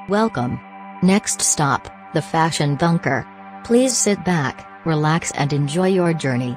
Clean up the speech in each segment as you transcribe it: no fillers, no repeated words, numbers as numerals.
Welcome. Next stop, the Fashion Bunker. Please sit back, relax and enjoy your journey.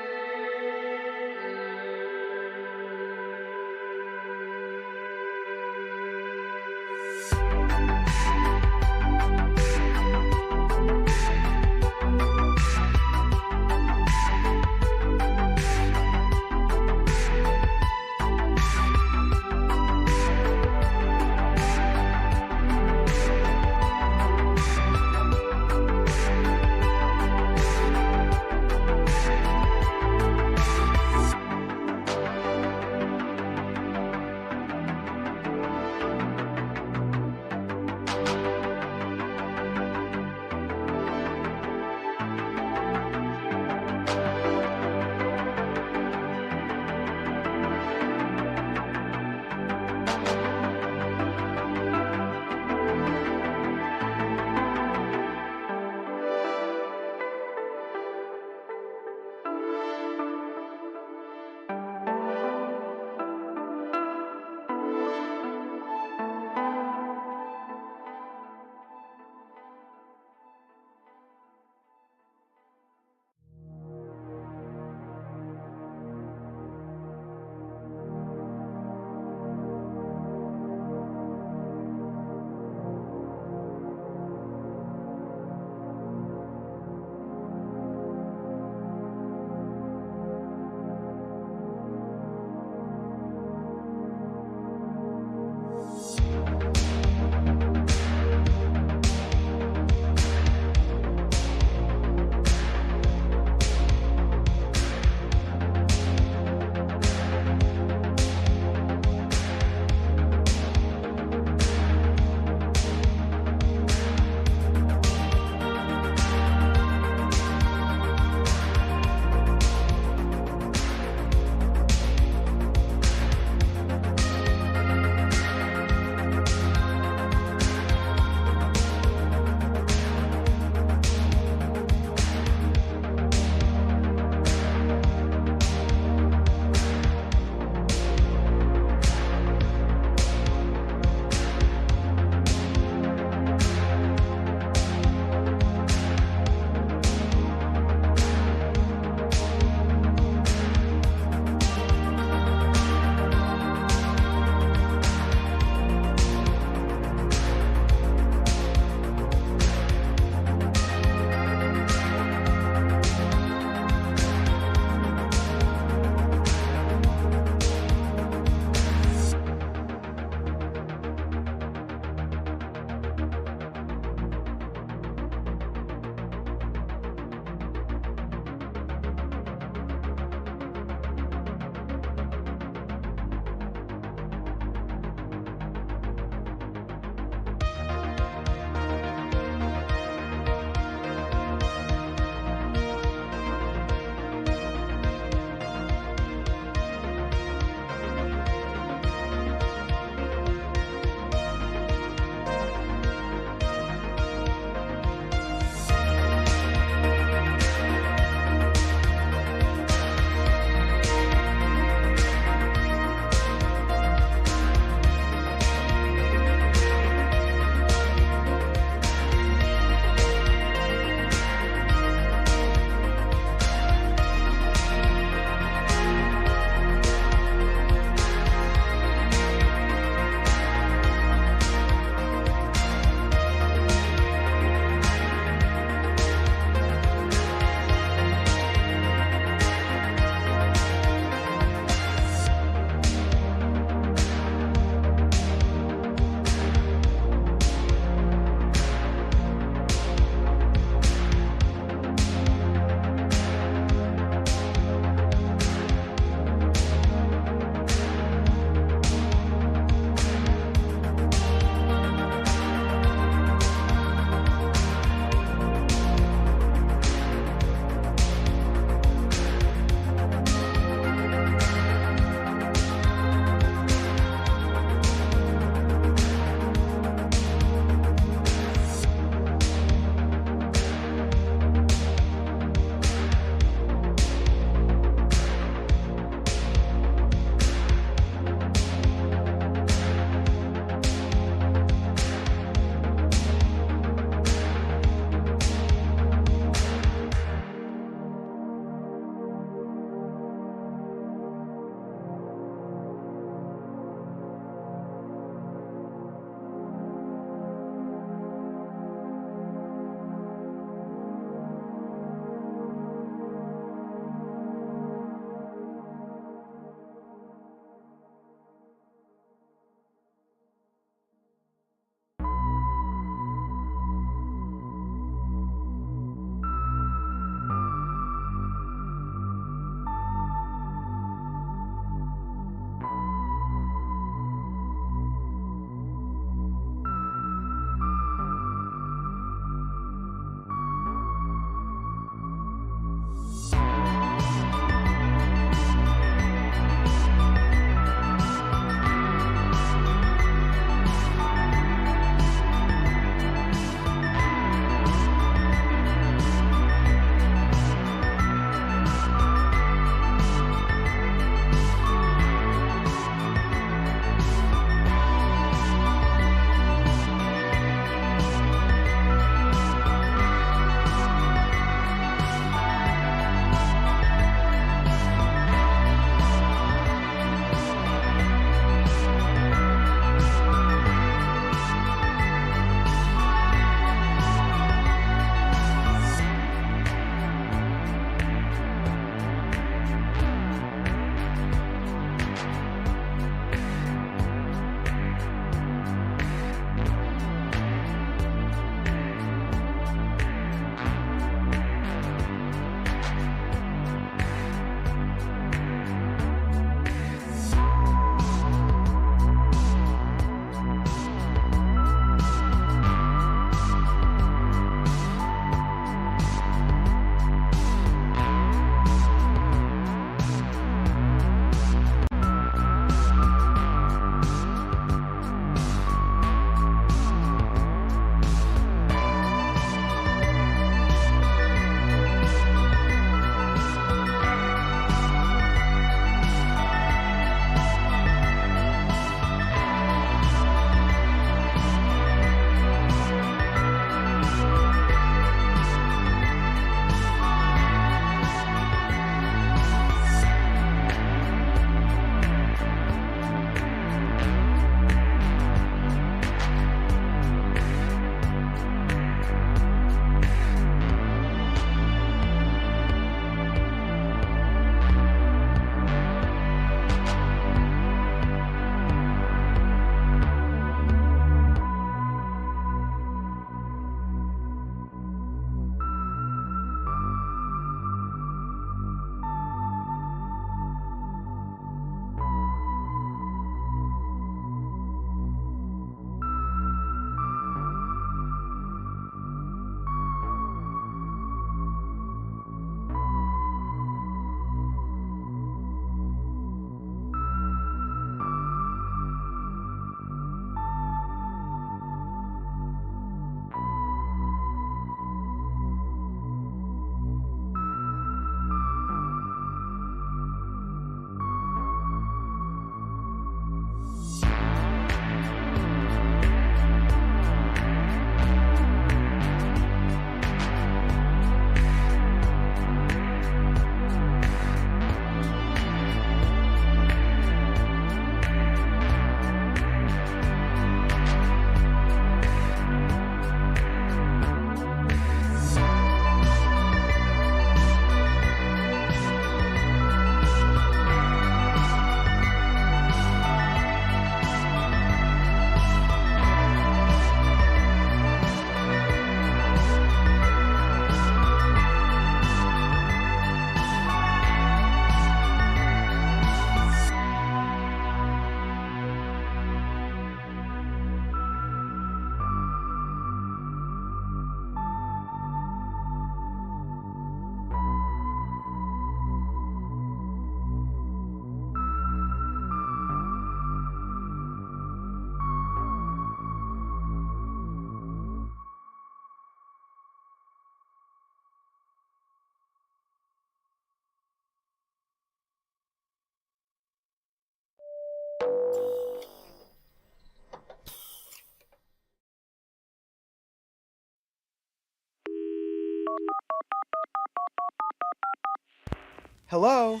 Hello?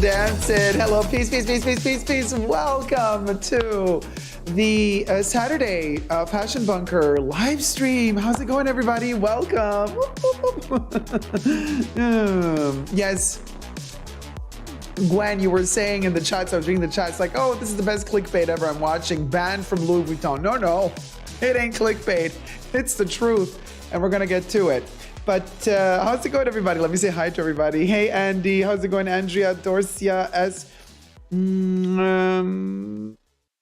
Dancing. Hello, peace, peace, peace, peace, peace, peace. Welcome to the Saturday Fashion Bunker live stream. How's it going, everybody? Welcome. Yes. Gwen, you were saying in the chats, I was reading the chats, like, oh, this is the best clickbait ever I'm watching. Banned from Louis Vuitton. No, it ain't clickbait. It's the truth, and we're going to get to it. But how's it going, everybody? Let me say hi to everybody. Hey, Andy. How's it going? Andrea, Dorcia, S.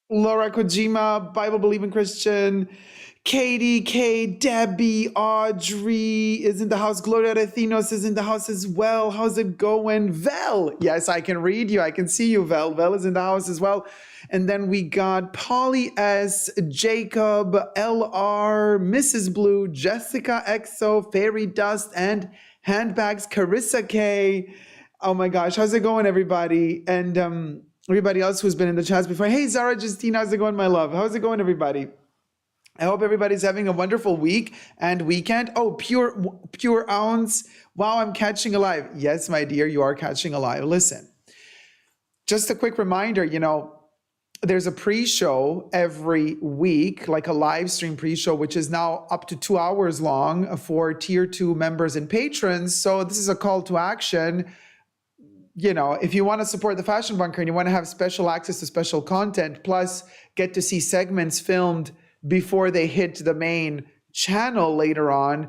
Laura Kojima, Bible-believing Christian. Katie, K, Debbie, Audrey is in the house. Gloria Recinos is in the house as well. How's it going? Vel. Yes, I can read you. I can see you, Vel. Vel is in the house as well. And then we got Polly S, Jacob, LR, Mrs. Blue, Jessica XO, Fairy Dust, and Handbags, Carissa K. Oh my gosh, how's it going, everybody? And everybody else who's been in the chats before. Hey, Zara Justina, how's it going, my love? How's it going, everybody? I hope everybody's having a wonderful week and weekend. Oh, pure ounce. Wow, I'm catching alive. Yes, my dear, you are catching alive. Listen, just a quick reminder, there's a pre-show every week, like a live stream pre-show, which is now up to 2 hours long for tier 2 members and patrons. So this is a call to action. If you want to support the Fashion Bunker and you want to have special access to special content, plus get to see segments filmed before they hit the main channel later on,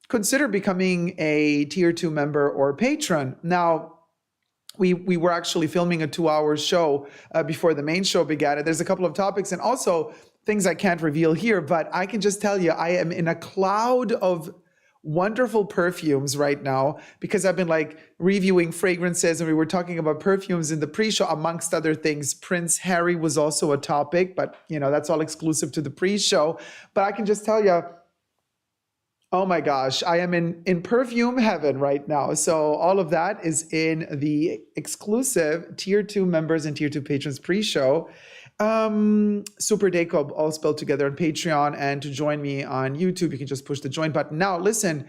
consider becoming a tier 2 member or patron. Now, we were actually filming a 2-hour show before the main show began. And there's a couple of topics and also things I can't reveal here, but I can just tell you, I am in a cloud of wonderful perfumes right now because I've been reviewing fragrances, and we were talking about perfumes in the pre-show, amongst other things. Prince Harry was also a topic, but that's all exclusive to the pre-show. But I can just tell you, oh my gosh, I am in perfume heaven right now. So all of that is in the exclusive tier 2 members and tier 2 patrons pre-show. Super Dacob, all spelled together, on Patreon. And to join me on YouTube, you can just push the join button. Now, listen,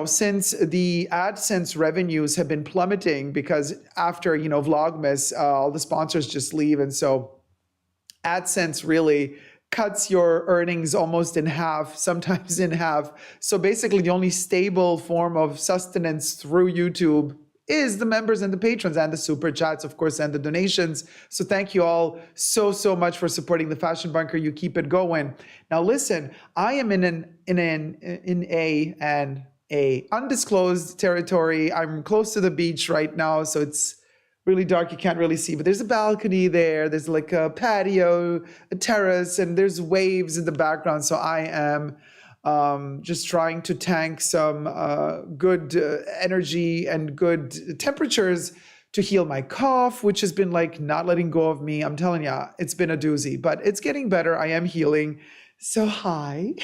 since the AdSense revenues have been plummeting because after, Vlogmas, all the sponsors just leave. And so AdSense really cuts your earnings almost in half, sometimes in half. So basically the only stable form of sustenance through YouTube is the members and the patrons and the super chats, of course, and the donations. So thank you all so much for supporting the Fashion Bunker. You keep it going. Now listen, I am in a undisclosed territory. I'm close to the beach right now, so it's really dark. You can't really see, but there's a balcony there. There's like a patio, a terrace, and there's waves in the background. So I am just trying to tank some good energy and good temperatures to heal my cough, which has been not letting go of me. I'm telling you, it's been a doozy, but it's getting better. I am healing. So hi.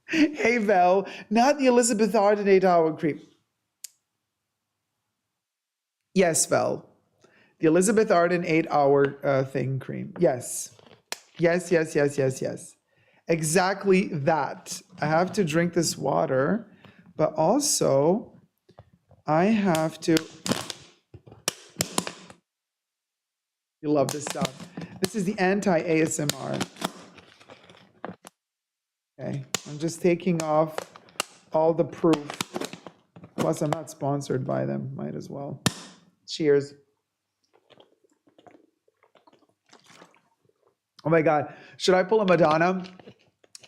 Hey, Val, not the Elizabeth Arden 8-hour cream. Yes, Val, the Elizabeth Arden 8-hour thing cream. Yes. Exactly that. I have to drink this water, but also I have to. You love this stuff. This is the anti-ASMR. Okay, I'm just taking off all the proof. Plus, I'm not sponsored by them. Might as well. Cheers. Oh my God. Should I pull a Madonna?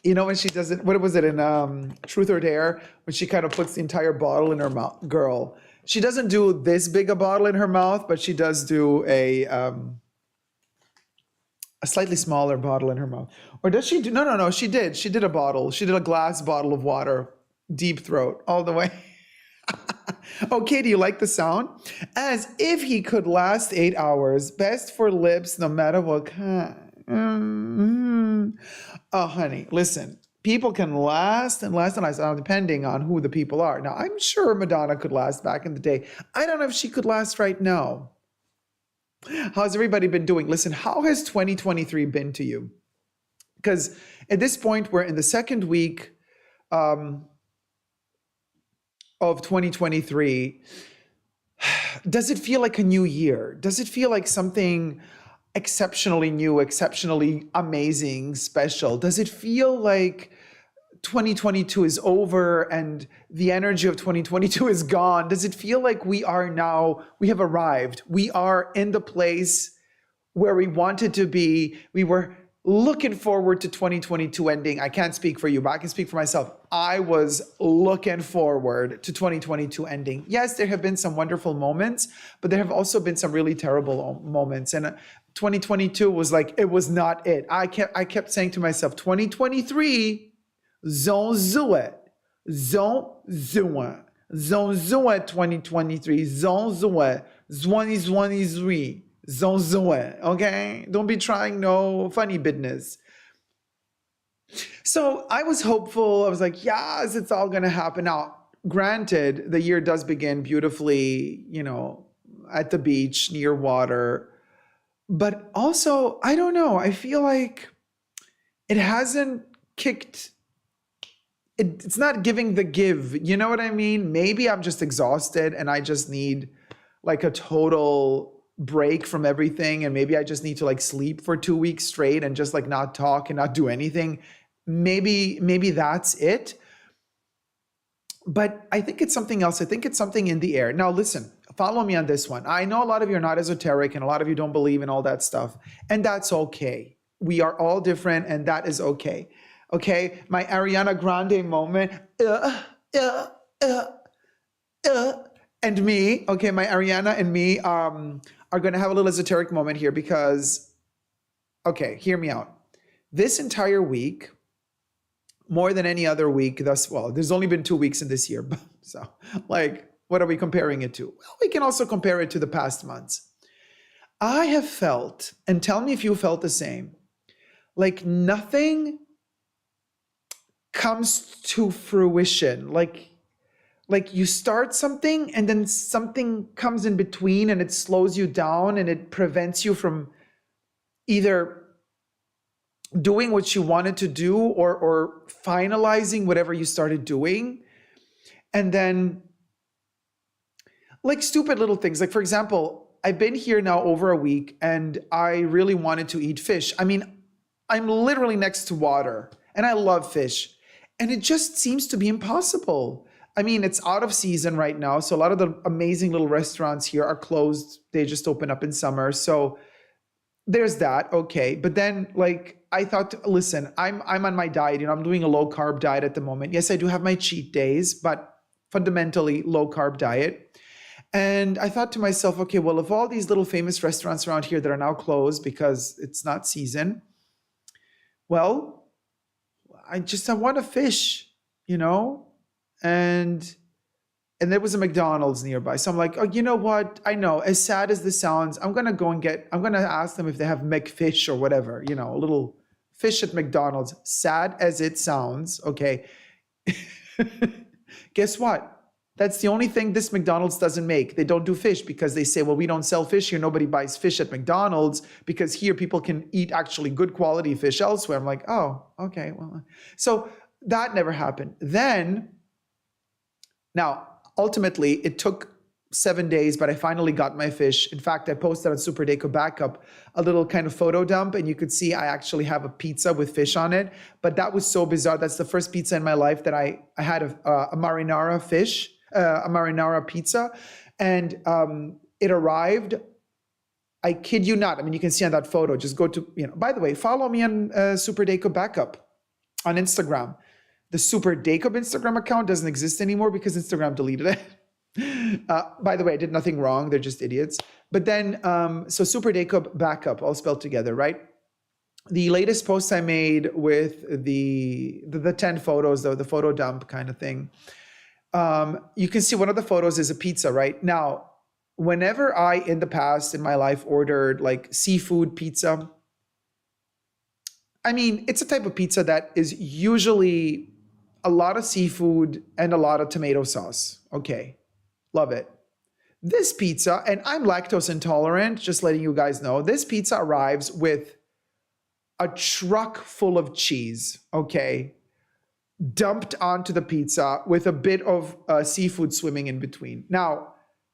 When she does it, what was it in Truth or Dare? When she kind of puts the entire bottle in her mouth. Girl, she doesn't do this big a bottle in her mouth, but she does do a a slightly smaller bottle in her mouth. Or does she do? No, no, no. She did. She did a bottle. She did a glass bottle of water. Deep throat all the way. Okay, do you like the sound? As if he could last 8 hours. Best for lips, no matter what kind. Oh, honey, listen. People can last and last and last, depending on who the people are. Now, I'm sure Madonna could last back in the day. I don't know if she could last right now. How's everybody been doing? Listen, how has 2023 been to you? Because at this point, we're in the second week of 2023. Does it feel like a new year? Does it feel like something exceptionally new, exceptionally amazing, special? Does it feel like 2022 is over and the energy of 2022 is gone? Does it feel like we have arrived? We are in the place where we wanted to be. We were looking forward to 2022 ending. I can't speak for you, but I can speak for myself. I was looking forward to 2022 ending. Yes, there have been some wonderful moments, but there have also been some really terrible moments. And 2022 was like, it was not it. I kept saying to myself, 2023, zon zue, zon zue, zon zue 2023, zon zue, zwani zwani zui. Zon zue, okay? Don't be trying no funny business. So I was hopeful. I was like, yes, it's all going to happen. Now, granted, the year does begin beautifully, at the beach, near water. But also, I don't know. I feel like it hasn't kicked. It's not giving the give. You know what I mean? Maybe I'm just exhausted and I just need like a total break from everything, and maybe I just need to like sleep for 2 weeks straight and just like not talk and not do anything. Maybe that's it. But I think it's something else. I think it's something in the air. Now listen, follow me on this one. I know a lot of you are not esoteric and a lot of you don't believe in all that stuff, and that's okay. We are all different and that is okay. Okay, my Ariana Grande moment, and me, okay, my Ariana and me are going to have a little esoteric moment here because, okay, hear me out. This entire week, more than any other week there's only been 2 weeks in this year. So like, what are we comparing it to? Well, we can also compare it to the past months. I have felt, and tell me if you felt the same, like nothing comes to fruition. Like you start something and then something comes in between and it slows you down and it prevents you from either doing what you wanted to do or finalizing whatever you started doing. And then like stupid little things. Like for example, I've been here now over a week and I really wanted to eat fish. I mean, I'm literally next to water and I love fish and it just seems to be impossible. I mean, it's out of season right now. So a lot of the amazing little restaurants here are closed. They just open up in summer. So there's that. Okay. But then like, I thought, listen, I'm on my diet. I'm doing a low carb diet at the moment. Yes, I do have my cheat days, but fundamentally low carb diet. And I thought to myself, okay, well, if all these little famous restaurants around here that are now closed because it's not season, well, I want a fish, and there was a McDonald's nearby. So I'm like, oh, you know what? I know, as sad as this sounds, I'm going to ask them if they have McFish or whatever, a little fish at McDonald's. Sad as it sounds, okay. Guess what? That's the only thing this McDonald's doesn't make. They don't do fish because they say, well, we don't sell fish here. Nobody buys fish at McDonald's because here people can eat actually good quality fish elsewhere. I'm like, oh, okay. Well, so that never happened. Now, ultimately, it took 7 days, but I finally got my fish. In fact, I posted on Super Dacob Backup a little kind of photo dump, and you could see I actually have a pizza with fish on it. But that was so bizarre. That's the first pizza in my life that I had a marinara fish, a marinara pizza, and it arrived. I kid you not. I mean, you can see on that photo. Just go to, by the way, follow me on Super Dacob Backup on Instagram. The Super Dacob Instagram account doesn't exist anymore because Instagram deleted it. By the way, I did nothing wrong. They're just idiots. But then, so Super Dacob Backup, all spelled together, right? the latest post I made with the 10 photos, the photo dump kind of thing, you can see one of the photos is a pizza, right? Now, whenever I, in the past in my life, ordered like seafood pizza, I mean, it's a type of pizza that is usually a lot of seafood and a lot of tomato sauce. Okay, love it. This pizza, and I'm lactose intolerant, just letting you guys know, this pizza arrives with a truck full of cheese, okay, dumped onto the pizza with a bit of seafood swimming in between. Now,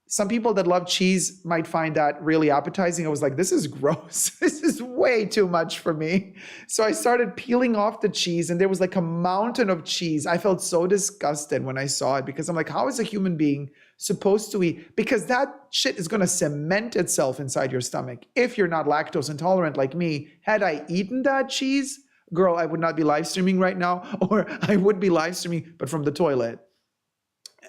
some people that love cheese might find that really appetizing. I was like, this is gross. This is way too much for me. So I started peeling off the cheese, and there was like a mountain of cheese. I felt so disgusted when I saw it, because I'm like, how is a human being supposed to eat? Because that shit is going to cement itself inside your stomach. If you're not lactose intolerant like me, had I eaten that cheese, girl, I would not be live streaming right now, or I would be live streaming, but from the toilet.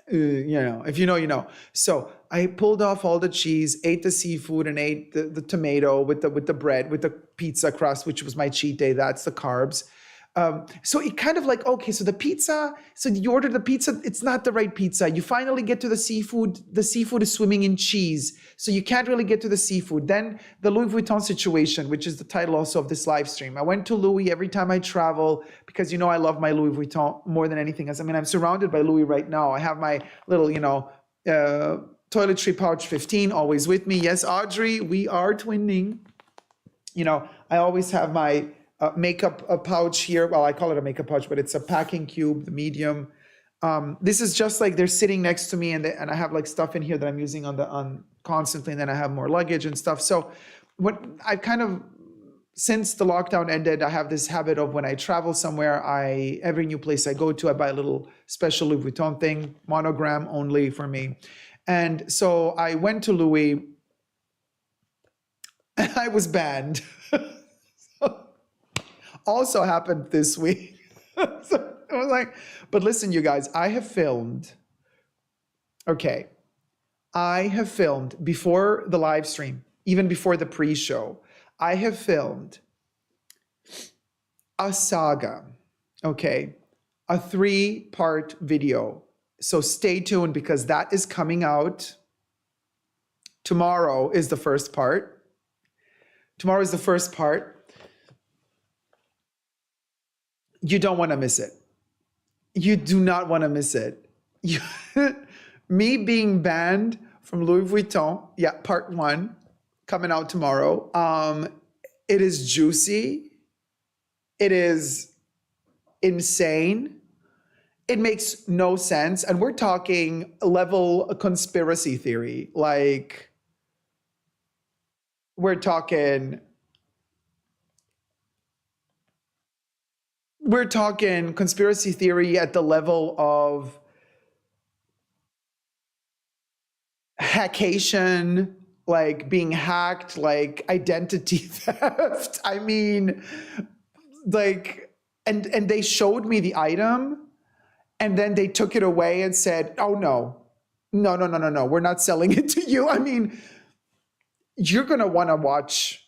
If you know, you know. So I pulled off all the cheese, ate the seafood, and ate the tomato with the bread, with the pizza crust, which was my cheat day. That's the carbs. So it kind of like, okay, so the pizza, so you order the pizza, it's not the right pizza. You finally get to the seafood is swimming in cheese, so you can't really get to the seafood. Then the Louis Vuitton situation, which is the title also of this live stream. I went to Louis every time I travel, because I love my Louis Vuitton more than anything else. I mean, I'm surrounded by Louis right now. I have my little, toiletry pouch 15 always with me. Yes, Audrey, we are twinning. I always have my makeup pouch here. Well, I call it a makeup pouch, but it's a packing cube, the medium. This is just like they're sitting next to me, and I have like stuff in here that I'm using on constantly, and then I have more luggage and stuff. So what I kind of, since the lockdown ended, I have this habit of when I travel somewhere, every new place I go to, I buy a little special Louis Vuitton thing, monogram only for me. And so I went to Louis, and I was banned. Also happened this week. So I was like, but listen, you guys, I have filmed before the live stream, even before the pre-show, I have filmed a saga, okay, a 3-part video. So stay tuned, because that is coming out. Tomorrow is the first part. You don't want to miss it. You do not want to miss it. Me being banned from Louis Vuitton, yeah, part 1, coming out tomorrow. It is juicy. It is insane. It makes no sense. And we're talking level conspiracy theory. Like, we're talking conspiracy theory at the level of hackation, like being hacked, like identity theft. I mean, like, and they showed me the item, and then they took it away and said, oh no, we're not selling it to you. I mean, you're going to want to watch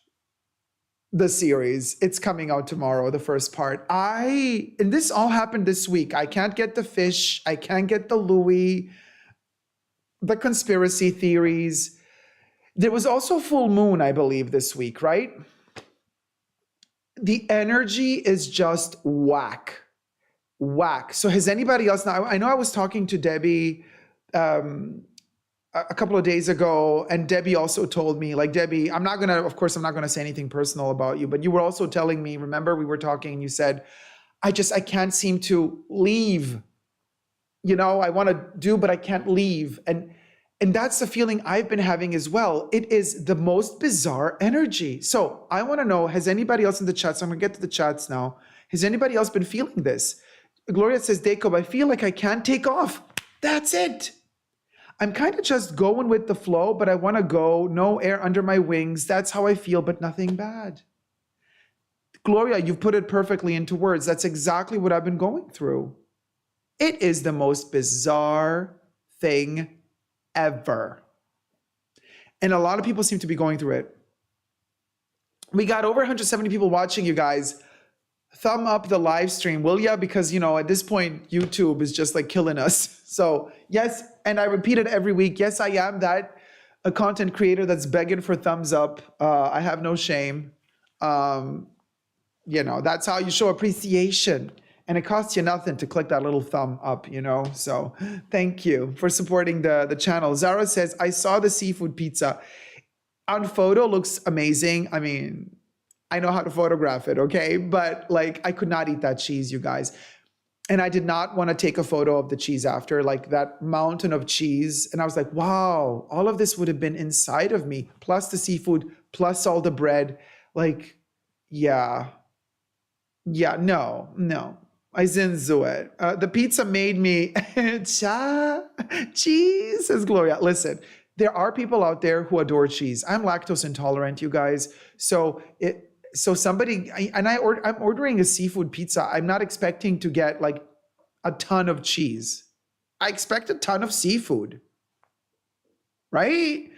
the series. It's coming out tomorrow, the first part. And this all happened this week. I can't get the fish. I can't get the Louis, the conspiracy theories. There was also full moon, I believe, this week, right? The energy is just whack. So has anybody else, now I know I was talking to Debbie a couple of days ago, and Debbie also told me, like, Debbie, I'm not gonna say anything personal about you, but you were also telling me, remember we were talking and you said, I can't seem to leave. I want to do, but I can't leave. And that's the feeling I've been having as well. It is the most bizarre energy. So I want to know, has anybody else in the chats, I'm gonna get to the chats now, has anybody else been feeling this? Gloria says, Dacob, I feel like I can't take off. That's it. I'm kind of just going with the flow, but I want to go, no air under my wings. That's how I feel, but nothing bad. Gloria, you've put it perfectly into words. That's exactly what I've been going through. It is the most bizarre thing ever. And a lot of people seem to be going through it. We got over 170 people watching, you guys. Thumb up the live stream, will ya? Because, at this point, YouTube is just like killing us. So yes, and I repeat it every week. Yes, I am that a content creator that's begging for thumbs up. I have no shame. That's how you show appreciation. And it costs you nothing to click that little thumb up, So thank you for supporting the channel. Zara says, I saw the seafood pizza. On photo, looks amazing. I mean, I know how to photograph it, okay? But I could not eat that cheese, you guys. And I did not want to take a photo of the cheese after, that mountain of cheese. And I was like, wow, all of this would have been inside of me, plus the seafood, plus all the bread. No. I didn't do it. The pizza made me, cheese, says Gloria. Listen, there are people out there who adore cheese. I'm lactose intolerant, you guys. I'm ordering a seafood pizza. I'm not expecting to get a ton of cheese. I expect a ton of seafood, right?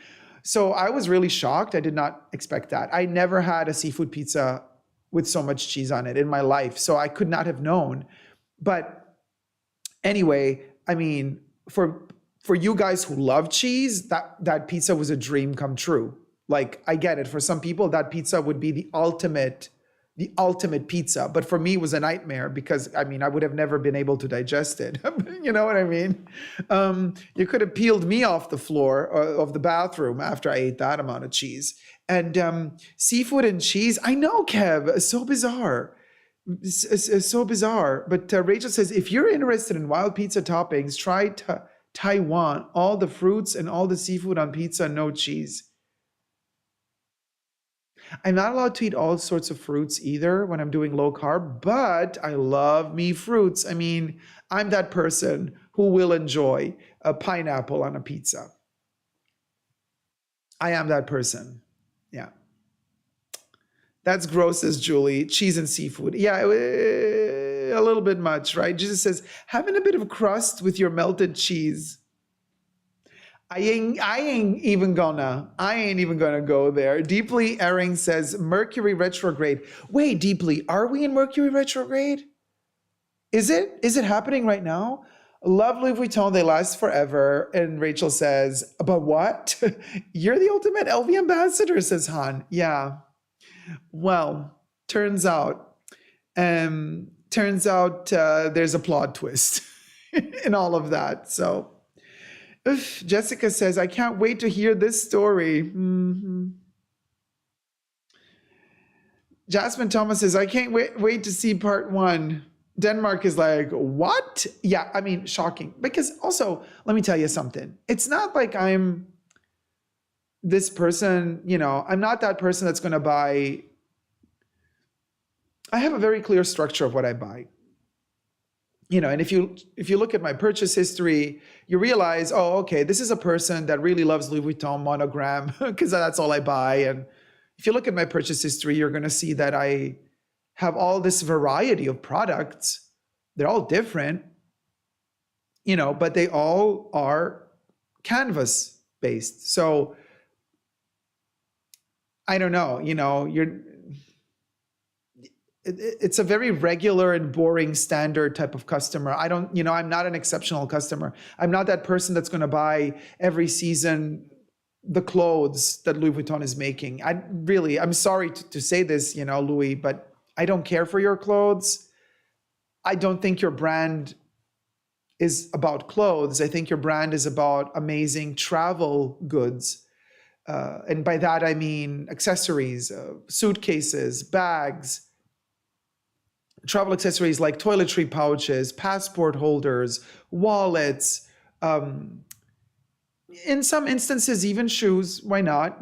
So I was really shocked. I did not expect that. I never had a seafood pizza with so much cheese on it in my life. So I could not have known. But anyway, I mean, for you guys who love cheese, that pizza was a dream come true. I get it. For some people, that pizza would be the ultimate pizza. But for me, it was a nightmare because, I would have never been able to digest it. You know what I mean? You could have peeled me off the floor of the bathroom after I ate that amount of cheese. And seafood and cheese, I know, Kev, so bizarre. It's so bizarre. But Rachel says, if you're interested in wild pizza toppings, try Taiwan. All the fruits and all the seafood on pizza, no cheese. I'm not allowed to eat all sorts of fruits either when I'm doing low carb, but I love me fruits. I'm that person who will enjoy a pineapple on a pizza. I am that person. Yeah. That's gross, says Julie. Cheese and seafood. Yeah, a little bit much, right? Jesus says, having a bit of crust with your melted cheese. I ain't even gonna go there. Deeply Erring says Mercury retrograde. Wait, Deeply, are we in Mercury retrograde? Is it happening right now? Love Louis Vuitton, they last forever. And Rachel says, but what? You're the ultimate LV ambassador, says Han. Yeah. Well, turns out there's a plot twist in all of that. So Jessica says, I can't wait to hear this story. Mm-hmm. Jasmine Thomas says, I can't wait to see part 1. Denmark is like, what? Yeah, shocking. Because also, let me tell you something. It's not like I'm this person, I'm not that person that's going to buy. I have a very clear structure of what I buy. And if you look at my purchase history, you realize, oh, okay, this is a person that really loves Louis Vuitton monogram because that's all I buy. And if you look at my purchase history, you're going to see that I have all this variety of products. They're all different, but they all are canvas based. So I don't know, it's a very regular and boring standard type of customer. I'm not an exceptional customer. I'm not that person that's going to buy every season the clothes that Louis Vuitton is making. I'm sorry to say this, Louis, but I don't care for your clothes. I don't think your brand is about clothes. I think your brand is about amazing travel goods. And by that, I mean accessories, suitcases, bags, travel accessories like toiletry pouches, passport holders, wallets, in some instances, even shoes. Why not,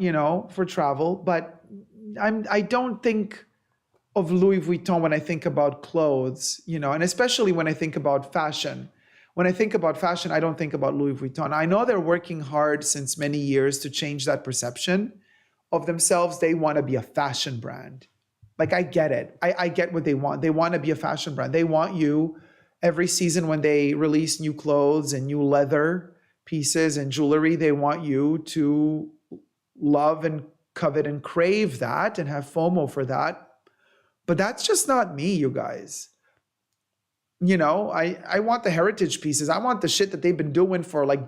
for travel. But I don't think of Louis Vuitton when I think about clothes, and especially when I think about fashion. When I think about fashion, I don't think about Louis Vuitton. I know they're working hard since many years to change that perception of themselves. They want to be a fashion brand. I get it. I get what they want. They want to be a fashion brand. They want you every season when they release new clothes and new leather pieces and jewelry, they want you to love and covet and crave that and have FOMO for that. But that's just not me, you guys. You know, I want the heritage pieces. I want the shit that they've been doing for like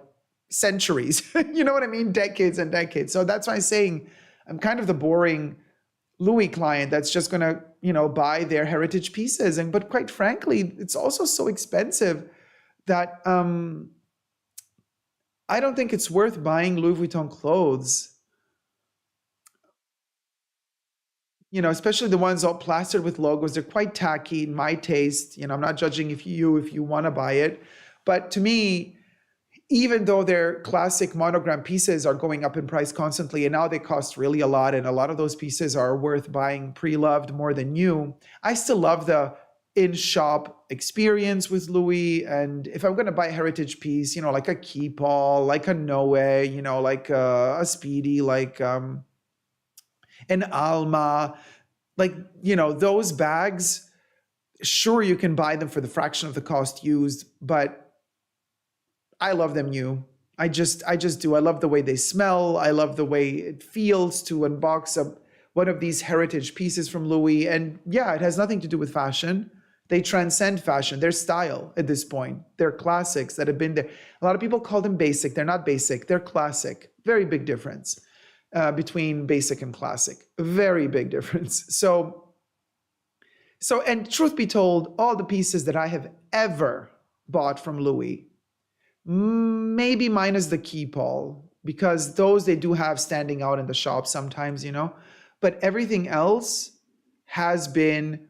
centuries. You know what I mean? Decades and decades. So that's why I'm saying I'm kind of the boring Louis client that's just going to, you know, buy their heritage pieces. And but quite frankly, it's also so expensive that I don't think it's worth buying Louis Vuitton clothes. You know, especially the ones all plastered with logos. They're quite tacky in my taste. You know, I'm not judging if you want to buy it. But to me, even though their classic monogram pieces are going up in price constantly, and now they cost really a lot, and a lot of those pieces are worth buying pre-loved more than new, I still love the in-shop experience with Louis. And if I'm going to buy a heritage piece, you know, like a Keepall, like a Noe, you know, like a Speedy, like an Alma, like, you know, those bags, sure, you can buy them for the fraction of the cost used, but I love them new. I just do. I love the way they smell. I love the way it feels to unbox one of these heritage pieces from Louis. And yeah, it has nothing to do with fashion. They transcend fashion. They're style at this point. They're classics that have been there. A lot of people call them basic. They're not basic. They're classic. Very big difference between basic and classic. Very big difference. So, and truth be told, all the pieces that I have ever bought from Louis, maybe minus the Keepall, because those they do have standing out in the shop sometimes, you know, but everything else has been,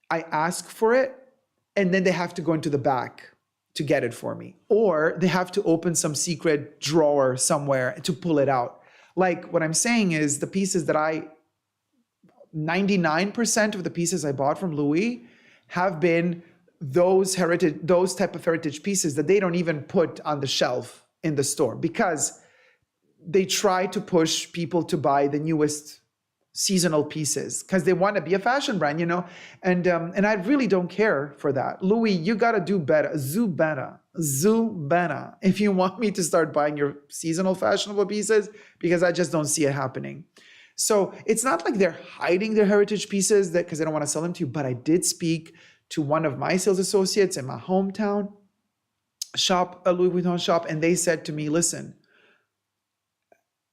I ask for it and then they have to go into the back to get it for me, or they have to open some secret drawer somewhere to pull it out. Like what I'm saying is the pieces that 99% of the pieces I bought from Louis have been those type of heritage pieces that they don't even put on the shelf in the store because they try to push people to buy the newest seasonal pieces because they want to be a fashion brand, you know, and I really don't care for that. Louis, you got to do better, better if you want me to start buying your seasonal fashionable pieces, because I just don't see it happening. So it's not like they're hiding their heritage pieces because they don't want to sell them to you, but I did speak to one of my sales associates in my hometown shop, a Louis Vuitton shop, and they said to me, listen,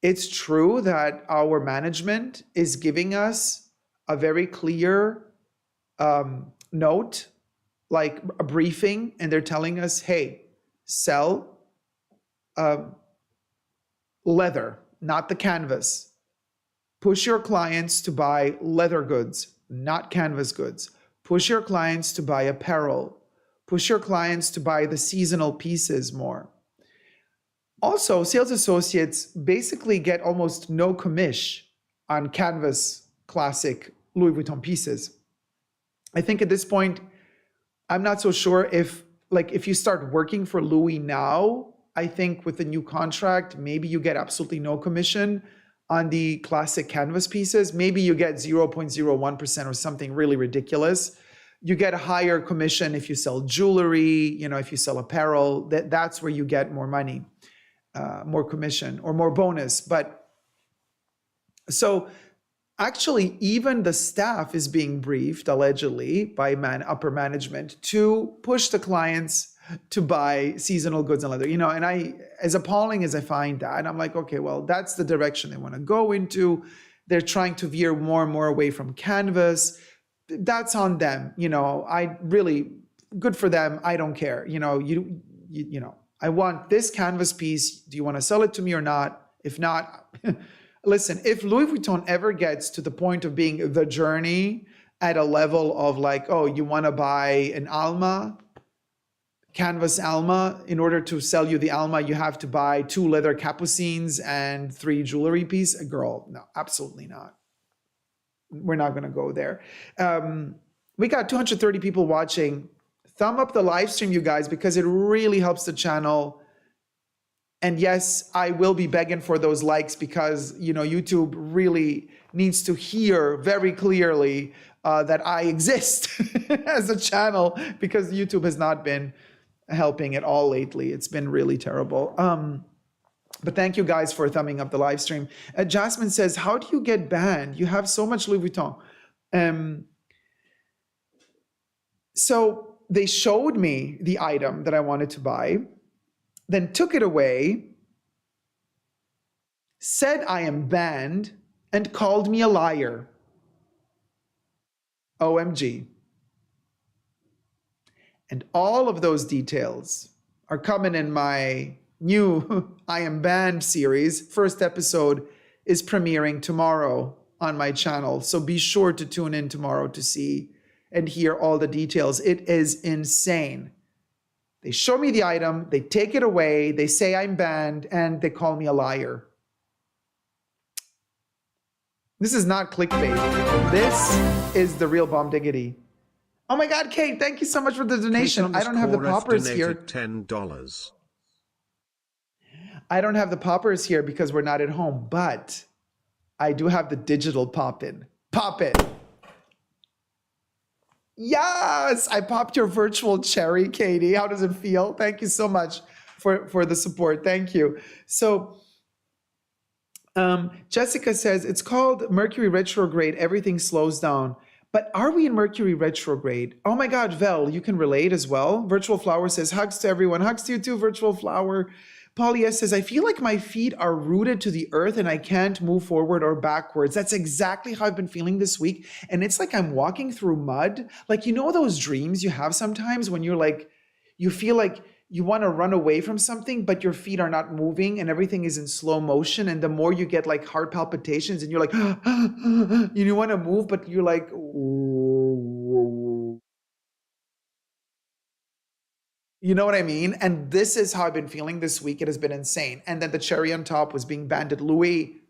it's true that our management is giving us a very clear note, like a briefing, and they're telling us, hey, sell leather, not the canvas. Push your clients to buy leather goods, not canvas goods. Push your clients to buy apparel. Push your clients to buy the seasonal pieces more. Also, sales associates basically get almost no commish on canvas classic Louis Vuitton pieces. I think at this point, I'm not so sure if you start working for Louis now, I think with the new contract, maybe you get absolutely no commission on the classic canvas pieces. Maybe you get 0.01% or something really ridiculous. You get a higher commission if you sell jewelry, you know, if you sell apparel, that's where you get more money. More commission or more bonus. But so actually even the staff is being briefed allegedly by upper management to push the clients to buy seasonal goods and leather, you know, and as appalling as I find that, I'm like, okay, well, that's the direction they want to go into. They're trying to veer more and more away from canvas. That's on them. You know, I really good for them. I don't care. You know, you know, I want this canvas piece. Do you want to sell it to me or not? If not, listen, if Louis Vuitton ever gets to the point of being the journey at a level of like, oh, you want to buy an Alma, canvas Alma, in order to sell you the Alma, you have to buy 2 leather capucines and 3 jewelry pieces. Girl, no, absolutely not. We're not going to go there. We got 230 people watching. Thumb up the live stream, you guys, because it really helps the channel. And yes, I will be begging for those likes because, you know, YouTube really needs to hear very clearly that I exist as a channel, because YouTube has not been helping at all lately. It's been really terrible. But thank you guys for thumbing up the live stream. Jasmine says, how do you get banned? You have so much Louis Vuitton. So they showed me the item that I wanted to buy, then took it away, said I am banned, and called me a liar. OMG. And all of those details are coming in my new I Am Banned series. First episode is premiering tomorrow on my channel. So be sure to tune in tomorrow to see and hear all the details. It is insane. They show me the item, they take it away, they say I'm banned, and they call me a liar. This is not clickbait. This is the real bomb diggity. Oh my God, Kate, thank you so much for the donation. I don't have the poppers here. $10. I don't have the poppers here because we're not at home, but I do have the digital pop-in. Pop it. Yes, I popped your virtual cherry, Katie. How does it feel? Thank you so much for the support. Thank you. So Jessica says, it's called Mercury retrograde. Everything slows down. But are we in Mercury retrograde? Oh my God, Vel, you can relate as well. Virtual Flower says, hugs to everyone. Hugs to you too, Virtual Flower. Polly S says, I feel like my feet are rooted to the earth and I can't move forward or backwards. That's exactly how I've been feeling this week. And it's like I'm walking through mud. Like, you know those dreams you have sometimes when you're like, you feel like you want to run away from something, but your feet are not moving and everything is in slow motion. And the more you get like heart palpitations and you're like, you want to move, but you're like, you know what I mean? And this is how I've been feeling this week. It has been insane. And then the cherry on top was being banned at Louis.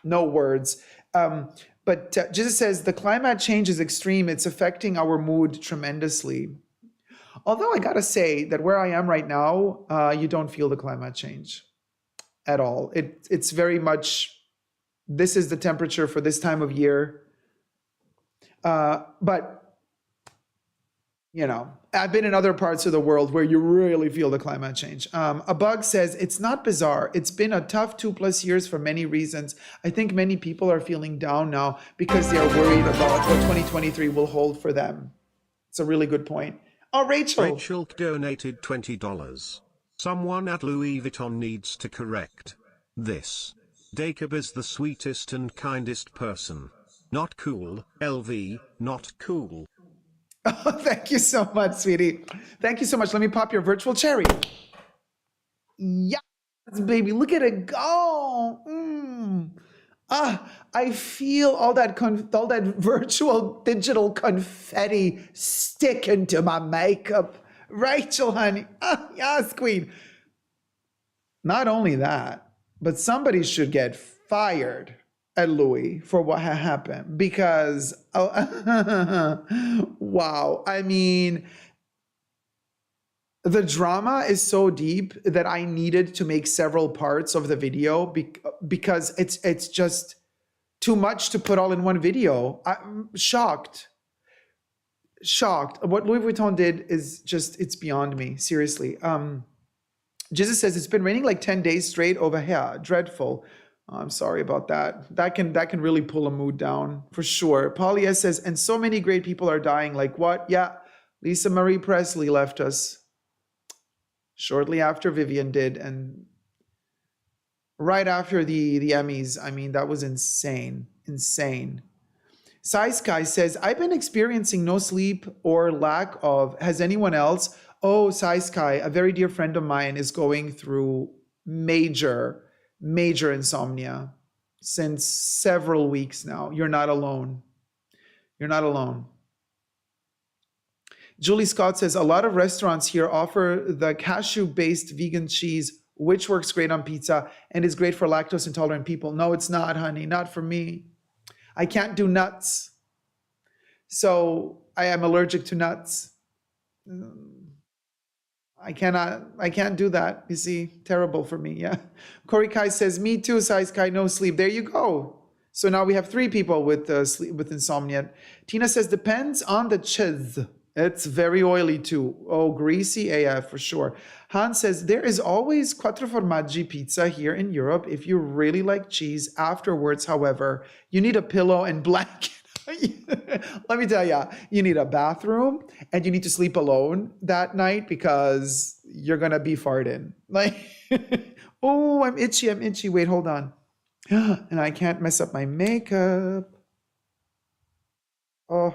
No words. But Jesus says, the climate change is extreme. It's affecting our mood tremendously. Although I got to say that where I am right now, you don't feel the climate change at all. It's very much, this is the temperature for this time of year. But you know, I've been in other parts of the world where you really feel the climate change. A bug says, it's not bizarre. It's been a tough 2+ years for many reasons. I think many people are feeling down now because they are worried about what 2023 will hold for them. It's a really good point. Oh, Rachel. Rachel donated $20. Someone at Louis Vuitton needs to correct this. Dacob is the sweetest and kindest person. Not cool, LV, not cool. Oh, thank you so much, sweetie. Thank you so much. Let me pop your virtual cherry. Yes, baby. Look at it go. I feel all that virtual digital confetti sticking to my makeup. Rachel, honey. Yes, queen. Not only that, but somebody should get fired at Louis for what had happened because, wow. I mean, the drama is so deep that I needed to make several parts of the video because it's just too much to put all in one video. I'm shocked. What Louis Vuitton did is just, it's beyond me, seriously. Jesus says, it's been raining like 10 days straight over here. Dreadful. Oh, I'm sorry about that. That can really pull a mood down for sure. Polly S says, and so many great people are dying. Like what? Yeah, Lisa Marie Presley left us shortly after Vivian did, and right after the Emmys. I mean, that was insane. Sai Sky says, I've been experiencing no sleep or lack of. Has anyone else? Oh, Sai Sky, a very dear friend of mine is going through major insomnia since several weeks now. You're not alone. Julie Scott says, a lot of restaurants here offer the cashew-based vegan cheese, which works great on pizza and is great for lactose intolerant people. No, it's not, honey. Not for me. I can't do nuts. So I am allergic to nuts. I can't do that. You see, terrible for me. Yeah. Corey Kai says, me too, Size Kai, no sleep. There you go. So now we have 3 people with sleep, with insomnia. Tina says, depends on the cheese. It's very oily too. Oh, greasy AF for sure. Hans says, there is always quattro formaggi pizza here in Europe if you really like cheese. Afterwards, however, you need a pillow and blanket. Let me tell you, you need a bathroom and you need to sleep alone that night because you're going to be farting. Like, oh, I'm itchy. Wait, hold on. And I can't mess up my makeup. Oh,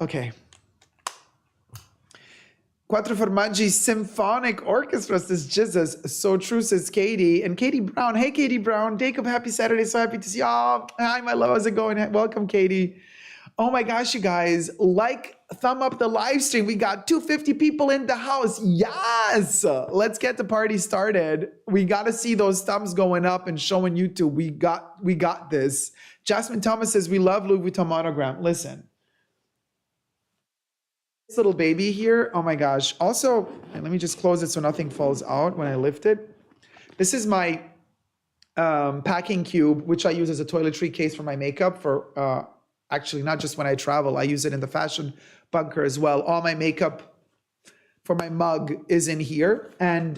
okay. Quattro Formaggi Symphonic Orchestra says jizzes. So true, says Katie. And Katie Brown. Hey, Katie Brown. Dacob, happy Saturday. So happy to see you. Oh, hi, my love. How's it going? Welcome, Katie. Oh my gosh, you guys. Thumb up the live stream. We got 250 people in the house. Yes. Let's get the party started. We got to see those thumbs going up and showing YouTube. We got this. Jasmine Thomas says, we love Louis Vuitton monogram. Listen. This little baby here, oh my gosh. Also, and let me just close it so nothing falls out when I lift it. This is my packing cube, which I use as a toiletry case for my makeup for, actually not just when I travel, I use it in the fashion bunker as well. All my makeup for my mug is in here. And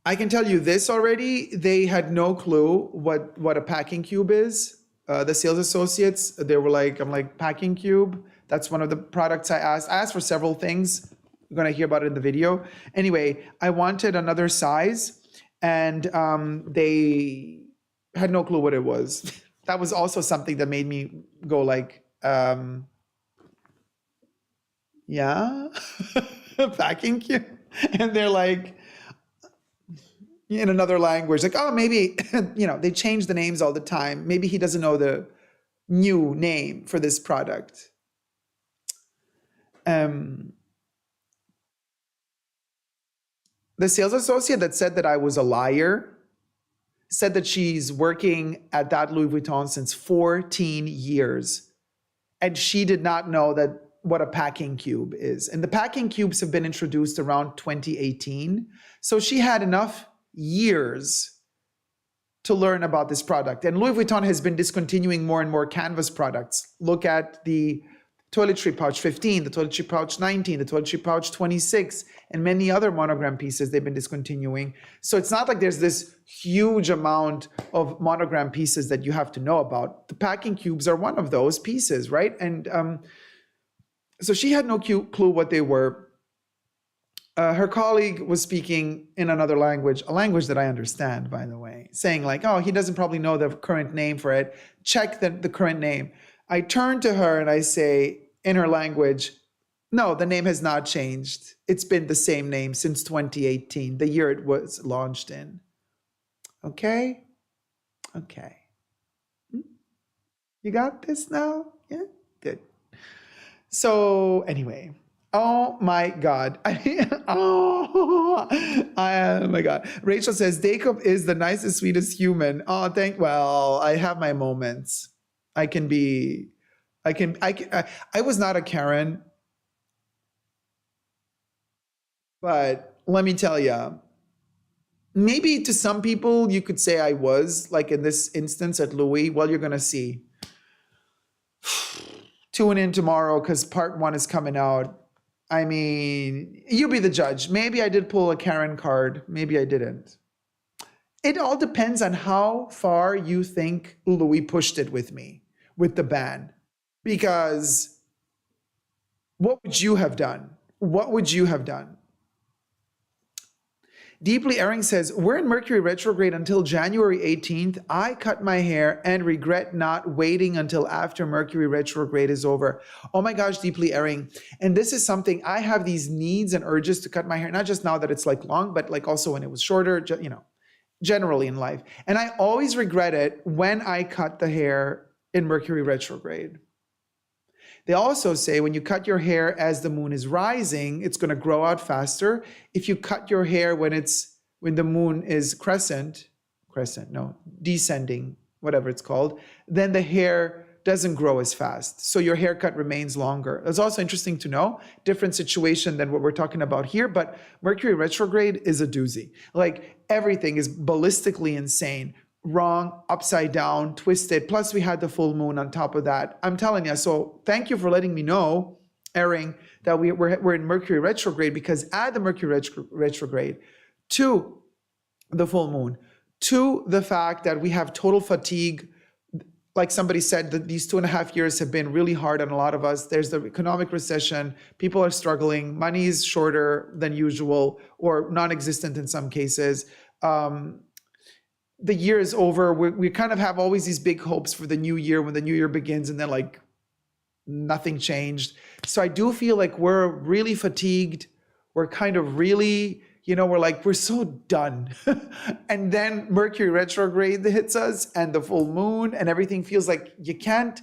I can tell you this already, they had no clue what a packing cube is. The sales associates, they were like, I'm like, packing cube. That's one of the products I asked. I asked for several things. You're going to hear about it in the video. Anyway, I wanted another size and they had no clue what it was. That was also something that made me go like, yeah, packing cube. And they're like, in another language, like, oh, maybe, they change the names all the time. Maybe he doesn't know the new name for this product. The sales associate that said that I was a liar said that she's working at that Louis Vuitton since 14 years. And she did not know what a packing cube is. And the packing cubes have been introduced around 2018. So she had enough years to learn about this product. And Louis Vuitton has been discontinuing more and more canvas products. Look at the toiletry pouch 15, the toiletry pouch 19, the toiletry pouch 26, and many other monogram pieces they've been discontinuing. So it's not like there's this huge amount of monogram pieces that you have to know about. The packing cubes are one of those pieces, right? And so she had no clue what they were. Her colleague was speaking in another language, a language that I understand, by the way, saying like, oh, he doesn't probably know the current name for it. Check the current name. I turn to her and I say in her language, no, the name has not changed. It's been the same name since 2018, the year it was launched in. Okay? Okay. You got this now? Yeah? Good. So anyway. Oh my God. Oh my God. Rachel says, Dacob is the nicest, sweetest human. Oh, well, I have my moments. I was not a Karen, but let me tell you, maybe to some people you could say I was, like in this instance at Louis. Well, you're going to see. Tune in tomorrow because part 1 is coming out. I mean, you be the judge. Maybe I did pull a Karen card. Maybe I didn't. It all depends on how far you think Louis pushed it with me, with the ban. Because what would you have done? What would you have done? Deeply Erring says, we're in Mercury retrograde until January 18th. I cut my hair and regret not waiting until after Mercury retrograde is over. Oh my gosh, Deeply Erring. And this is something, I have these needs and urges to cut my hair, not just now that it's like long, but like also when it was shorter, generally in life. And I always regret it when I cut the hair in Mercury retrograde. They also say when you cut your hair as the moon is rising, it's going to grow out faster. If you cut your hair when the moon is descending, whatever it's called, then the hair doesn't grow as fast. So your haircut remains longer. That's also interesting to know. Different situation than what we're talking about here, but Mercury retrograde is a doozy. Like everything is ballistically insane. wrong, upside down, twisted. Plus we had the full moon on top of that. I'm telling you. So thank you for letting me know, Erin, that we're in Mercury retrograde, because add the Mercury retrograde to the full moon, to the fact that we have total fatigue. Like somebody said, that these 2.5 years have been really hard on a lot of us. There's the economic recession. People are struggling. Money is shorter than usual or non-existent in some cases. The year is over. We kind of have always these big hopes for the new year when the new year begins, and then like nothing changed. So I do feel like we're really fatigued. We're kind of really, we're so done. And then Mercury retrograde hits us and the full moon, and everything feels like you can't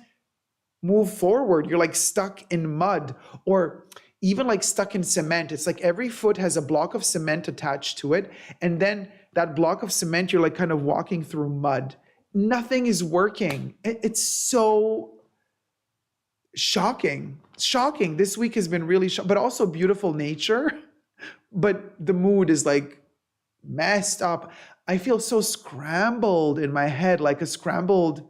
move forward. You're like stuck in mud, or even like stuck in cement. It's like every foot has a block of cement attached to it. And then that block of cement, you're like kind of walking through mud. Nothing is working. It's so shocking. This week has been really but also beautiful nature. But the mood is like messed up. I feel so scrambled in my head, like scrambled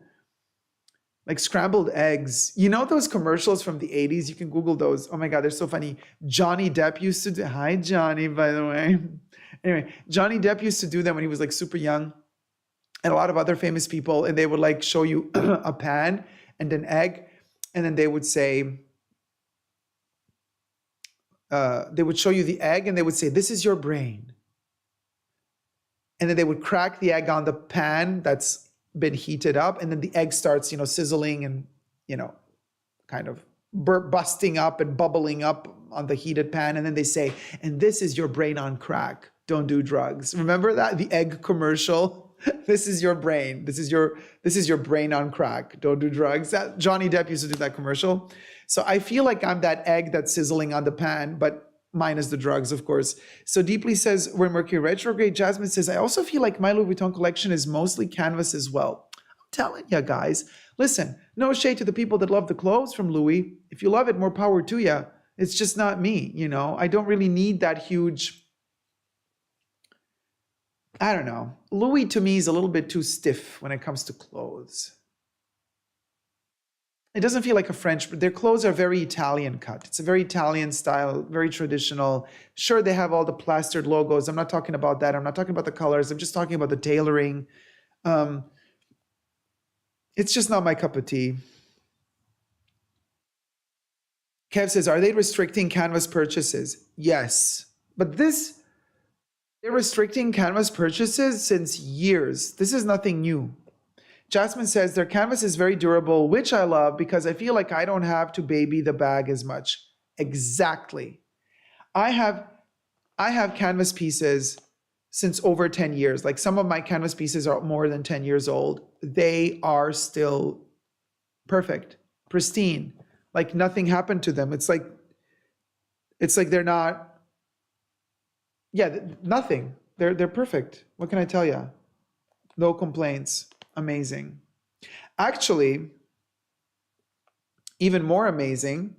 eggs. You know those commercials from the 80s? You can Google those. Oh my God, they're so funny. Johnny Depp used to do, hi Johnny, by the way. Anyway, Johnny Depp used to do them when he was like super young, and a lot of other famous people, and they would like show you a pan and an egg, and then they would say, they would show you the egg and they would say, this is your brain. And then they would crack the egg on the pan that's been heated up, and then the egg starts, sizzling and, kind of busting up and bubbling up on the heated pan. And then they say, and this is your brain on crack. Don't do drugs. Remember that? The egg commercial. This is your brain. This is your brain on crack. Don't do drugs. Johnny Depp used to do that commercial. So I feel like I'm that egg that's sizzling on the pan, but minus the drugs, of course. So Deeply says, we're Mercury retrograde. Jasmine says, I also feel like my Louis Vuitton collection is mostly canvas as well. I'm telling you guys, listen, no shade to the people that love the clothes from Louis. If you love it, more power to you. It's just not me, I don't really need that huge, I don't know. Louis to me is a little bit too stiff when it comes to clothes. It doesn't feel like a French, but their clothes are very Italian cut. It's a very Italian style, very traditional. Sure, they have all the plastered logos. I'm not talking about that. I'm not talking about the colors. I'm just talking about the tailoring. It's just not my cup of tea. Kev says, are they restricting canvas purchases? Yes. But they're restricting canvas purchases since years. This is nothing new. Jasmine says, their canvas is very durable, which I love because I feel like I don't have to baby the bag as much. Exactly. I have canvas pieces since over 10 years. Like some of my canvas pieces are more than 10 years old. They are still perfect, pristine. Like nothing happened to them. It's like they're not, nothing. They're perfect. What can I tell you? No complaints. Amazing. Actually, even more amazing,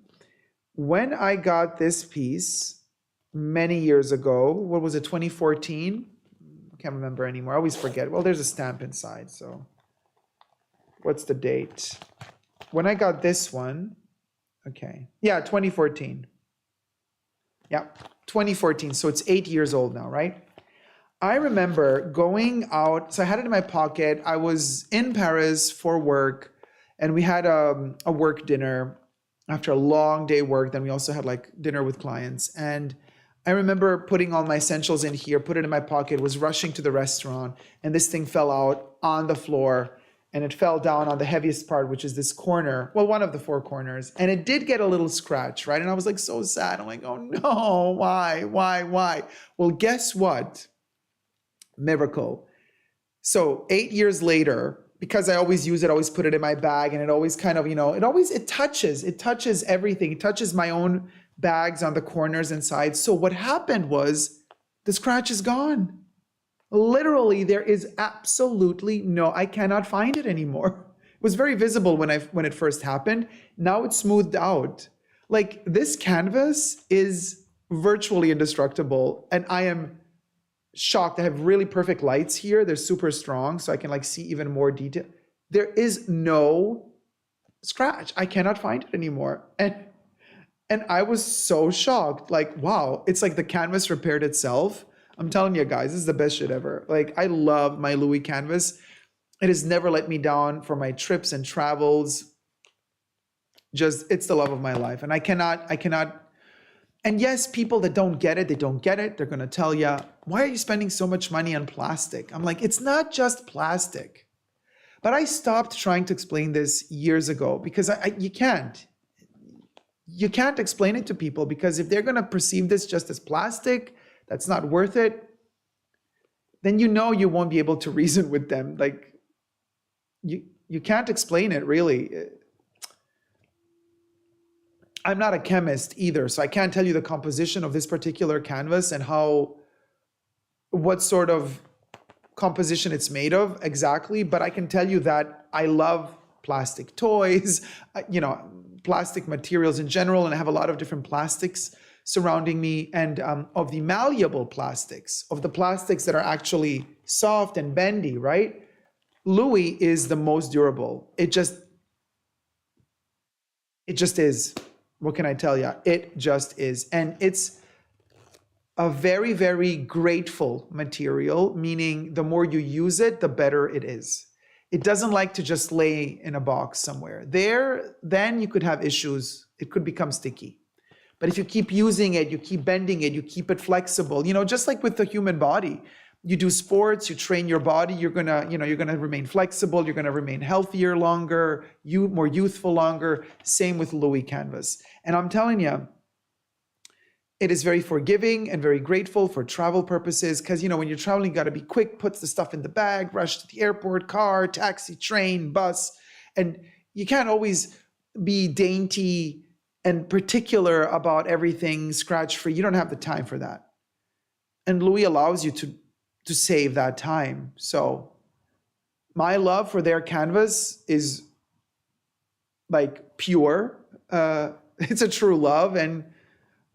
when I got this piece many years ago, what was it, 2014? I can't remember anymore. I always forget. Well, there's a stamp inside, so what's the date? When I got this one, okay. Yeah, 2014. Yeah, 2014. So it's 8 years old now, right? I remember going out, so I had it in my pocket. I was in Paris for work, and we had a work dinner after a long day work. Then we also had like dinner with clients. And I remember putting all my essentials in here, put it in my pocket, was rushing to the restaurant, and this thing fell out on the floor, and it fell down on the heaviest part, which is this corner, well, one of the four corners. And it did get a little scratch, right? And I was like so sad. I'm like, oh no, why? Well, guess what? Miracle. So 8 years later, because I always use it, always put it in my bag, and it always kind of, it touches everything. It touches my own bags on the corners and sides. So what happened was the scratch is gone. Literally, there is absolutely I cannot find it anymore. It was very visible when it first happened. Now it's smoothed out. Like this canvas is virtually indestructible, and I am shocked. I have really perfect lights here. They're super strong, so I can like see even more detail. There is no scratch. I cannot find it anymore. And I was so shocked. Like, wow, it's like the canvas repaired itself. I'm telling you guys, this is the best shit ever. Like, I love my Louis canvas. It has never let me down for my trips and travels. Just, it's the love of my life. And I cannot. And yes, people that don't get it, they don't get it. They're going to tell you, why are you spending so much money on plastic? I'm like, it's not just plastic. But I stopped trying to explain this years ago because you can't. You can't explain it to people because if they're going to perceive this just as plastic, that's not worth it, then you know you won't be able to reason with them. Like, you can't explain it, really. I'm not a chemist either, so I can't tell you the composition of this particular canvas and what sort of composition it's made of exactly, but I can tell you that I love plastic toys, plastic materials in general, and I have a lot of different plastics surrounding me, and of the malleable plastics, of the plastics that are actually soft and bendy, right? Louis is the most durable. It just is. What can I tell you? It just is. And it's a very, very grateful material, meaning the more you use it, the better it is. It doesn't like to just lay in a box somewhere. Then you could have issues. It could become sticky. But if you keep using it, you keep bending it, you keep it flexible, just like with the human body. You do sports, you train your body, you're gonna remain flexible, you're gonna remain healthier longer, more youthful longer. Same with Louis canvas. And I'm telling you, it is very forgiving and very grateful for travel purposes because, when you're traveling, you got to be quick, puts the stuff in the bag, rush to the airport, car, taxi, train, bus. And you can't always be dainty and particular about everything scratch-free. You don't have the time for that. And Louis allows you to save that time. So my love for their canvas is like pure. It's a true love. And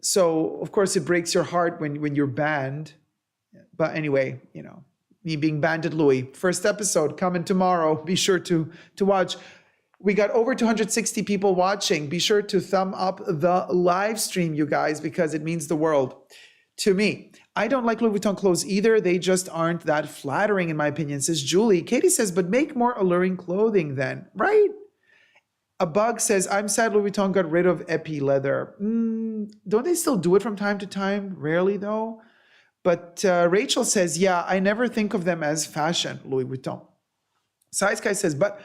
so, of course, it breaks your heart when you're banned. But anyway, me being banned at Louis. First episode coming tomorrow. Be sure to watch. We got over 260 people watching. Be sure to thumb up the live stream, you guys, because it means the world to me. I don't like Louis Vuitton clothes either. They just aren't that flattering, in my opinion, says Julie. Katie says, but make more alluring clothing then, right? A bug says, I'm sad Louis Vuitton got rid of epi leather. Don't they still do it from time to time? Rarely, though. But Rachel says, yeah, I never think of them as fashion, Louis Vuitton. Sky says, but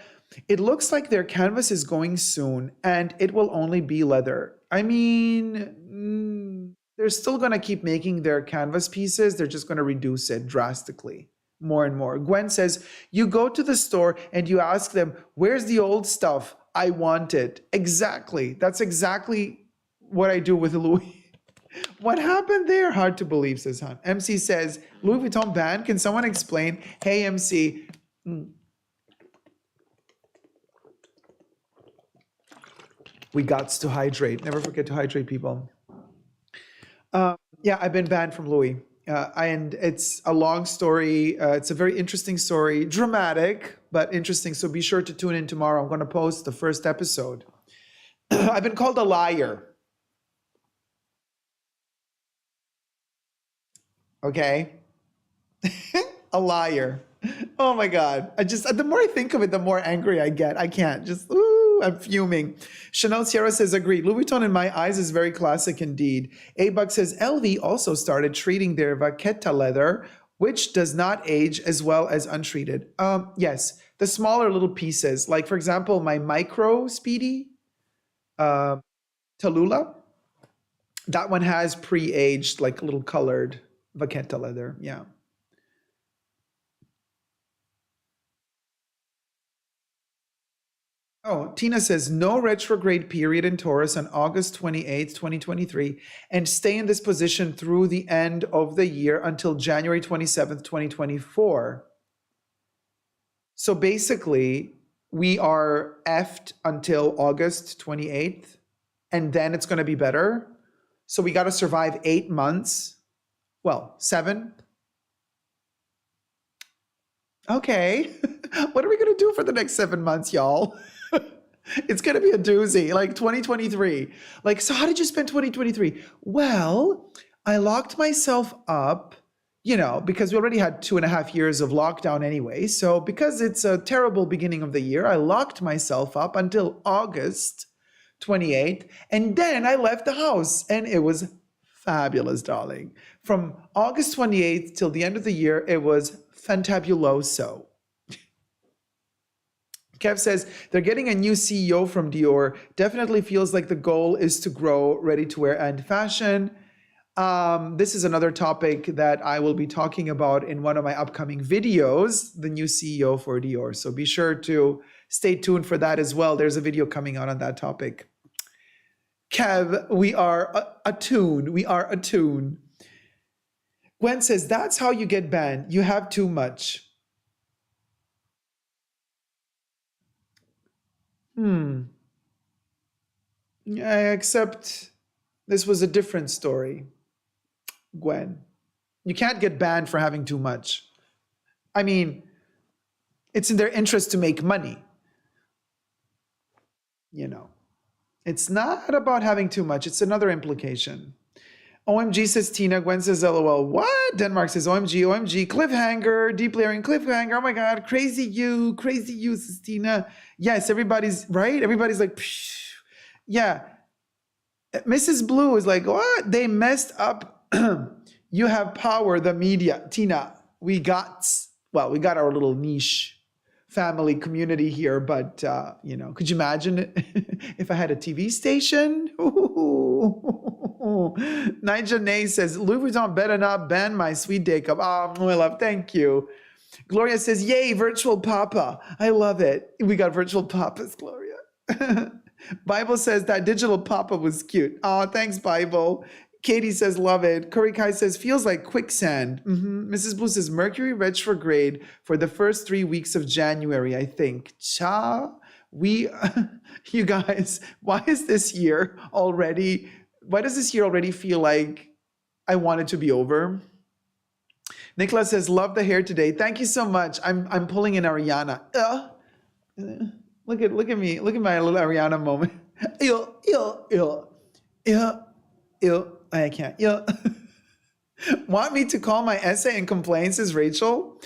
it looks like their canvas is going soon, and it will only be leather. I mean, they're still going to keep making their canvas pieces. They're just going to reduce it drastically, more and more. Gwen says, you go to the store and you ask them, where's the old stuff? I want it. Exactly. That's exactly what I do with Louis. What happened there? Hard to believe, says Han. MC says, Louis Vuitton ban? Can someone explain? Hey, MC. We got to hydrate. Never forget to hydrate, people. Yeah, I've been banned from Louis. And it's a long story. It's a very interesting story. Dramatic, but interesting. So be sure to tune in tomorrow. I'm going to post the first episode. I've been called a liar. Okay? A liar. Oh my God. The more I think of it, the more angry I get. I can't. I'm fuming. Chanel Sierra says, agree. Louis Vuitton in my eyes is very classic indeed. A-Buck says, LV also started treating their vaqueta leather, which does not age as well as untreated. Yes, the smaller little pieces, like for example, my micro Speedy, Tallulah, that one has pre-aged, like little colored vaqueta leather. Yeah. Oh, Tina says, no retrograde period in Taurus on August 28th, 2023, and stay in this position through the end of the year until January 27th, 2024. So basically, we are effed until August 28th, and then it's going to be better. So we got to survive 8 months. Well, 7. Okay. What are we going to do for the next 7 months, y'all? It's going to be a doozy, like 2023. Like, so how did you spend 2023? Well, I locked myself up, because we already had 2.5 years of lockdown anyway. So because it's a terrible beginning of the year, I locked myself up until August 28th. And then I left the house and it was fabulous, darling. From August 28th till the end of the year, it was fantabuloso. Kev says, they're getting a new CEO from Dior. Definitely feels like the goal is to grow ready-to-wear and fashion. This is another topic that I will be talking about in one of my upcoming videos, the new CEO for Dior. So be sure to stay tuned for that as well. There's a video coming out on that topic. Kev, we are attuned. We are attuned. Gwen says, that's how you get banned. You have too much. Except this was a different story, Gwen. You can't get banned for having too much. I mean, it's in their interest to make money. It's not about having too much. It's another implication. OMG, says Tina. Gwen says LOL. What? Denmark says OMG, OMG. Cliffhanger, deep layering cliffhanger. Oh my God, crazy you, says Tina. Yes, everybody's right. Everybody's like, psh. Yeah. Mrs. Blue is like, what? They messed up. You have power, the media. Tina, we got our little niche family community here, but could you imagine if I had a TV station? Nigel Nay says, Louis Vuitton better not ban my sweet Dacob. Oh, my love, thank you. Gloria says, yay, virtual papa. I love it. We got virtual papas, Gloria. Bible says that digital papa was cute. Oh, thanks, Bible. Katie says, love it. Curry Kai says, feels like quicksand. Mrs. Blue says, Mercury retrograde for the first 3 weeks of January, I think. You guys, why does this year already feel like I want it to be over? Nicola says, love the hair today. Thank you so much. I'm pulling in Ariana. Look at me. Look at my little Ariana moment. I can't. Want me to call my essay and complaints, says Rachel?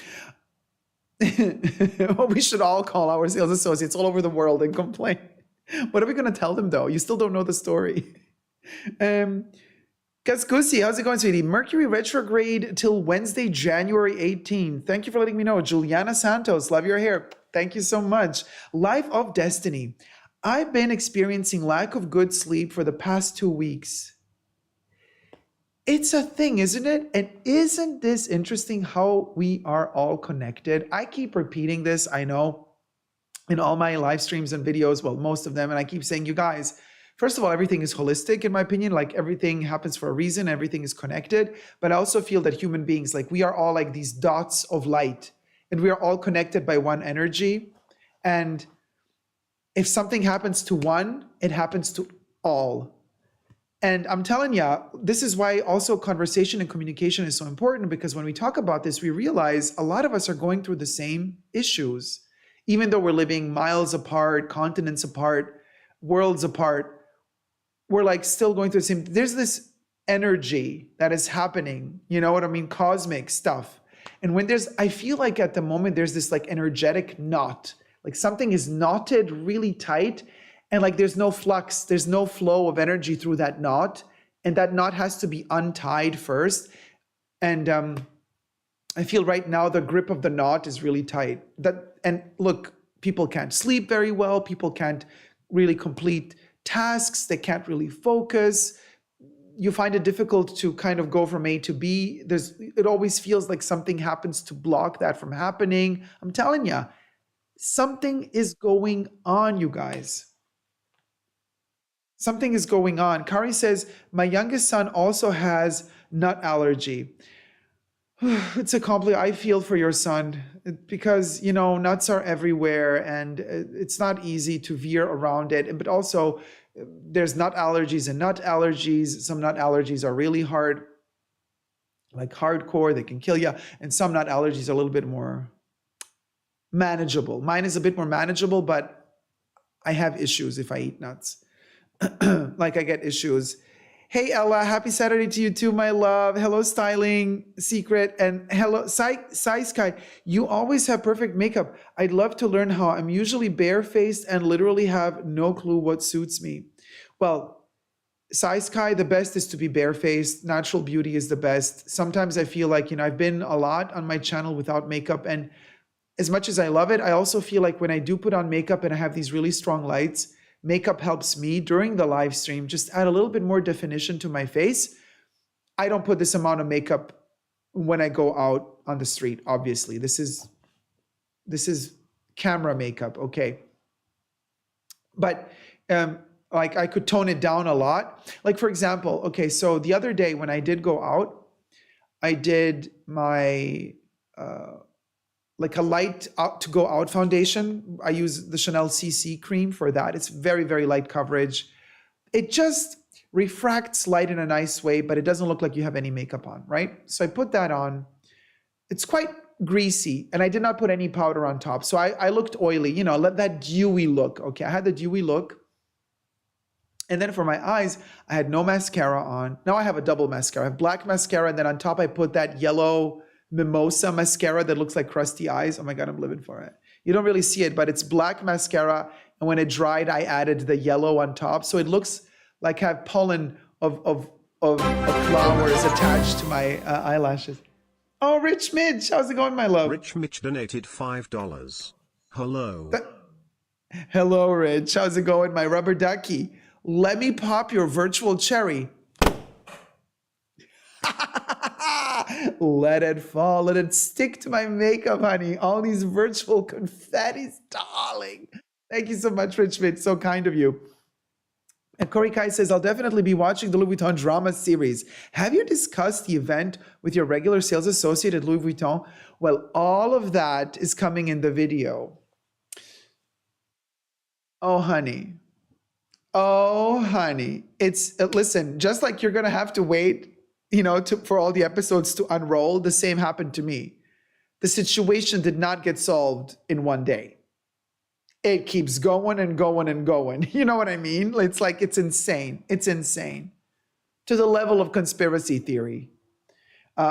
Well, we should all call our sales associates all over the world and complain. What are we going to tell them, though? You still don't know the story. Kaskusi, how's it going, sweetie? Mercury retrograde till Wednesday, January 18th. Thank you for letting me know. Juliana Santos, love your hair. Thank you so much. Life of Destiny. I've been experiencing lack of good sleep for the past 2 weeks. It's a thing, isn't it? And isn't this interesting how we are all connected? I keep repeating this, I know, in all my live streams and videos, well, most of them, and I keep saying, you guys, first of all, everything is holistic, in my opinion. Like, everything happens for a reason, everything is connected. But I also feel that human beings, like, we are all like these dots of light, and we are all connected by one energy. And if something happens to one, it happens to all. And I'm telling you, this is why also conversation and communication is so important, because when we talk about this, we realize a lot of us are going through the same issues, even though we're living miles apart, continents apart, worlds apart. We're like still going through the same. There's this energy that is happening, you know what I mean? Cosmic stuff. And when I feel like at the moment, there's this like energetic knot, like something is knotted really tight. And like there's no flux, there's no flow of energy through that knot. And that knot has to be untied first. And I feel right now the grip of the knot is really tight. And look, people can't sleep very well. People can't really complete tasks. They can't really focus. You find it difficult to kind of go from A to B. It always feels like something happens to block that from happening. I'm telling you, something is going on, you guys. Something is going on. Kari says, my youngest son also has nut allergy. It's a complicated. I feel for your son because, you know, nuts are everywhere and it's not easy to veer around it. But also there's nut allergies and nut allergies. Some nut allergies are really hard, like hardcore, they can kill you. And some nut allergies are a little bit more manageable. Mine is a bit more manageable, but I have issues if I eat nuts. Like I get issues. Hey Ella, happy Saturday to you too, my love. Hello Styling Secret, and hello Sai Sky. You always have perfect makeup. I'd love to learn how. I'm usually barefaced and literally have no clue what suits me. Well, Sai Sky, the best is to be barefaced. Natural beauty is the best. Sometimes I feel like, I've been a lot on my channel without makeup, and as much as I love it, I also feel like when I do put on makeup and I have these really strong lights, makeup helps me during the live stream just add a little bit more definition to my face. I don't put this amount of makeup when I go out on the street, obviously. This is camera makeup, okay? But like I could tone it down a lot. Like for example, okay, so the other day when I did go out, I did my like a light out to go out foundation. I use the Chanel CC cream for that. It's very, very light coverage. It just refracts light in a nice way, but it doesn't look like you have any makeup on, right? So I put that on. It's quite greasy, and I did not put any powder on top. So I looked oily, that dewy look. Okay, I had the dewy look. And then for my eyes, I had no mascara on. Now I have a double mascara. I have black mascara, and then on top I put that yellow mimosa mascara that looks like crusty eyes. Oh my God, I'm living for it. You don't really see it, but it's black mascara. And when it dried, I added the yellow on top. So it looks like I have pollen of flowers attached to my eyelashes. Oh, Rich Mitch, how's it going, my love? Rich Mitch donated $5. Hello. Hello, Rich. How's it going, my rubber ducky? Let me pop your virtual cherry. Let it fall. Let it stick to my makeup, honey. All these virtual confettis, darling. Thank you so much, Rich Mitch. So kind of you. And Corey Kai says, I'll definitely be watching the Louis Vuitton drama series. Have you discussed the event with your regular sales associate at Louis Vuitton? Well, all of that is coming in the video. Oh, honey. Oh, honey. It's, listen, just like you're going to have to wait, for all the episodes to unroll, the same happened to me. The situation did not get solved in one day. It keeps going and going and going. You know what I mean? It's like, it's insane. It's insane. To the level of conspiracy theory.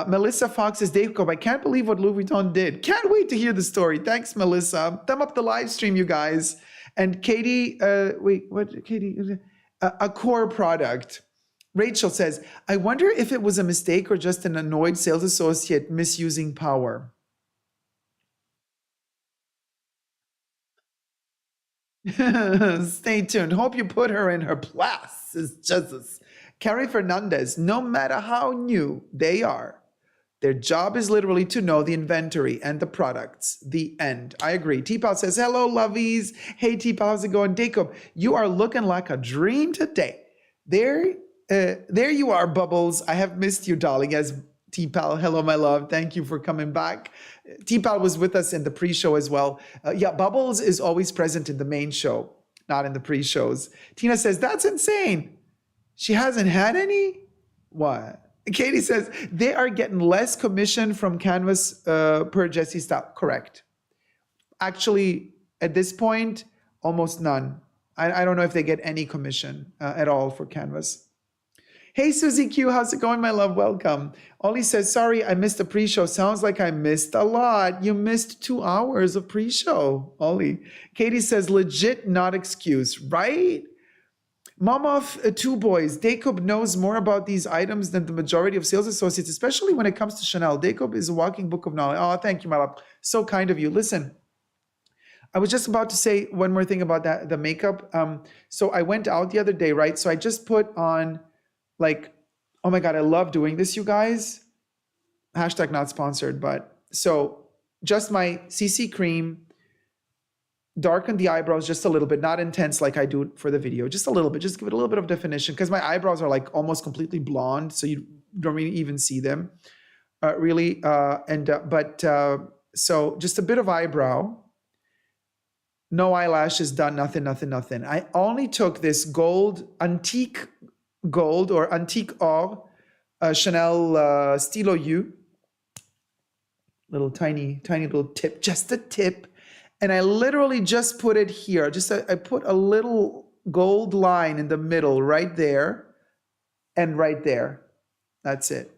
Melissa Fox says, Dacob, I can't believe what Louis Vuitton did. Can't wait to hear the story. Thanks, Melissa. Thumb up the live stream, you guys. And Katie, Katie? A core product. Rachel says, I wonder if it was a mistake or just an annoyed sales associate misusing power. Stay tuned. Hope you put her in her place. It's Jesus. Carrie Fernandez, no matter how new they are, their job is literally to know the inventory and the products. The end. I agree. T-Pal says, hello, lovies. Hey, T-Pal, how's it going? Dacob, you are looking like a dream today. There you are, Bubbles. I have missed you, darling. Yes, T-Pal. Hello, my love. Thank you for coming back. T-Pal was with us in the pre-show as well. Yeah, Bubbles is always present in the main show, not in the pre-shows. Tina says, that's insane. She hasn't had any? What? Katie says, they are getting less commission from Canvas per Jessie style. Correct. Actually, at this point, almost none. I don't know if they get any commission at all for Canvas. Hey, Susie Q, how's it going, my love? Welcome. Ollie says, sorry, I missed the pre-show. Sounds like I missed a lot. You missed 2 hours of pre-show, Ollie. Katie says, legit, not excuse, right? Mom of 2 boys, Dacob knows more about these items than the majority of sales associates, especially when it comes to Chanel. Dacob is a walking book of knowledge. Oh, thank you, my love. So kind of you. Listen, I was just about to say one more thing about that, the makeup. So I went out the other day, right? So I just put on like, oh my God, I love doing this, you guys. Hashtag not sponsored, but so just my CC cream, darken the eyebrows just a little bit, not intense like I do for the video, just a little bit, just give it a little bit of definition because my eyebrows are like almost completely blonde, so you don't really even see them really. So just a bit of eyebrow, no eyelashes done, nothing. I only took this antique gold or antique or Chanel Stylo U, little tiny little tip, just a tip. And I literally just put it here. I put a little gold line in the middle right there and right there. That's it.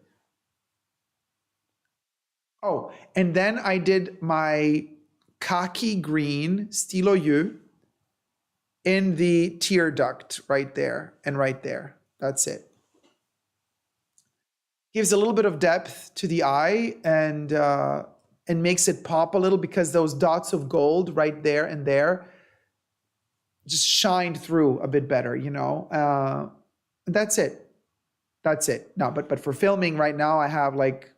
Oh, and then I did my khaki green stylo U in the tear duct right there and right there. That's it. Gives a little bit of depth to the eye and makes it pop a little because those dots of gold right there and there just shined through a bit better, you know. That's it. That's it. No, but for filming right now, I have like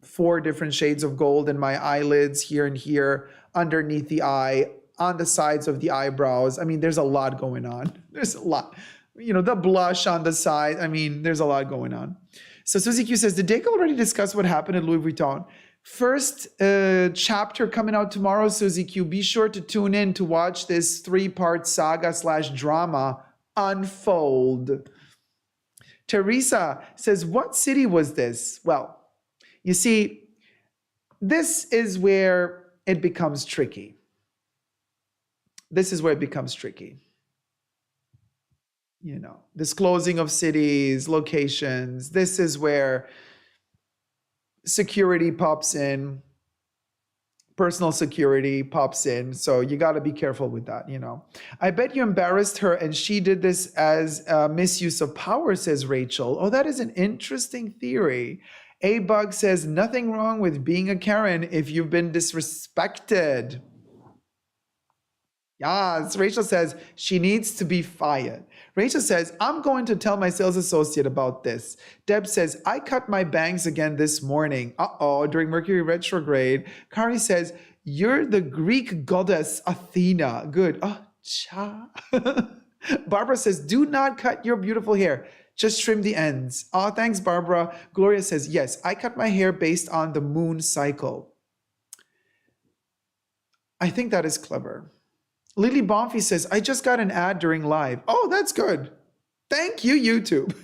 4 different shades of gold in my eyelids here and here, underneath the eye, on the sides of the eyebrows. I mean, there's a lot going on. There's a lot. You know, the blush on the side. I mean, there's a lot going on. So Susie Q says, did Dacob already discuss what happened at Louis Vuitton? First chapter coming out tomorrow, Susie Q. Be sure to tune in to watch this 3-part saga / drama unfold. Teresa says, what city was this? Well, you see, this is where it becomes tricky. This is where it becomes tricky. You know, disclosing of cities, locations. This is where security pops in, personal security pops in. So you got to be careful with that, you know. I bet you embarrassed her and she did this as a misuse of power, says Rachel. Oh, that is an interesting theory. A-Bug says, nothing wrong with being a Karen if you've been disrespected. Yes, Rachel says she needs to be fired. Rachel says, I'm going to tell my sales associate about this. Deb says, I cut my bangs again this morning. During Mercury retrograde. Kari says, you're the Greek goddess Athena. Good. Oh, cha. Barbara says, do not cut your beautiful hair. Just trim the ends. Oh, thanks, Barbara. Gloria says, yes, I cut my hair based on the moon cycle. I think that is clever. Lily Bonfi says, I just got an ad during live. Oh, that's good. Thank you, YouTube.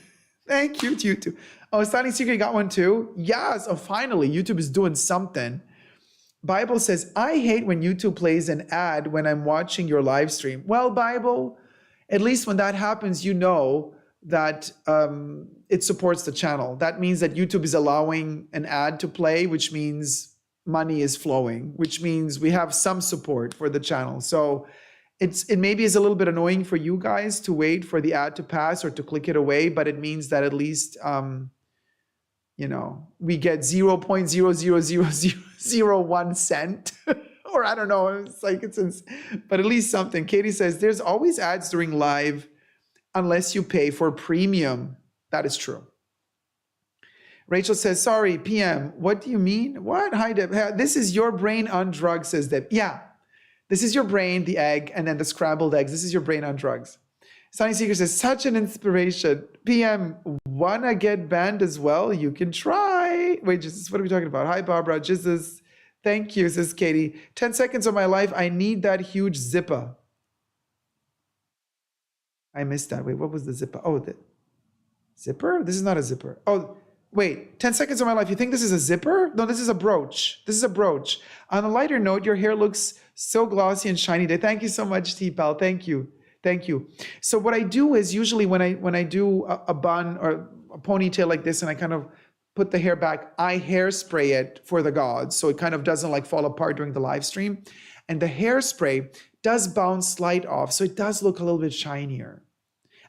Thank you, YouTube. Oh, Styling Secret got one too? Yes. Oh, finally, YouTube is doing something. Bible says, I hate when YouTube plays an ad when I'm watching your live stream. Well, Bible, at least when that happens, you know that it supports the channel. That means that YouTube is allowing an ad to play, which means money is flowing, which means we have some support for the channel. So it maybe is a little bit annoying for you guys to wait for the ad to pass or to click it away, but it means that at least, you know, we get 0.00001 cent. Or I don't know, it's like but at least something. Katie says, there's always ads during live unless you pay for premium. That is true. Rachel says, sorry, PM, what do you mean? What? Hi, Deb. This is your brain on drugs, says Deb. Yeah, this is your brain, the egg, and then the scrambled eggs. This is your brain on drugs. Sunny Seeker says, such an inspiration. PM, wanna get banned as well? You can try. Wait, Jesus, what are we talking about? Hi, Barbara. Jesus, thank you, says Katie. 10 seconds of my life. I need that huge zipper. I missed that. Wait, what was the zipper? Oh, the zipper? This is not a zipper. Oh, wait, 10 seconds of my life. You think this is a zipper? No, this is a brooch. This is a brooch. On a lighter note, your hair looks so glossy and shiny today. Thank you so much, T-Pal. Thank you. Thank you. So what I do is usually when I do a bun or a ponytail like this and I kind of put the hair back, I hairspray it for the gods. So it kind of doesn't like fall apart during the live stream. And the hairspray does bounce slight off. So it does look a little bit shinier.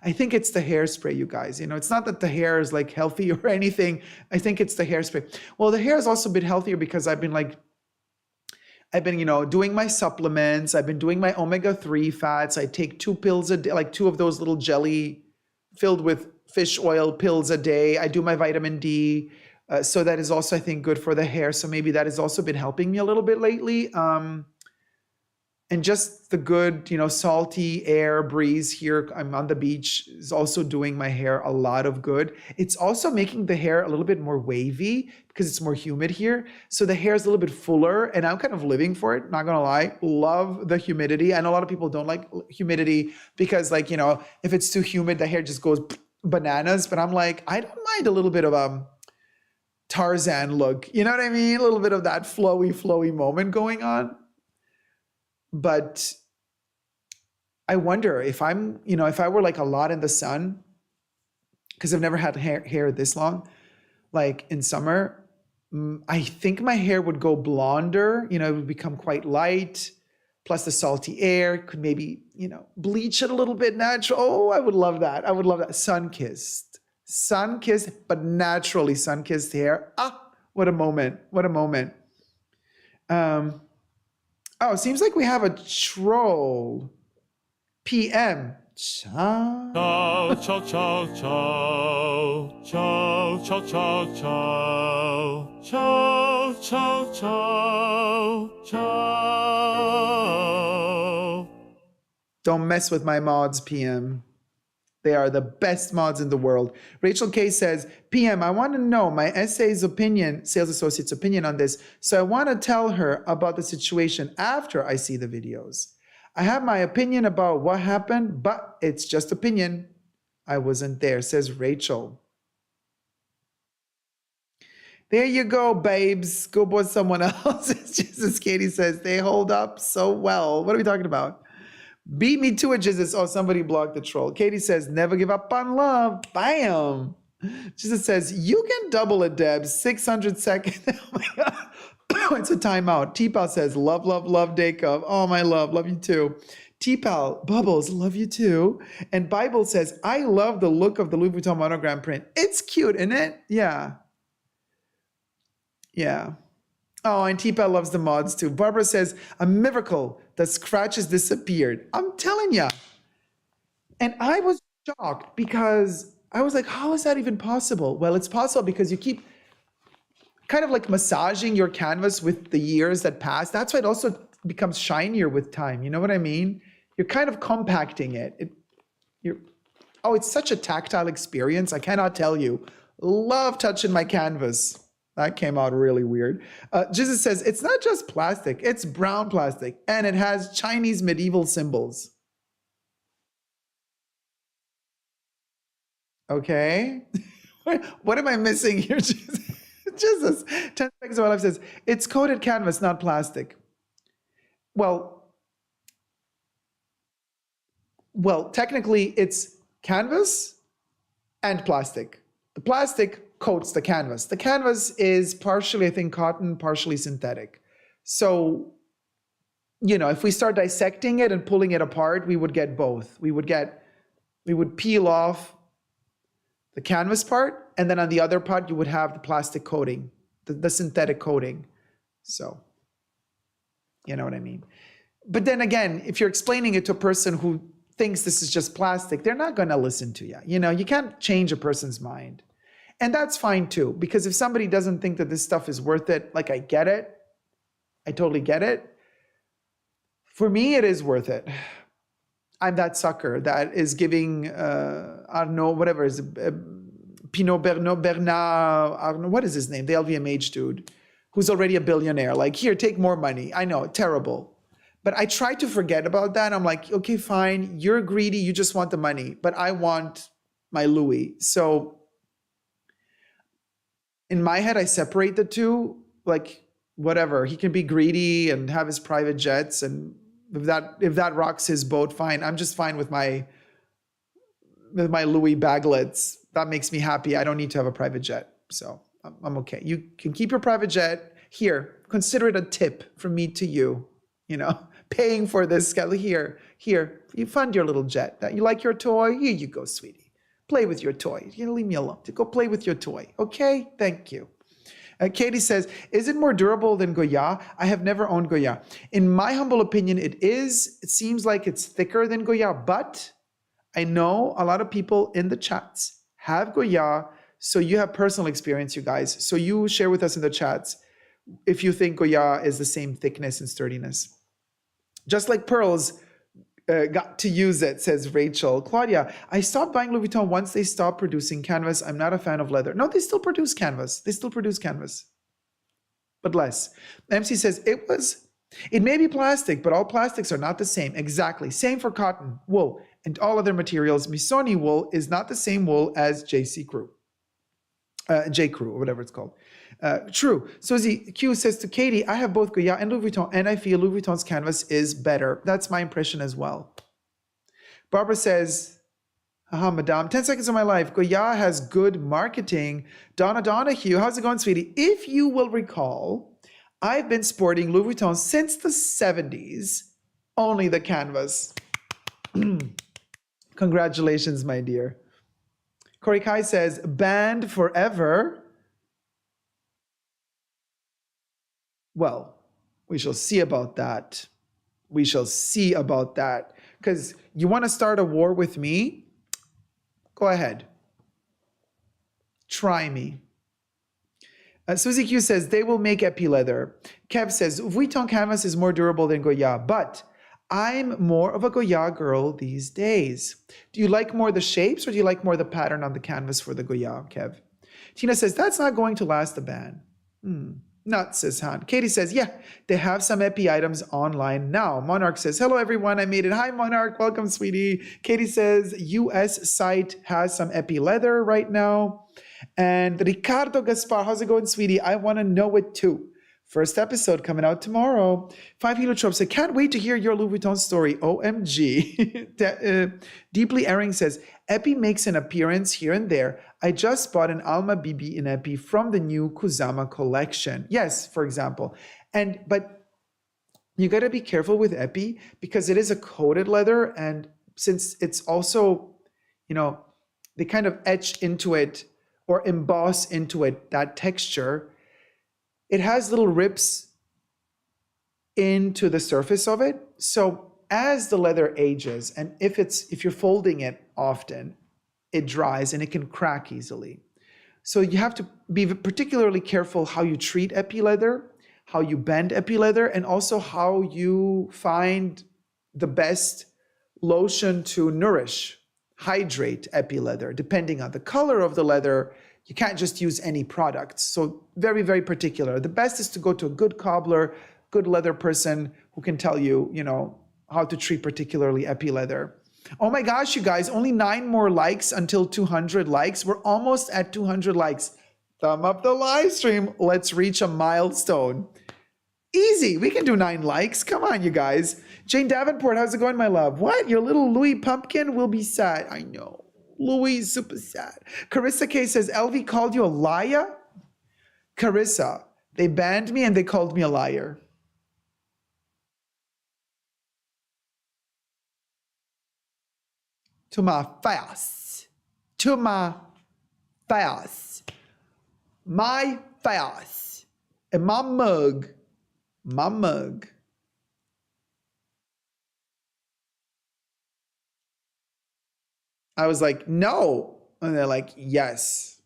I think it's the hairspray, you guys. You know, it's not that the hair is like healthy or anything. I think it's the hairspray. Well, the hair is also a bit healthier because I've been, you know, doing my supplements. I've been doing my omega-3 fats. I take 2 pills a day, like 2 of those little jelly filled with fish oil pills a day. I do my vitamin D. So that is also, I think, good for the hair. So maybe that has also been helping me a little bit lately. And just the good, you know, salty air breeze here. I'm on the beach is also doing my hair a lot of good. It's also making the hair a little bit more wavy because it's more humid here. So the hair is a little bit fuller and I'm kind of living for it. Not going to lie. Love the humidity. I know a lot of people don't like humidity because like, you know, if it's too humid, the hair just goes bananas. But I'm like, I don't mind a little bit of Tarzan look. You know what I mean? A little bit of that flowy moment going on. But I wonder if if I were like a lot in the sun, because I've never had hair this long, like in summer, I think my hair would go blonder, it would become quite light, plus the salty air could maybe, bleach it a little bit natural. Oh, I would love that. I would love that. Sun-kissed, but naturally sun-kissed hair. Ah, what a moment. What a moment. Oh, seems like we have a troll. PM. Ciao. Ciao, ciao, ciao, ciao. Ciao, ciao, ciao, ciao. Ciao, ciao, ciao. Ciao. Don't mess with my mods, PM. They are the best mods in the world. Rachel K says, PM, I want to know my SA's opinion, sales associate's opinion on this. So I want to tell her about the situation after I see the videos. I have my opinion about what happened, but it's just opinion. I wasn't there, says Rachel. There you go, babes. Go with someone else. It's just as Katie says, they hold up so well. What are we talking about? Beat me to it, Jesus. Oh, somebody blocked the troll. Katie says, never give up on love. Bam. Jesus says, you can double it, Deb. 600 seconds. Oh my God. It's a timeout. T-Pal says, love, love, love, Dacob. Oh, my love you too. T-Pal, Bubbles, love you too. And Bible says, I love the look of the Louis Vuitton monogram print. It's cute, isn't it? Yeah. Yeah. Oh, and T-Pal loves the mods too. Barbara says, a miracle. The scratches disappeared. I'm telling you. And I was shocked because I was like, how is that even possible? Well, it's possible because you keep kind of like massaging your canvas with the years that pass. That's why it also becomes shinier with time. You know what I mean? You're kind of compacting it. It's such a tactile experience. I cannot tell you. Love touching my canvas. That came out really weird. Jesus says, it's not just plastic, it's brown plastic, and it has Chinese medieval symbols. Okay. What am I missing here? Jesus. 10 seconds of my life says, it's coated canvas, not plastic. Well, technically it's canvas and plastic. The plastic coats the canvas. The canvas is partially, I think, cotton, partially synthetic. So, if we start dissecting it and pulling it apart, we would get both. We would peel off the canvas part, and then on the other part, you would have the plastic coating, the synthetic coating. So, you know what I mean? But then again, if you're explaining it to a person who thinks this is just plastic, they're not going to listen to you. You can't change a person's mind. And that's fine too, because if somebody doesn't think that this stuff is worth it, like I get it, I totally get it. For me, it is worth it. I'm that sucker that is giving Arnaud, whatever is Pinot Bernard, Arnaud, what is his name? The LVMH dude, who's already a billionaire. Like, here, take more money. I know, terrible. But I try to forget about that. I'm like, okay, fine. You're greedy. You just want the money. But I want my Louis. So in my head, I separate the two. Like, whatever. He can be greedy and have his private jets, and if that rocks his boat, fine. I'm just fine with my Louis baglets. That makes me happy. I don't need to have a private jet, so I'm okay. You can keep your private jet. Here, consider it a tip from me to you. Paying for this. Here, you fund your little jet. You like your toy? Here you go, sweetie. Play with your toy. Leave me alone. Go play with your toy. Okay? Thank you. Katie says, is it more durable than Goya? I have never owned Goya. In my humble opinion, it is. It seems like it's thicker than Goya, but I know a lot of people in the chats have Goya, so you have personal experience, you guys. So you share with us in the chats if you think Goya is the same thickness and sturdiness. Just like pearls, got to use it, says Rachel. Claudia, I stopped buying Louis Vuitton once they stopped producing canvas. I'm not a fan of leather. No, they still produce canvas. But less. MC says, it may be plastic, but all plastics are not the same. Exactly. Same for cotton, wool, and all other materials. Missoni wool is not the same wool as J. Crew, or whatever it's called. True. Susie Q says to Katie, I have both Goya and Louis Vuitton, and I feel Louis Vuitton's canvas is better. That's my impression as well. Barbara says, haha, madame, 10 seconds of my life. Goya has good marketing. Donna Donahue, how's it going, sweetie? If you will recall, I've been sporting Louis Vuitton since the 70s, only the canvas. Congratulations, my dear. Corey Kai says, banned forever. Well, we shall see about that. We shall see about that. Because you want to start a war with me? Go ahead. Try me. Susie Q says, they will make epi leather. Kev says, Vuitton canvas is more durable than Goya, but I'm more of a Goya girl these days. Do you like more the shapes or do you like more the pattern on the canvas for the Goya, Kev? Tina says, that's not going to last the ban. Not, says Han. Katie says, yeah, they have some epi items online now. Monarch says, hello everyone, I made it. Hi Monarch, welcome sweetie. Katie says, US site has some epi leather right now. And Ricardo Gaspar, how's it going sweetie? I want to know it too. First episode coming out tomorrow. 5 Heliotrope said, can't wait to hear your Louis Vuitton story. OMG. Deeply Erring says, Epi makes an appearance here and there. I just bought an Alma BB in Epi from the new Kusama collection. Yes, for example. But you got to be careful with Epi because it is a coated leather. And since it's also, they kind of etch into it or emboss into it, that texture, it has little rips into the surface of it. So as the leather ages, and if you're folding it often, it dries and it can crack easily. So you have to be particularly careful how you treat epi leather, how you bend epi leather, and also how you find the best lotion to nourish, hydrate epi leather, depending on the color of the leather. You can't just use any products. So very, very particular. The best is to go to a good cobbler, good leather person who can tell you, how to treat particularly epi leather. Oh my gosh, you guys, only 9 more likes until 200 likes. We're almost at 200 likes. Thumb up the live stream. Let's reach a milestone. Easy, we can do 9 likes. Come on, you guys. Jane Davenport, how's it going, my love? What, your little Louis pumpkin will be sad. I know. Louis is super sad. Carissa K says, LV called you a liar? Carissa, they banned me and they called me a liar. To my face. To my face. My face. And my mug. My mug. I was like, no. And they're like, yes.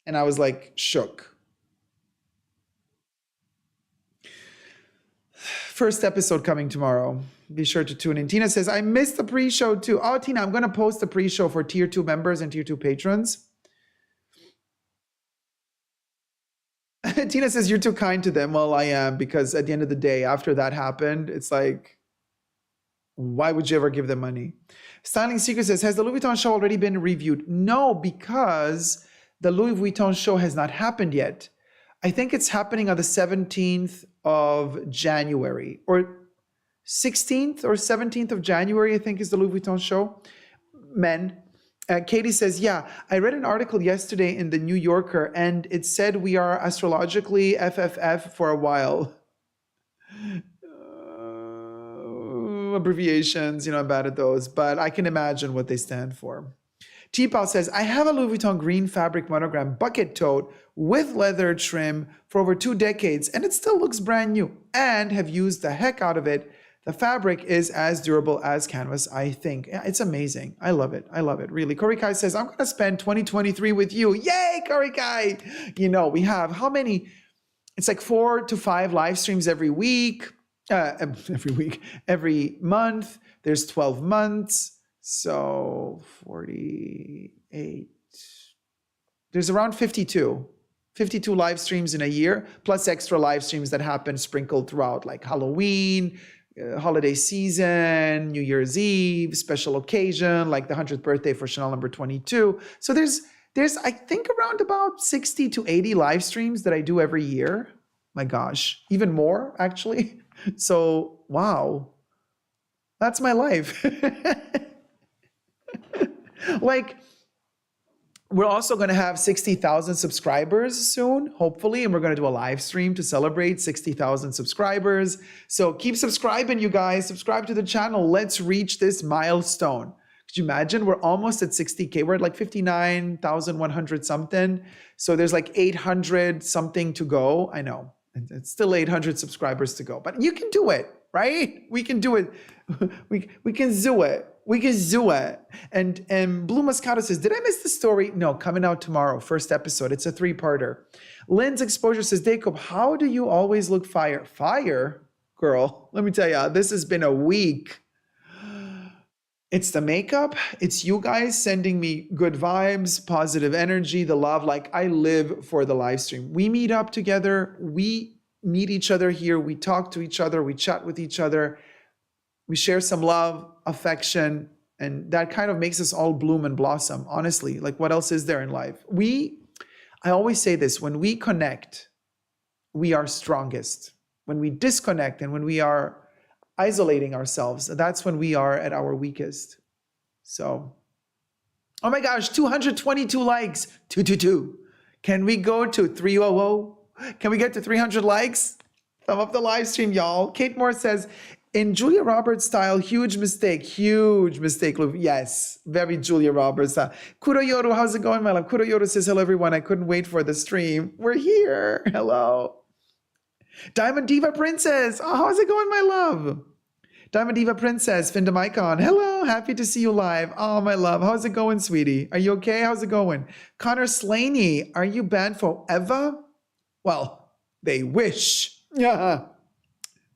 And I was like, shook. First episode coming tomorrow. Be sure to tune in. Tina says, I missed the pre-show too. Oh, Tina, I'm going to post the pre-show for Tier 2 members and Tier 2 patrons. Tina says, you're too kind to them. Well, I am, because at the end of the day, after that happened, it's like, why would you ever give them money? Styling Secret says, has the Louis Vuitton show already been reviewed? No, because the Louis Vuitton show has not happened yet. I think it's happening on the 17th of January, or 16th or 17th of January, I think is the Louis Vuitton show. Men. Katie says, yeah, I read an article yesterday in the New Yorker and it said we are astrologically FFF for a while. Abbreviations, I'm bad at those, but I can imagine what they stand for. T-Pal says, I have a Louis Vuitton green fabric monogram bucket tote with leather trim for over 2 decades, and it still looks brand new, and have used the heck out of it. The fabric is as durable as canvas, I think. It's amazing. I love it. I love it, really. Corey Kai says, I'm going to spend 2023 with you. Yay, Corey Kai! We have how many? It's like 4 to 5 live streams every week. Every month. There's 12 months. So 48. There's around 52 live streams in a year, plus extra live streams that happen sprinkled throughout, like Halloween, holiday season, New Year's Eve, special occasion, like the 100th birthday for Chanel number 22. So there's There's, I think, around about 60 to 80 live streams that I do every year. My gosh, even more, actually. So, wow. That's my life. Like, we're also going to have 60,000 subscribers soon, hopefully, and we're going to do a live stream to celebrate 60,000 subscribers. So keep subscribing, you guys. Subscribe to the channel. Let's reach this milestone. Could you imagine? We're almost at 60K. We're at like 59,100 something. So there's like 800 something to go. I know. It's still 800 subscribers to go. But you can do it, right? We can do it. We can do it. We can do it. And Blue Moscato says, did I miss the story? No, coming out tomorrow, first episode. It's a 3-parter. Lynn's Exposure says, Dacob, how do you always look fire? Fire? Girl, let me tell you, this has been a week. It's the makeup. It's you guys sending me good vibes, positive energy, the love. Like, I live for the live stream. We meet up together. We meet each other here. We talk to each other. We chat with each other. We share some love, affection, and that kind of makes us all bloom and blossom, honestly. Like, what else is there in life? I always say this, when we connect, we are strongest. When we disconnect and when we are isolating ourselves, that's when we are at our weakest. So, oh my gosh, 222 likes, 222. Can we go to 300? Can we get to 300 likes? Thumb up the live stream, y'all. Kate Moore says, in Julia Roberts style, huge mistake, yes, very Julia Roberts style. Kuroyoru, how's it going, my love? Kuroyoru says, hello, everyone. I couldn't wait for the stream. We're here. Hello. Diamond Diva Princess. Oh, how's it going, my love? Diamond Diva Princess, Findom Icon. Hello, happy to see you live. Oh, my love. How's it going, sweetie? Are you okay? How's it going? Connor Slaney, are you banned forever? Well, they wish. Yeah.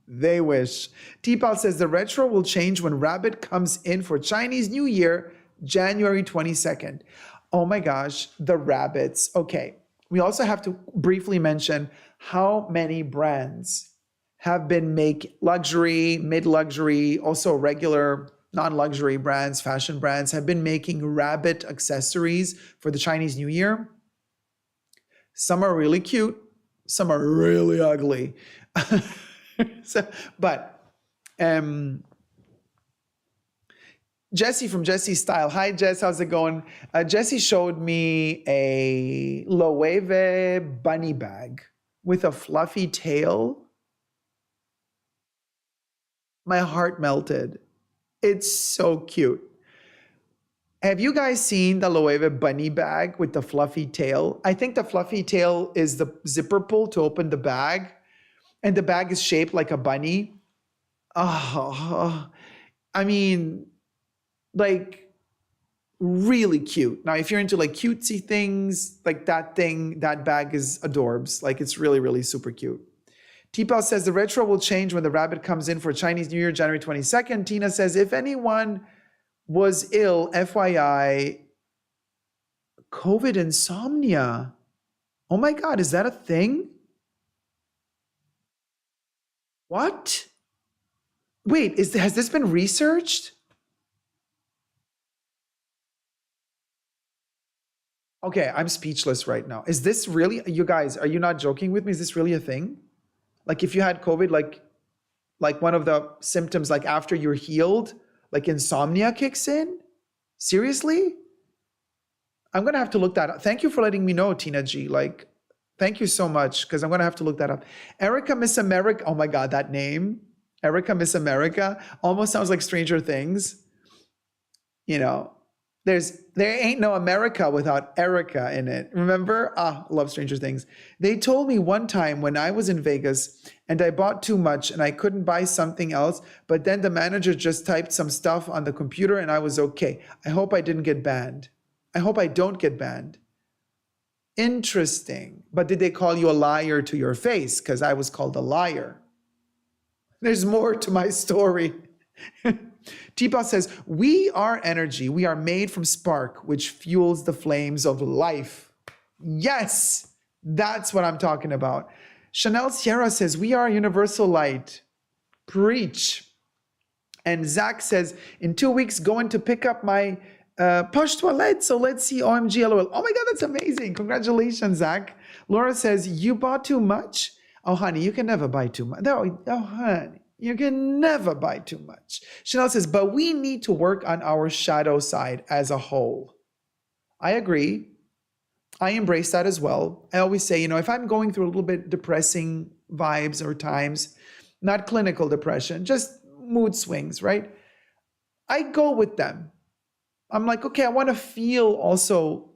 They wish. T-Pal says the retro will change when Rabbit comes in for Chinese New Year, January 22nd. Oh my gosh, the rabbits. Okay, we also have to briefly mention how many brands have been make luxury, mid-luxury, also regular non-luxury brands, fashion brands have been making rabbit accessories for the Chinese New Year. Some are really cute, some are really ugly. Jessie from Jessie Style. Hi, Jess. How's it going? Jessie showed me a Loewe bunny bag with a fluffy tail. My heart melted. It's so cute. Have you guys seen the Loewe bunny bag with the fluffy tail? I think the fluffy tail is the zipper pull to open the bag. And the bag is shaped like a bunny. Oh, I mean, like, really cute. Now, if you're into like cutesy things, like that bag is adorbs. Like, it's really, really super cute. T-Pal says the retro will change when the rabbit comes in for Chinese New Year, January 22nd. Tina says, if anyone was ill, FYI, COVID insomnia. Oh my God, is that a thing? What? Wait, has this been researched? Okay, I'm speechless right now. Is this really, you guys, are you not joking with me? Is this really a thing? Like if you had COVID, like one of the symptoms, like after you're healed, like insomnia kicks in? Seriously? I'm going to have to look that up. Thank you for letting me know, Tina G. Like, thank you so much, because I'm going to have to look that up. Erica Miss America. Oh my God, that name. Erica Miss America almost sounds like Stranger Things. You know, there ain't no America without Erica in it. Remember? Love Stranger Things. They told me one time when I was in Vegas and I bought too much and I couldn't buy something else, but then the manager just typed some stuff on the computer and I was okay. I hope I didn't get banned. I hope I don't get banned. Interesting. But did they call you a liar to your face? Because I was called a liar. There's more to my story. T-Paw says, we are energy. We are made from spark, which fuels the flames of life. Yes, that's what I'm talking about. Chanel Sierra says, we are universal light. Preach. And Zach says, in 2 weeks, going to pick up my Posh Toilette. So let's see. OMG, LOL. Oh my God, that's amazing. Congratulations, Zach. Laura says, you bought too much? Oh, honey, you can never buy too much. No, oh, honey, you can never buy too much. Chanel says, but we need to work on our shadow side as a whole. I agree. I embrace that as well. I always say, if I'm going through a little bit depressing vibes or times, not clinical depression, just mood swings, right? I go with them. I'm like, okay, I want to feel also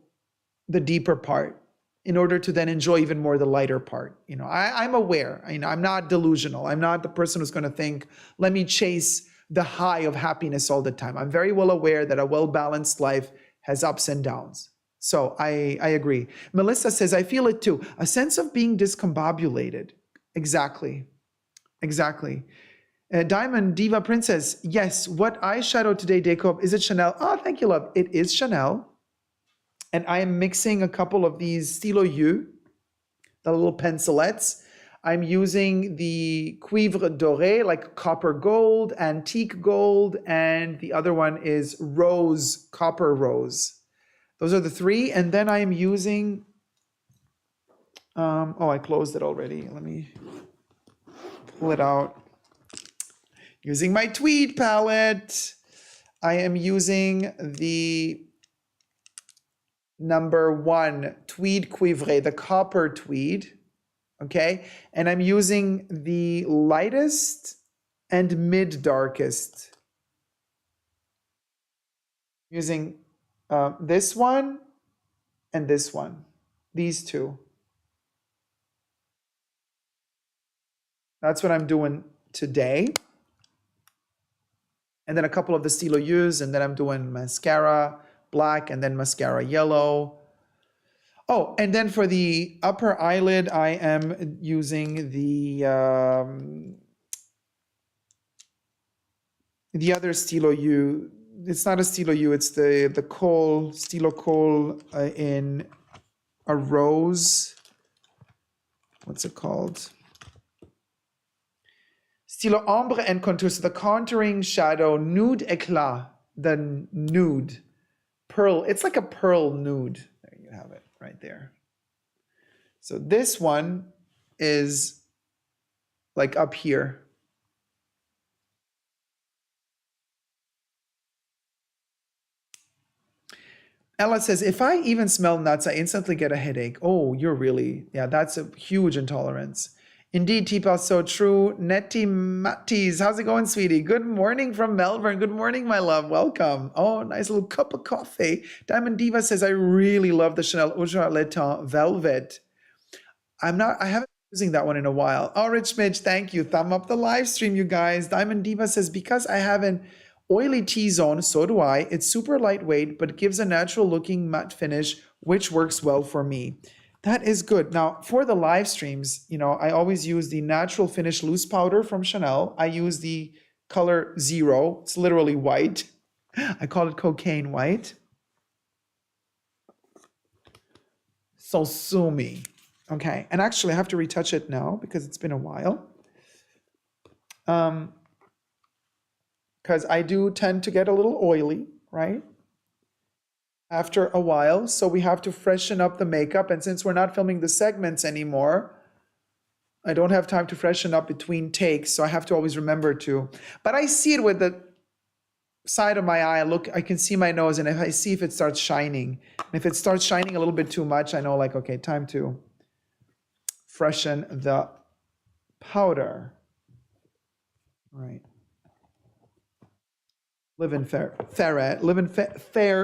the deeper part in order to then enjoy even more the lighter part. I'm aware. I'm not delusional. I'm not the person who's going to think, let me chase the high of happiness all the time. I'm very well aware that a well-balanced life has ups and downs. So I agree. Melissa says, I feel it too. A sense of being discombobulated. Exactly. Diamond Diva Princess. Yes. What eyeshadow today, Dacob? Is it Chanel? Oh, thank you, love. It is Chanel. And I am mixing a couple of these Stylo U, the little pencilettes. I'm using the Cuivre Doré, like copper gold, antique gold, and the other one is rose, copper rose. Those are the three. And then I am using, I closed it already. Let me pull it out. Using my tweed palette. I am using the number 1 tweed cuivre, the copper tweed. Okay. And I'm using the lightest and mid darkest. Using this one and this one. These two. That's what I'm doing today. And then a couple of the Stylo U's, and then I'm doing mascara black and then mascara yellow. Oh, and then for the upper eyelid, I am using the other Stylo U. It's not a Stylo U, it's the Kohl, Stylo Kohl in a rose. What's it called? Stylo Ombre and Contour, so the contouring shadow, Nude Eclat, the nude. Pearl, it's like a pearl nude. There you have it, right there. So this one is like up here. Ella says, if I even smell nuts, I instantly get a headache. Oh, that's a huge intolerance. Indeed, Teepa, so true. Nettie Matties, how's it going, sweetie? Good morning from Melbourne. Good morning, my love. Welcome. Oh, nice little cup of coffee. Diamond Diva says, I really love the Chanel Ultra Le Temps Velvet. I haven't been using that one in a while. Oh, Rich Mitch, thank you. Thumb up the live stream, you guys. Diamond Diva says, because I have an oily T-zone, so do I. It's super lightweight, but gives a natural looking matte finish, which works well for me. That is good. Now, for the live streams, I always use the Natural Finish Loose Powder from Chanel. I use the color 0. It's literally white. I call it cocaine white. So sue me. Okay. And actually, I have to retouch it now because it's been a while. Because I do tend to get a little oily, right? After a while, so we have to freshen up the makeup, and since we're not filming the segments anymore, I don't have time to freshen up between takes, so I have to always remember to. But I see it with the side of my eye. I can see my nose, and if I see if it starts shining, and if it starts shining a little bit too much, I know, like, okay, time to freshen the powder. Right. Live in fair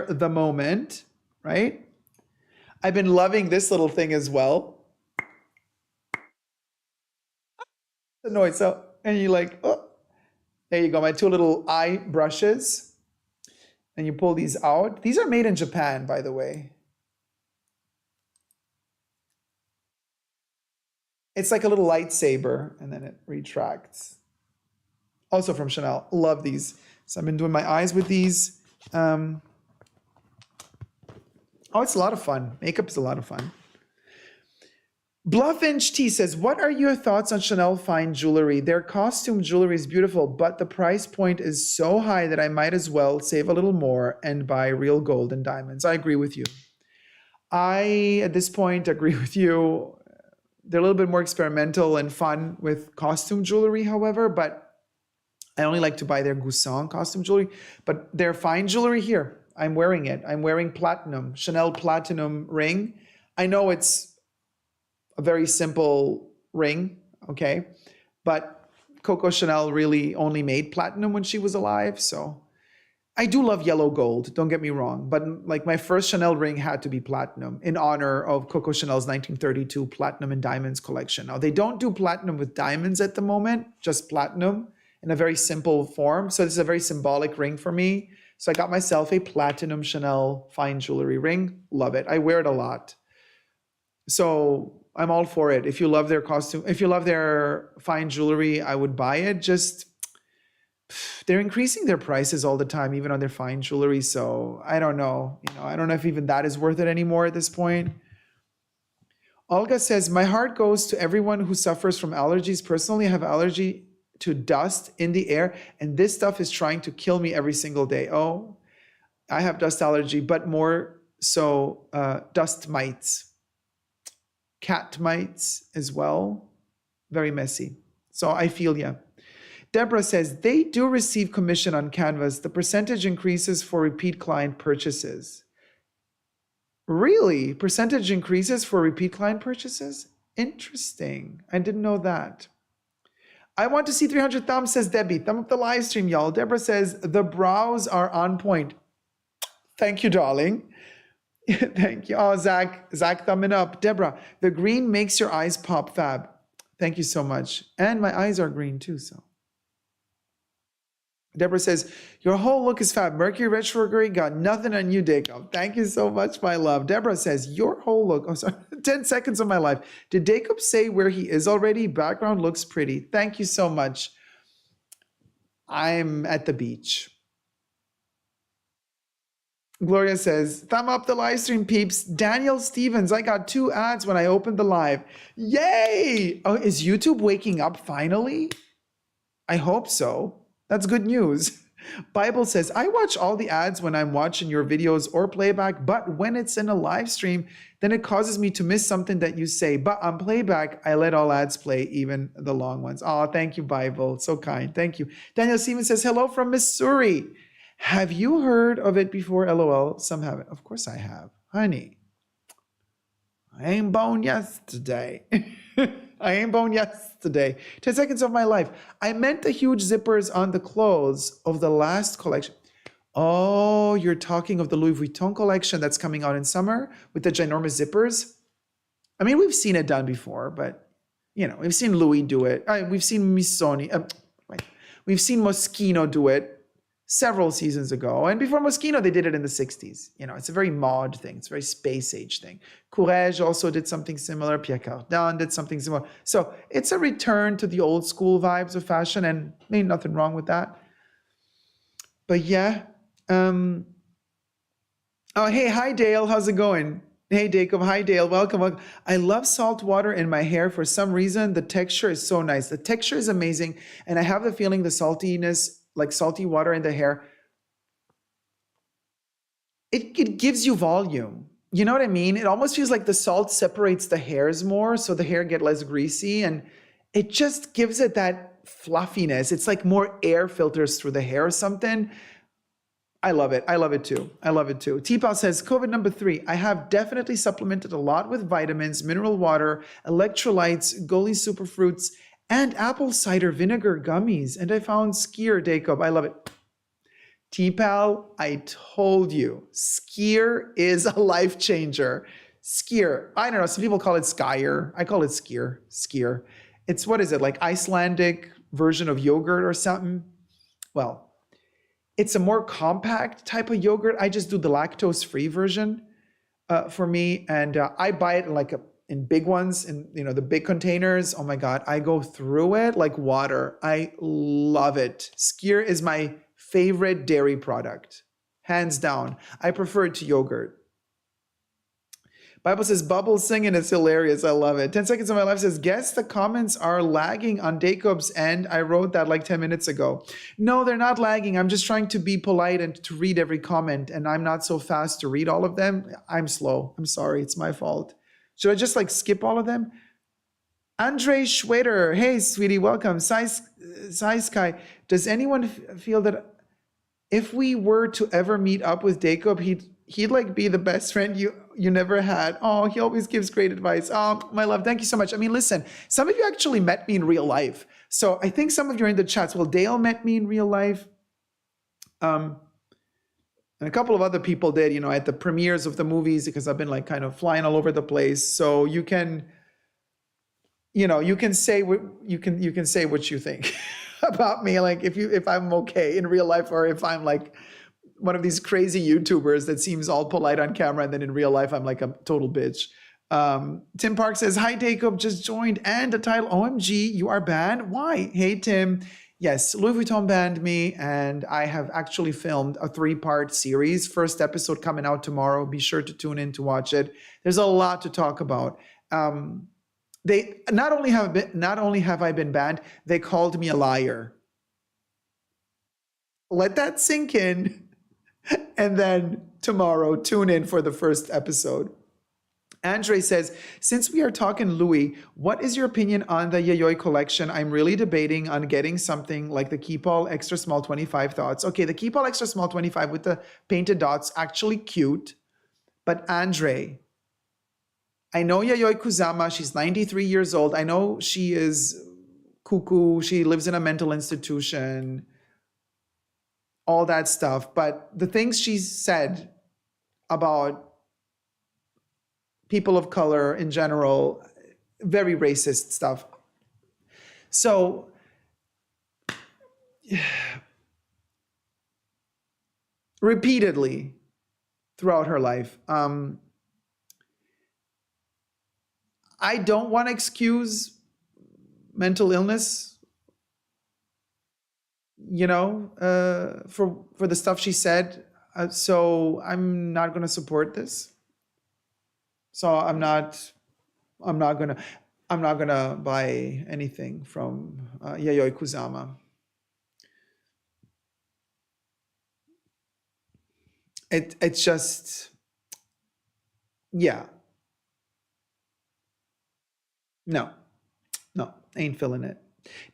the moment, right? I've been loving this little thing as well. The noise. So, and you like, oh, there you go. My 2 little eye brushes, and you pull these out. These are made in Japan, by the way. It's like a little lightsaber, and then it retracts. Also from Chanel. Love these. So I've been doing my eyes with these. Oh, it's a lot of fun. Makeup is a lot of fun. Blufffinch T says, what are your thoughts on Chanel fine jewelry? Their costume jewelry is beautiful, but the price point is so high that I might as well save a little more and buy real gold and diamonds. I agree with you. I, at this point, agree with you. They're a little bit more experimental and fun with costume jewelry, however, but I only like to buy their Gousson costume jewelry. But their fine jewelry here, I'm wearing it. I'm wearing platinum, Chanel platinum ring. I know it's a very simple ring, okay? But Coco Chanel really only made platinum when she was alive, so I do love yellow gold, don't get me wrong, but like my first Chanel ring had to be platinum in honor of Coco Chanel's 1932 Platinum and Diamonds collection. Now, they don't do platinum with diamonds at the moment, just platinum in a very simple form. So this is a very symbolic ring for me. So I got myself a platinum Chanel fine jewelry ring. Love it. I wear it a lot. So I'm all for it. If you love their costume, if you love their fine jewelry, I would buy it. Just they're increasing their prices all the time, even on their fine jewelry. So I don't know. I don't know if even that is worth it anymore at this point. Olga says, my heart goes to everyone who suffers from allergies. Personally, I have allergy to dust in the air, and this stuff is trying to kill me every single day. Oh, I have dust allergy, but more so dust mites, cat mites as well. Very messy. So I feel ya. Deborah says, they do receive commission on Canvas. The percentage increases for repeat client purchases. Really? Percentage increases for repeat client purchases? Interesting. I didn't know that. I want to see 300 thumbs, says Debbie. Thumb up the live stream, y'all. Deborah says, the brows are on point. Thank you, darling. Thank you. Oh, Zach thumbing up. Deborah, the green makes your eyes pop fab. Thank you so much. And my eyes are green too, so. Deborah says, your whole look is fab. Mercury retrograde got nothing on you, Dacob. Thank you so much, my love. Deborah says, your whole look, 10 seconds of my life. Did Dacob say where he is already? Background looks pretty. Thank you so much. I'm at the beach. Gloria says, thumb up the live stream, peeps. Daniel Stevens, I got 2 ads when I opened the live. Yay! Oh, is YouTube waking up finally? I hope so. That's good news. Bible says, I watch all the ads when I'm watching your videos or playback, but when it's in a live stream, then it causes me to miss something that you say. But on playback, I let all ads play, even the long ones. Oh, thank you, Bible. So kind. Thank you. Daniel Stevens says, hello from Missouri. Have you heard of it before? LOL. Some haven't. Of course I have. Honey, I ain't born yesterday. I ain't born yesterday. 10 seconds of my life. I meant the huge zippers on the clothes of the last collection. Oh, you're talking of the Louis Vuitton collection that's coming out in summer with the ginormous zippers? I mean, we've seen it done before, but, we've seen Louis do it. We've seen we've seen Moschino do it several seasons ago. And before Moschino, they did it in the 60s. It's a very mod thing. It's a very space age thing. Courrèges also did something similar. Pierre Cardin did something similar. So it's a return to the old school vibes of fashion, and ain't nothing wrong with that. But yeah. Oh, hey, hi, Dale. How's it going? Hey, Dacob. Hi, Dale. Welcome. I love salt water in my hair. For some reason, the texture is so nice. The texture is amazing. And I have the feeling the saltiness, like salty water in the hair, it gives you volume. You know what I mean? It almost feels like the salt separates the hairs more, so the hair get less greasy, and it just gives it that fluffiness. It's like more air filters through the hair or something. I love it. I love it too. I love it too. T-Pal says, COVID number 3, I have definitely supplemented a lot with vitamins, mineral water, electrolytes, Goli superfruits, and apple cider vinegar gummies. And I found Skier, Dacob. I love it. T-Pal, I told you, Skier is a life changer. Skier, I don't know, some people call it Skyer. I call it Skier. Skier. It's, what is it, like Icelandic version of yogurt or something? Well, it's a more compact type of yogurt. I just do the lactose-free version for me. And I buy it in big ones, in the big containers. Oh my God, I go through it like water. I love it. Skier is my favorite dairy product, hands down. I prefer it to yogurt. Bible says, Bubble singing is hilarious. I love it. 10 Seconds of My Life says, guess the comments are lagging on Dacob's end. I wrote that like 10 minutes ago. No, they're not lagging. I'm just trying to be polite and to read every comment, and I'm not so fast to read all of them. I'm slow. I'm sorry. It's my fault. Should I just like skip all of them? Andre Schwader. Hey, sweetie. Welcome. Sai Sky. Does anyone feel that if we were to ever meet up with Dacob, he'd like be the best friend you never had? Oh, he always gives great advice. Oh, my love, thank you so much. I mean, listen, some of you actually met me in real life. So I think some of you are in the chats. Well, Dale met me in real life. And a couple of other people did, you know, at the premieres of the movies, because I've been like kind of flying all over the place. So you can, you know, you can say what you can say what you think about me, like if I'm okay in real life, or if I'm like one of these crazy YouTubers that seems all polite on camera and then in real life I'm like a total bitch. Tim Park says, hi Dacob, just joined, and the title, OMG, you are banned? Why? Hey Tim. Yes, Louis Vuitton banned me, and I have actually filmed a 3-part series. First episode coming out tomorrow. Be sure to tune in to watch it. There's a lot to talk about. They not only have I been banned, they called me a liar. Let that sink in, and then tomorrow tune in for the first episode. Andre says, since we are talking Louis, what is your opinion on the Yayoi collection? I'm really debating on getting something like the Keepall Extra Small 25 Thoughts. Okay, the Keepall Extra Small 25 with the painted dots, actually cute. But Andre, I know Yayoi Kusama, she's 93 years old. I know she is cuckoo. She lives in a mental institution, all that stuff. But the things she said about people of color in general, very racist stuff. So repeatedly throughout her life, I don't want to excuse mental illness, you know, for the stuff she said. So I'm not going to support this. So I'm not gonna buy anything from Yayoi Kusama. It's just, yeah. No, ain't feeling it.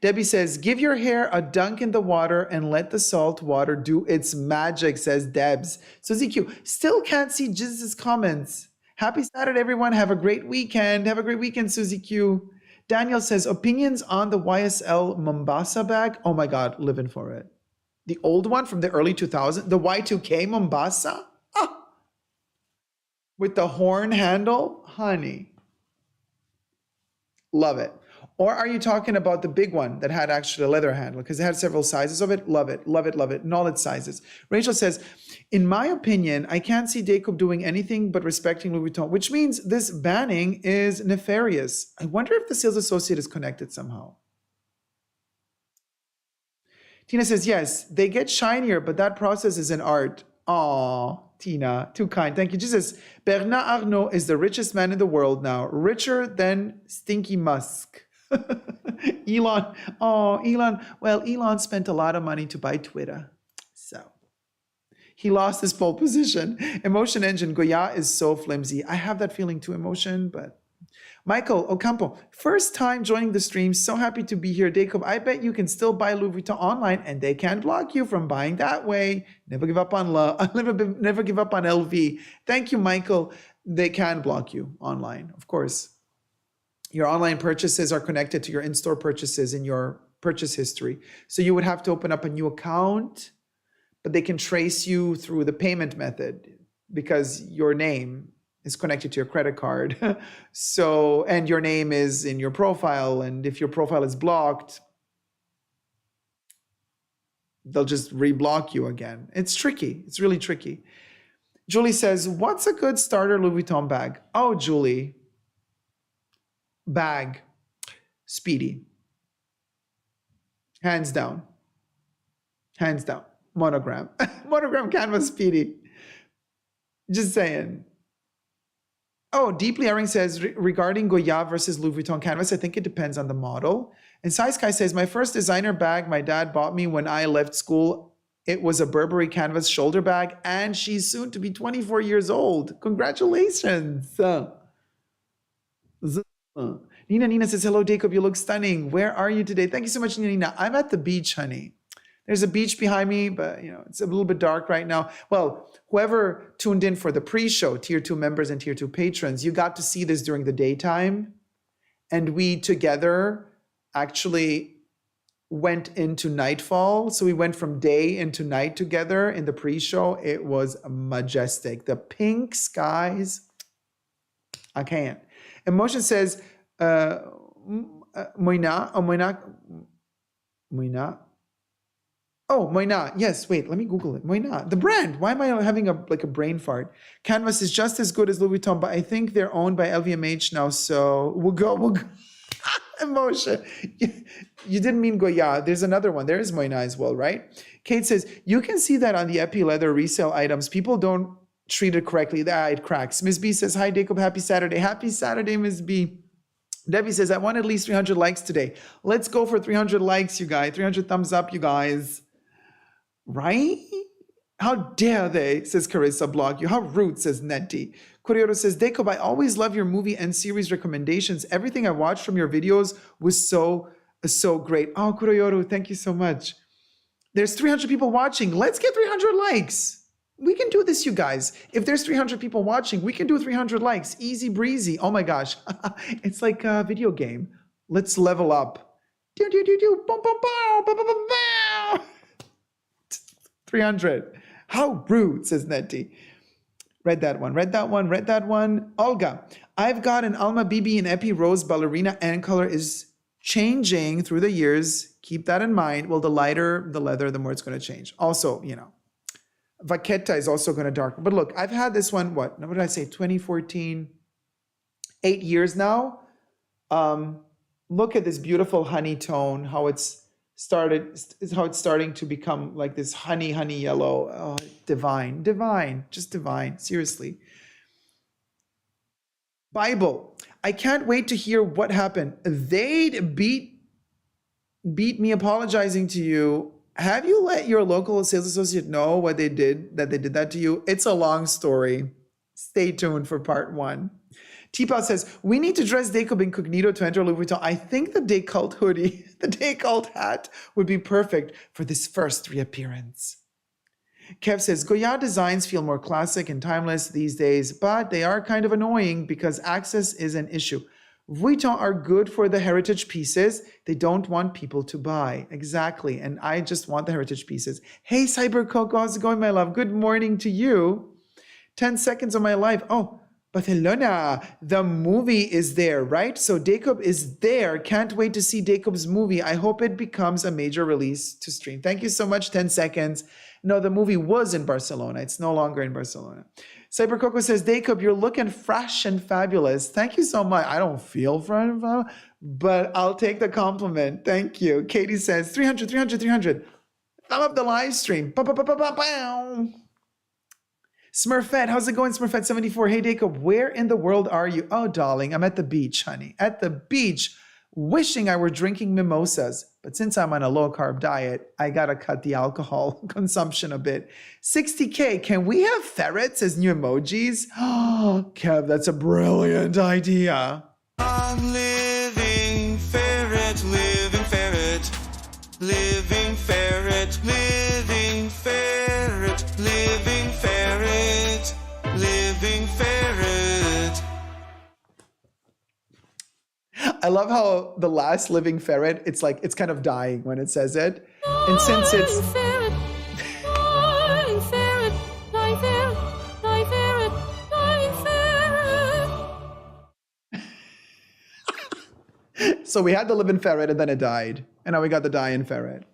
Debbie says, give your hair a dunk in the water and let the salt water do its magic, says Debs. Suzy Q, still can't see Jesus' comments. Happy Saturday, everyone. Have a great weekend. Have a great weekend, Suzy Q. Daniel says, opinions on the YSL Mombasa bag? Oh my God, living for it. The old one from the early 2000s, the Y2K Mombasa? Ah, with the horn handle? Honey. Love it. Or are you talking about the big one that had actually a leather handle? Because it had several sizes of it. Love it, love it, love it. In all its sizes. Rachel says, in my opinion, I can't see Dacob doing anything but respecting Louis Vuitton, which means this banning is nefarious. I wonder if the sales associate is connected somehow. Tina says, yes, they get shinier, but that process is an art. Aw, Tina, too kind. Thank you. Jesus, Bernard Arnault is the richest man in the world now, richer than Stinky Musk. Elon, well, Elon spent a lot of money to buy Twitter. So he lost his pole position. Emotion Engine, Goya is so flimsy. I have that feeling too, Emotion, but Michael Ocampo, first time joining the stream. So happy to be here. Dacob, I bet you can still buy Louis Vuitton online and they can't block you from buying that way. Never give up on love. Never give up on LV. Thank you, Michael. They can block you online, of course. Your online purchases are connected to your in-store purchases in your purchase history. So you would have to open up a new account, but they can trace you through the payment method because your name is connected to your credit card. So, and your name is in your profile. And if your profile is blocked, they'll just reblock you again. It's tricky. It's really tricky. Julie says, what's a good starter Louis Vuitton bag? Oh, Julie. Bag. Speedy. Hands down. Hands down. Monogram. Monogram canvas Speedy. Just saying. Oh, Deeply Erring says, regarding Goya versus Louis Vuitton canvas, I think it depends on the model. And Sai Sky says, my first designer bag my dad bought me when I left school, it was a Burberry canvas shoulder bag, and she's soon to be 24 years old. Congratulations. Nina says, hello, Dacob, you look stunning. Where are you today? Thank you so much, Nina. I'm at the beach, honey. There's a beach behind me, but it's a little bit dark right now. Well, whoever tuned in for the pre-show, Tier 2 members and Tier 2 patrons, you got to see this during the daytime. And we together actually went into nightfall. So we went from day into night together in the pre-show. It was majestic. The pink skies, I can't. Emotion says, Moina. Oh, Moina. Yes, wait, let me Google it. Moina, the brand. Why am I having a brain fart? Canvas is just as good as Louis Vuitton, but I think they're owned by LVMH now, so we'll go. Emotion. You didn't mean Goya. There's another one. There is Moina as well, right? Kate says, you can see that on the Epi leather resale items. People don't treat it correctly. It cracks. Miss B says, hi, Dacob. Happy Saturday. Happy Saturday, Miss B. Debbie says, I want at least 300 likes today. Let's go for 300 likes, you guys. 300 thumbs up, you guys. Right? How dare they, says Carissa Block you. How rude, says Nettie. Kurioto says, Dacob, I always love your movie and series recommendations. Everything I watched from your videos was so great. Oh, Kurioto, thank you so much. There's 300 people watching. Let's get 300 likes. We can do this, you guys. If there's 300 people watching, we can do 300 likes. Easy breezy. Oh my gosh. It's like a video game. Let's level up. 300. How rude, says Nettie. Read that one. Olga, I've got an Alma BB and Epi Rose ballerina and color is changing through the years. Keep that in mind. Well, the lighter the leather, the more it's going to change. Also, Vaqueta is also going to darken. But look, I've had this one, what did I say, 2014, 8 years now. Look at this beautiful honey tone, how it's starting to become like this honey yellow. Oh, divine, just divine, seriously. Bible, I can't wait to hear what happened. They'd beat me apologizing to you. Have you let your local sales associate know what they did that to you? It's a long story. Stay tuned for part 1. Teapot says, we need to dress Dacob incognito to enter Louis Vuitton. I think the day cult hoodie, the day cult hat would be perfect for this first reappearance. Kev says, Goya designs feel more classic and timeless these days, but they are kind of annoying because access is an issue. Vuitton are good for the heritage pieces. They don't want people to buy. Exactly. And I just want the heritage pieces. Hey, Cyber Coco, how's it going, my love? Good morning to you. 10 seconds of my life. Oh, Barcelona, the movie is there, right? So Dacob is there. Can't wait to see Dacob's movie. I hope it becomes a major release to stream. Thank you so much, 10 seconds. No, the movie was in Barcelona. It's no longer in Barcelona. Cyber Coco says, Dacob, you're looking fresh and fabulous. Thank you so much. I don't feel fresh and fabulous, but I'll take the compliment. Thank you. Katie says, 300. Thumb up the live stream. Smurfette, how's it going, Smurfette74? Hey, Dacob, where in the world are you? Oh, darling, I'm at the beach, honey. At the beach, wishing I were drinking mimosas. But since I'm on a low-carb diet, I gotta cut the alcohol consumption a bit. 60K, can we have ferrets as new emojis? Oh, Kev, that's a brilliant idea. I'm living ferret, living ferret, living ferret, living ferret, living ferret, living ferret. I love how the last living ferret, it's kind of dying when it says it. And since it's... So we had the live-in ferret and then it died. And now we got the die-in ferret.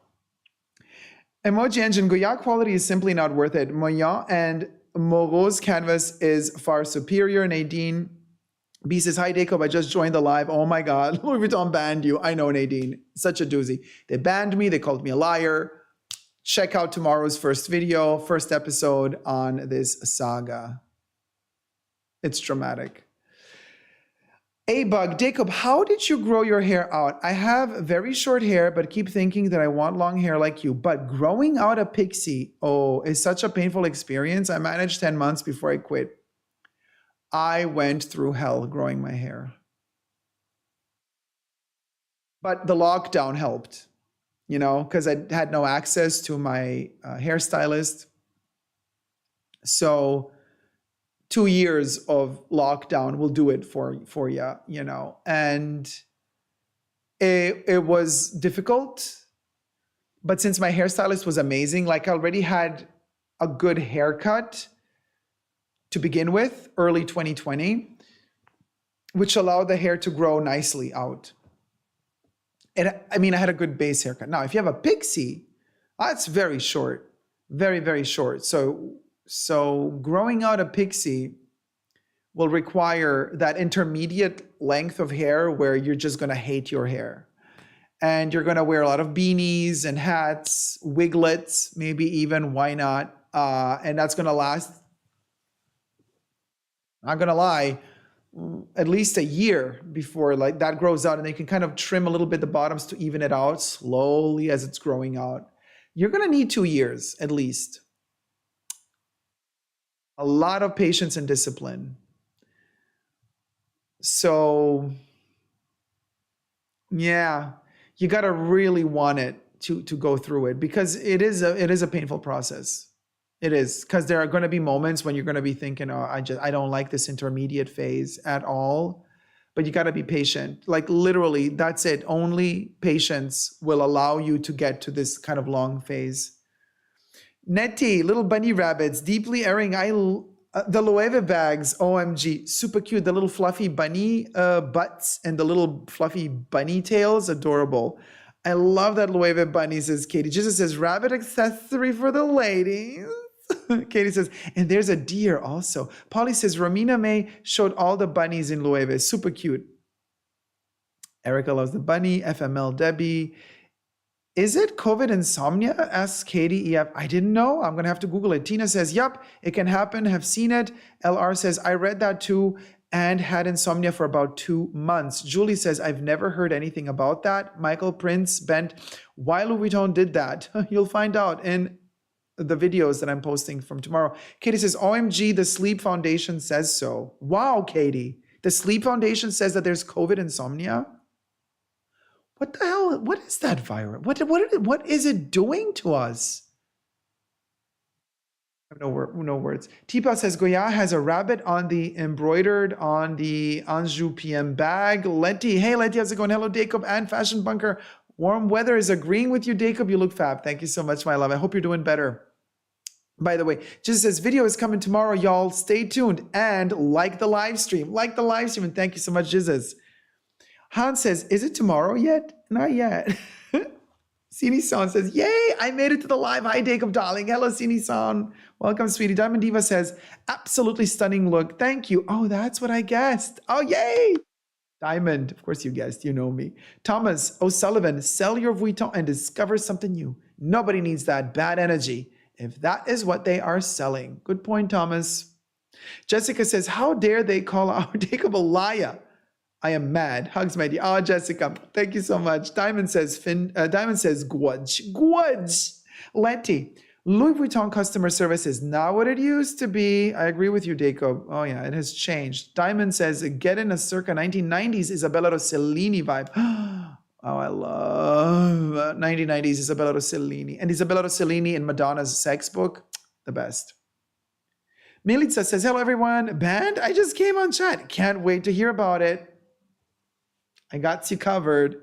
Emoji Engine, Goya quality is simply not worth it. Moyan and Moreau's canvas is far superior. Nadine B says, hi, Dacob, I just joined the live. Oh my God, Louis Vuitton banned you. I know, Nadine, such a doozy. They banned me, they called me a liar. Check out tomorrow's first episode on this saga. It's dramatic. A-Bug, Dacob, how did you grow your hair out? I have very short hair, but keep thinking that I want long hair like you. But growing out a pixie, is such a painful experience. I managed 10 months before I quit. I went through hell growing my hair. But the lockdown helped, because I had no access to my hairstylist. So 2 years of lockdown will do it for you, and it was difficult. But since my hairstylist was amazing, like I already had a good haircut to begin with, early 2020, which allowed the hair to grow nicely out. And I mean, I had a good base haircut. Now, if you have a pixie, that's very short, very, very short. So growing out a pixie will require that intermediate length of hair where you're just going to hate your hair. And you're going to wear a lot of beanies and hats, wiglets, maybe even, why not? And that's going to last, not going to lie, at least a year before like that grows out, and then you can kind of trim a little bit the bottoms to even it out slowly as it's growing out. You're going to need 2 years at least. A lot of patience and discipline. So yeah, you got to really want it to go through it, because it is a painful process. It is, because there are going to be moments when you're going to be thinking, I don't like this intermediate phase at all. But you got to be patient. Like literally, that's it. Only patience will allow you to get to this kind of long phase. Nettie, little bunny rabbits, deeply erring. The Loewe bags, OMG, super cute. The little fluffy bunny butts and the little fluffy bunny tails, adorable. I love that Loewe bunny, says Katie. Jesus says, rabbit accessory for the ladies. Katie says, and there's a deer also. Polly says, Romina May showed all the bunnies in Loewe. Super cute. Erica loves the bunny. FML Debbie. Is it COVID insomnia? Asks Katie EF. I didn't know. I'm going to have to Google it. Tina says, yep, it can happen. Have seen it. LR says, I read that too and had insomnia for about 2 months. Julie says, I've never heard anything about that. Michael Prince Bent, why Louis Vuitton did that? You'll find out in the videos that I'm posting from tomorrow. Katie says, OMG, the Sleep Foundation says so. Wow, Katie. The Sleep Foundation says that there's COVID insomnia? What the hell? What is that virus? What is it doing to us? I have no words. Tipa says, Goya has a rabbit embroidered on the Anjou PM bag. Letty, hey Letty, how's it going? Hello, Dacob and Fashion Bunker. Warm weather is agreeing with you, Dacob. You look fab. Thank you so much, my love. I hope you're doing better. By the way, just says video is coming tomorrow, y'all. Stay tuned and like the live stream. Like the live stream, and thank you so much, Jesus. Hans says, is it tomorrow yet? Not yet. Sini-san says, yay, I made it to the live. Hi, Dacob, darling. Hello, Sini-san. Welcome, sweetie. Diamond Diva says, absolutely stunning look. Thank you. Oh, that's what I guessed. Oh, yay. Diamond, of course you guessed. You know me. Thomas O'Sullivan, sell your Vuitton and discover something new. Nobody needs that bad energy if that is what they are selling. Good point, Thomas. Jessica says, how dare they call our Dacob a liar? I am mad. Hugs, my dear. Oh, Jessica, thank you so much. Diamond says, Gwudge. Letty, Louis Vuitton customer service is not what it used to be. I agree with you, Dacob. Oh, yeah, it has changed. Diamond says, get in a circa 1990s Isabella Rossellini vibe. Oh, I love 1990s Isabella Rossellini. And Isabella Rossellini in Madonna's sex book, the best. Militza says, hello, everyone. Band, I just came on chat. Can't wait to hear about it. I got you covered.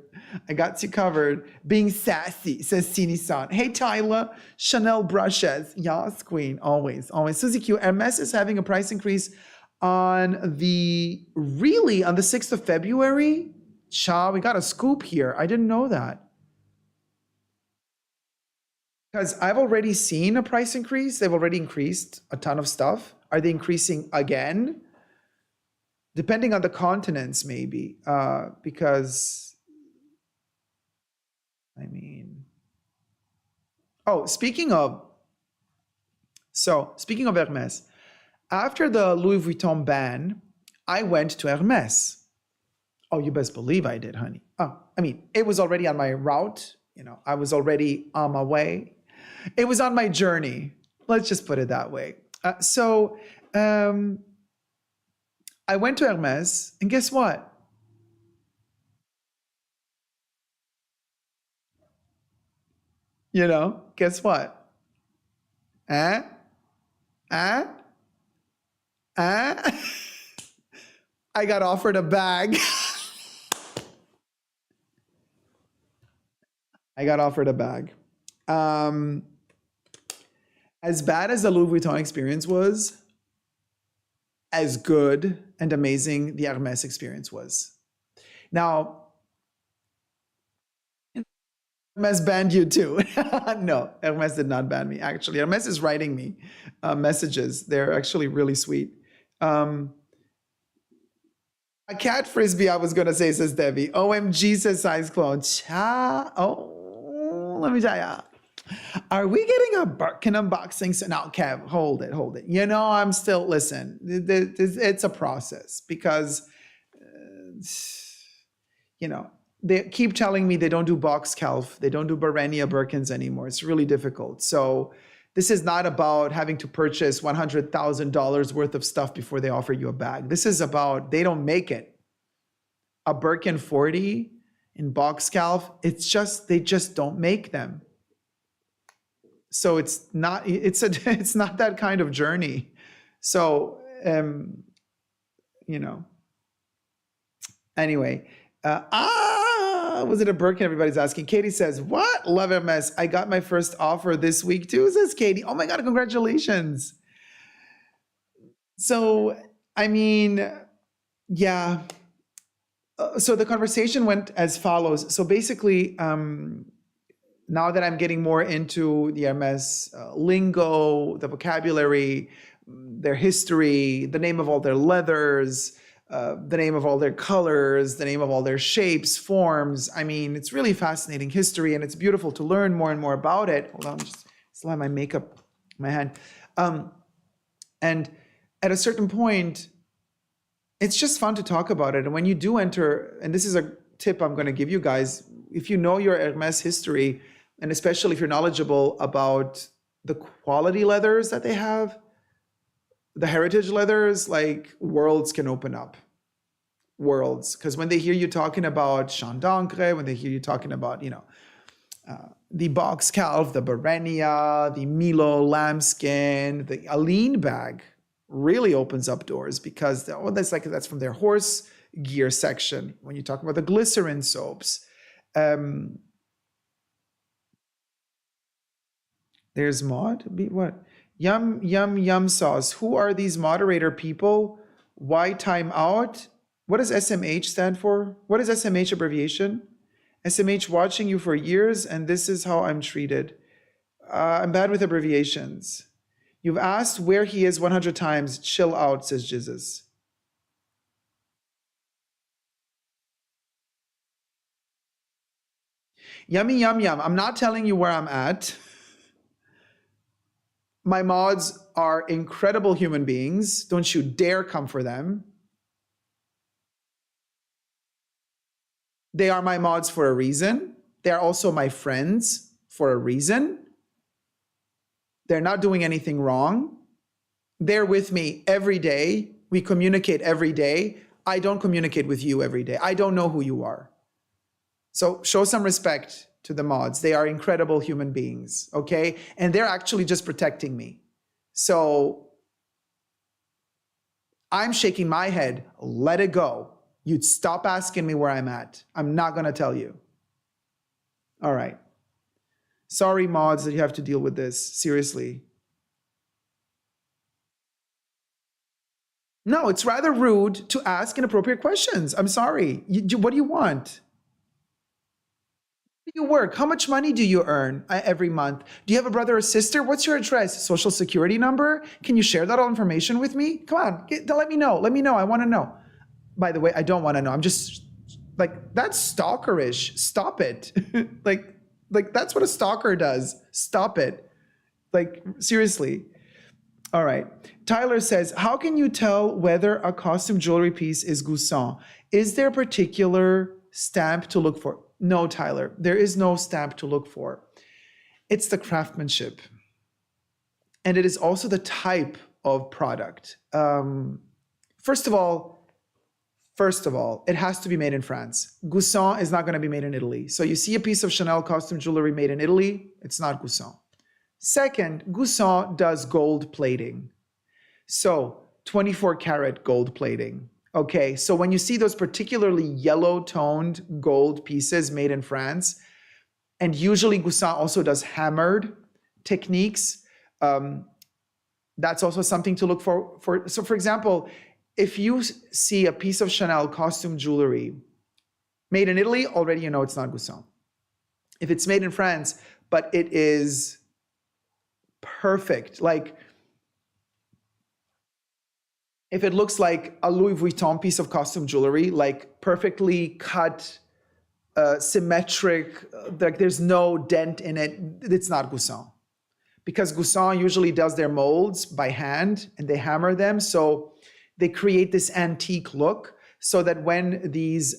Being sassy, says Sini-san. Hey, Tyler. Chanel brushes. Yes, queen. Always. Suzy Q. Hermes is having a price increase on the 6th of February. Cha, we got a scoop here. I didn't know that. Because I've already seen a price increase. They've already increased a ton of stuff. Are they increasing again? Depending on the continents, maybe. Because, I mean... Oh, speaking of Hermes, after the Louis Vuitton ban, I went to Hermes. Oh, you best believe I did, honey. Oh, I mean, it was already on my route. You know, I was already on my way. It was on my journey. Let's just put it that way. So I went to Hermes, and guess what? You know, guess what? Eh? Eh? Eh? I got offered a bag. I got offered a bag. As bad as the Louis Vuitton experience was, as good and amazing the Hermes experience was. Now, Hermes banned you too. No, Hermes did not ban me. Actually, Hermes is writing me messages. They're actually really sweet. A cat frisbee, I was gonna say, says Debbie. OMG, says Size Clone. Oh, let me tell ya. Are we getting a Birkin unboxing? So now, Kev, hold it. You know, I'm still, listen, it's a process because, you know, they keep telling me they don't do box calf, they don't do Barenia Birkins anymore. It's really difficult. So this is not about having to purchase $100,000 worth of stuff before they offer you a bag. This is about, they don't make it. A Birkin 40 in box calf, it's just, they just don't make them. So it's not that kind of journey. So, you know, anyway, was it a Birkin? Everybody's asking. Katie says, what? Love Hermes. I got my first offer this week too, says Katie. Oh my God, congratulations. So, I mean, yeah. So the conversation went as follows. So basically, now that I'm getting more into the Hermes lingo, the vocabulary, their history, the name of all their leathers, the name of all their colors, the name of all their shapes, forms. I mean, it's really fascinating history, and it's beautiful to learn more and more about it. Hold on, just still have my makeup in my hand. And at a certain point, it's just fun to talk about it. And when you do enter, and this is a tip I'm going to give you guys, if you know your Hermes history, and especially if you're knowledgeable about the quality leathers that they have, the heritage leathers, like worlds can open up. Worlds. Because when they hear you talking about Champ d'Ancre, when they hear you talking about, you know, the box calf, the Barenia, the Milo lambskin, the Aline bag really opens up doors because that's from their horse gear section. When you talk about the glycerin soaps, there's Maud. What? Yum sauce. Who are these moderator people? Why time out? What does SMH stand for? What is SMH abbreviation? SMH watching you for years, and this is how I'm treated. I'm bad with abbreviations. You've asked where he is 100 times. Chill out, says Jesus. Yummy, yum, yum. I'm not telling you where I'm at. My mods are incredible human beings. Don't you dare come for them. They are my mods for a reason. They're also my friends for a reason. They're not doing anything wrong. They're with me every day. We communicate every day. I don't communicate with you every day. I don't know who you are. So show some respect to the mods. They are incredible human beings, okay? And they're actually just protecting me. So I'm shaking my head. Let it go. You'd stop asking me where I'm at. I'm not going to tell you. All right. Sorry, mods, that you have to deal with this. Seriously. No, it's rather rude to ask inappropriate questions. I'm sorry. What do you want? Where do you work? How much money do you earn every month? Do you have a brother or sister? What's your address? Social security number? Can you share that all information with me? Come on, let me know. Let me know. I want to know. By the way, I don't want to know. I'm just like, that's stalkerish. Stop it. like that's what a stalker does. Stop it. Like, seriously. All right. Tyler says, how can you tell whether a costume jewelry piece is Goussan? Is there a particular stamp to look for? No, Tyler, there is no stamp to look for. It's the craftsmanship. And it is also the type of product. First of all, it has to be made in France. Goussan is not going to be made in Italy. So you see a piece of Chanel costume jewelry made in Italy, it's not Goussan. Second, Goussan does gold plating. So 24 karat gold plating. Okay, so when you see those particularly yellow toned gold pieces made in France, and usually Goussan also does hammered techniques, that's also something to look for. So for example, if you see a piece of Chanel costume jewelry made in Italy, already you know it's not Goussan. If it's made in France, but it is perfect, like if it looks like a Louis Vuitton piece of costume jewelry, like perfectly cut, symmetric, like there's no dent in it, it's not Goussan. Because Goussan usually does their molds by hand and they hammer them. So they create this antique look so that when these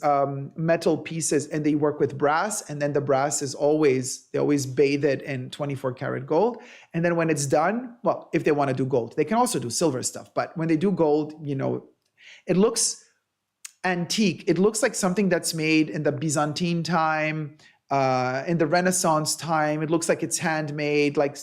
metal pieces, and they work with brass, and then the brass is they always bathe it in 24 karat gold. And then when it's done, well, if they want to do gold, they can also do silver stuff. But when they do gold, you know, it looks antique. It looks like something that's made in the Byzantine time, in the Renaissance time. It looks like it's handmade, like,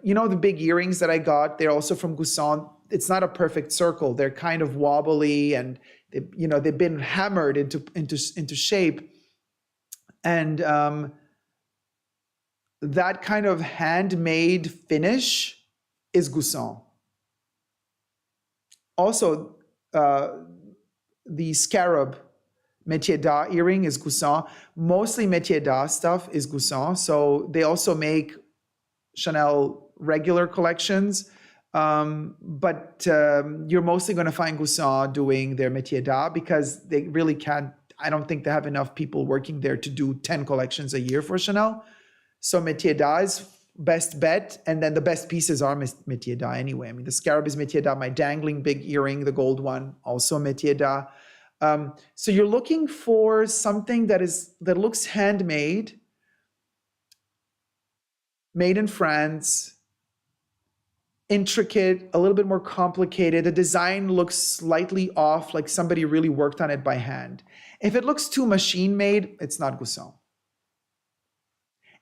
you know, the big earrings that I got, they're also from Goussan. It's not a perfect circle. They're kind of wobbly, and they've been hammered into shape. And that kind of handmade finish is Goussan. Also, the scarab métier d'art earring is Goussan. Mostly métier d'art stuff is Goussan. So they also make Chanel regular collections, but you're mostly going to find Goussan doing their métier d'art because they really can't, I don't think they have enough people working there to do 10 collections a year for Chanel. So métier d'art is best bet, and then the best pieces are métier d'art anyway. I mean, the scarab is métier d'art, my dangling big earring, the gold one, also métier d'art. So you're looking for something that looks handmade, made in France, intricate, a little bit more complicated. The design looks slightly off, like somebody really worked on it by hand. If it looks too machine made, it's not Goussan.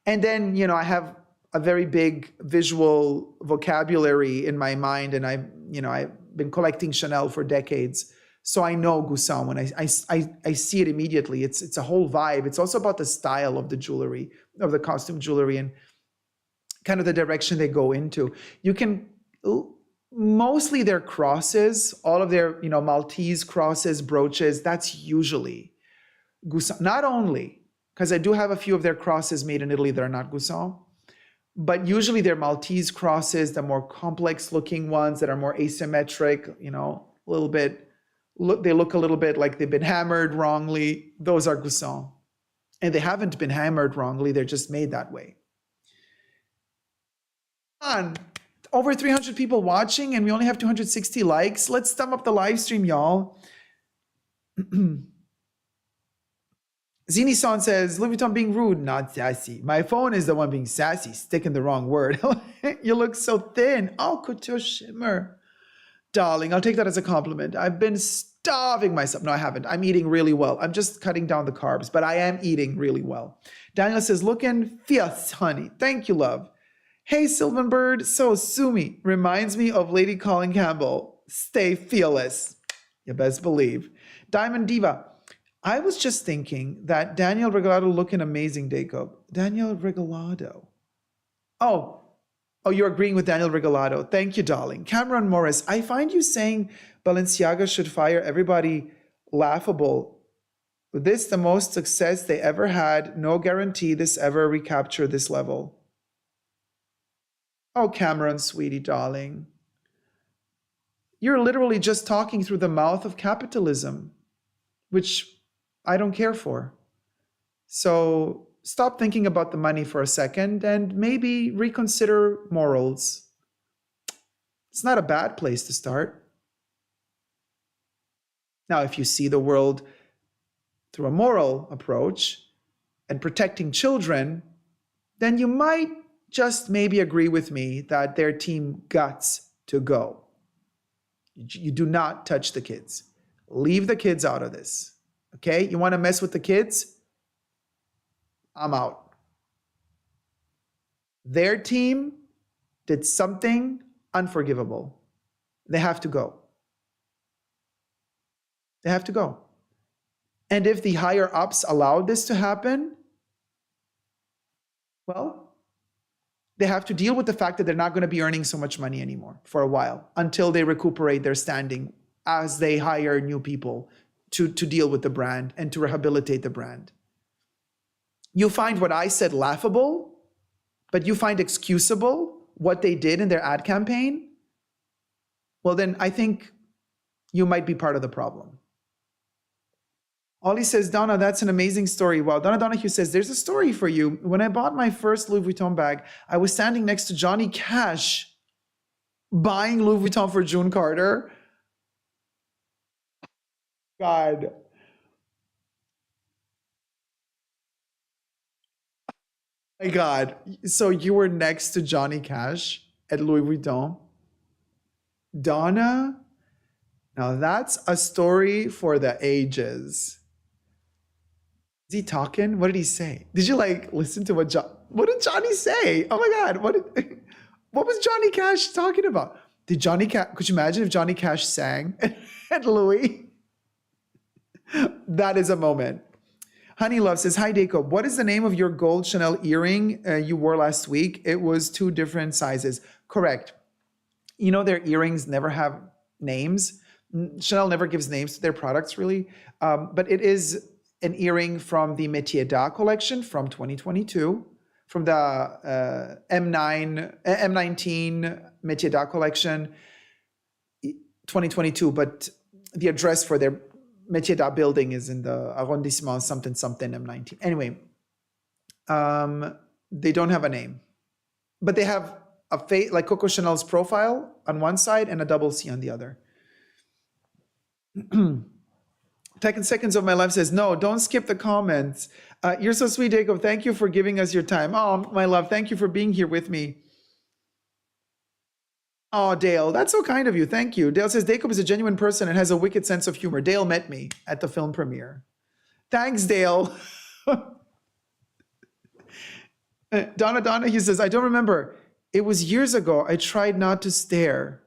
And then, you know, I have a very big visual vocabulary in my mind, and I've been collecting Chanel for decades. So I know Goussan when I see it immediately. It's a whole vibe. It's also about the style of the jewelry, of the costume jewelry, and kind of the direction they go into. You can, mostly their crosses, all of their, Maltese crosses, brooches, that's usually Goussan. Not only, because I do have a few of their crosses made in Italy that are not Goussan, but usually their Maltese crosses, the more complex looking ones that are more asymmetric, a little bit, they look a little bit like they've been hammered wrongly. Those are Goussan. And they haven't been hammered wrongly, they're just made that way. On over 300 people watching, and we only have 260 likes. Let's thumb up the live stream, y'all. Zini-san says, Louis Vuitton being rude, not sassy. My phone is the one being sassy, sticking the wrong word. You look so thin. Oh, couture shimmer. Darling, I'll take that as a compliment. I've been starving myself. No, I haven't. I'm eating really well. I'm just cutting down the carbs, but I am eating really well. Daniel says, looking fierce, honey. Thank you, love. Hey, Sylvan Bird, so sue me. Reminds me of Lady Colin Campbell. Stay fearless. You best believe. Diamond Diva. I was just thinking that Daniel Regalado looking amazing, Dacob. Daniel Regalado. Oh, you're agreeing with Daniel Regalado. Thank you, darling. Cameron Morris. I find you saying Balenciaga should fire everybody laughable. This the most success they ever had. No guarantee this ever recapture this level. Oh, Cameron, sweetie, darling. You're literally just talking through the mouth of capitalism, which I don't care for. So stop thinking about the money for a second and maybe reconsider morals. It's not a bad place to start. Now, if you see the world through a moral approach and protecting children, then you might just maybe agree with me that their team guts to go. You do not touch the kids. Leave the kids out of this. Okay? You want to mess with the kids? I'm out. Their team did something unforgivable. They have to go. They have to go. And if the higher ups allowed this to happen, well, they have to deal with the fact that they're not going to be earning so much money anymore for a while until they recuperate their standing as they hire new people to deal with the brand and to rehabilitate the brand. You find what I said laughable, but you find excusable what they did in their ad campaign, well, then I think you might be part of the problem. Ollie says, Donna, that's an amazing story. Wow. Donna Donahue says, there's a story for you. When I bought my first Louis Vuitton bag, I was standing next to Johnny Cash buying Louis Vuitton for June Carter. God. My God. So you were next to Johnny Cash at Louis Vuitton? Donna? Now that's a story for the ages. Is he talking? What did he say? Did you listen to what did Johnny say? Oh my God, what was Johnny Cash talking about? Could you imagine if Johnny Cash sang at Louis? That is a moment. Honey Love says, hi Dacob, what is the name of your gold Chanel earring you wore last week? It was 2 different sizes. Correct. You know, their earrings never have names. Chanel never gives names to their products really, but it is an earring from the Métier d'Art collection from 2022, from the M19 Métier d'Art collection 2022, but the address for their Métier d'Art building is in the arrondissement something M19. Anyway, they don't have a name, but they have a face like Coco Chanel's profile on one side and a double C on the other. 10 seconds of my life says, no, don't skip the comments. You're so sweet, Dacob. Thank you for giving us your time. Oh, my love, thank you for being here with me. Oh, Dale, that's so kind of you. Thank you. Dale says, Dacob is a genuine person and has a wicked sense of humor. Dale met me at the film premiere. Thanks, Dale. Donna, he says, I don't remember. It was years ago. I tried not to stare.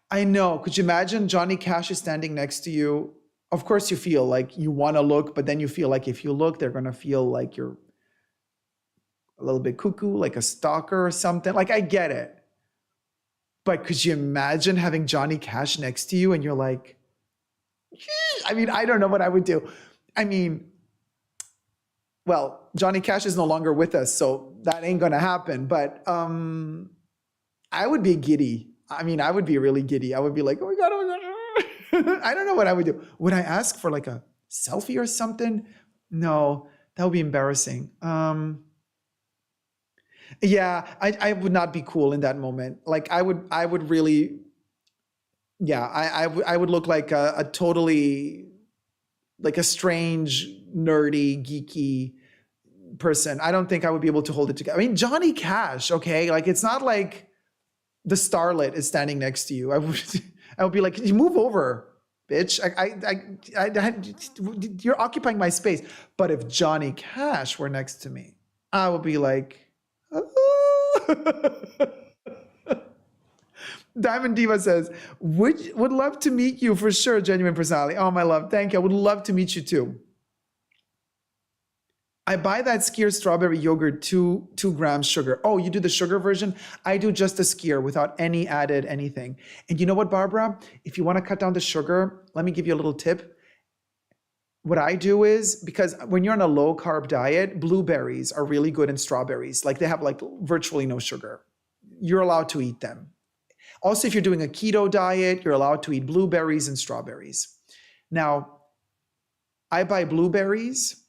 I know. Could you imagine Johnny Cash is standing next to you? Of course you feel like you want to look, but then you feel like if you look, they're going to feel like you're a little bit cuckoo, like a stalker or something. Like, I get it. But could you imagine having Johnny Cash next to you and you're like, I mean, I don't know what I would do. I mean, well, Johnny Cash is no longer with us, so that ain't going to happen. But I would be giddy. I mean, I would be really giddy. I would be like, oh my God, oh my God. I don't know what I would do. Would I ask for like a selfie or something? No, that would be embarrassing. Yeah, I would not be cool in that moment. Like I would really, yeah, I would look like a totally, like a strange, nerdy, geeky person. I don't think I would be able to hold it together. I mean, Johnny Cash, okay? Like it's not like the starlet is standing next to you. I would be like, you move over, bitch. You're occupying my space. But if Johnny Cash were next to me, I would be like, Diamond Diva says, would love to meet you for sure, genuine personality. Oh, my love, thank you. I would love to meet you too. I buy that Skyr strawberry yogurt, 2 grams sugar. Oh, you do the sugar version? I do just a Skyr without any added anything. And you know what, Barbara? If you want to cut down the sugar, let me give you a little tip. What I do is, because when you're on a low carb diet, blueberries are really good and strawberries. Like they have like virtually no sugar. You're allowed to eat them. Also, if you're doing a keto diet, you're allowed to eat blueberries and strawberries. Now, I buy blueberries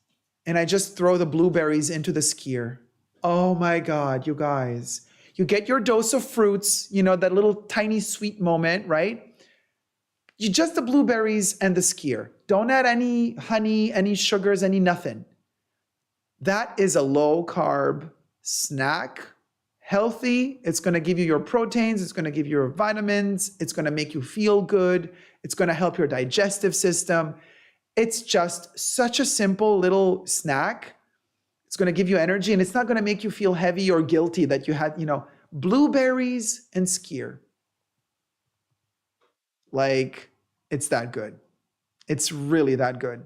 and I just throw the blueberries into the Skyr. Oh my God, you guys. You get your dose of fruits, you know, that little tiny sweet moment, right? You just the blueberries and the skyr. Don't add any honey, any sugars, any nothing. That is a low carb snack, healthy. It's going to give you your proteins. It's going to give you your vitamins. It's going to make you feel good. It's going to help your digestive system. It's just such a simple little snack. It's going to give you energy, and it's not going to make you feel heavy or guilty that you had, you know, blueberries and skyr. Like, it's that good. It's really that good.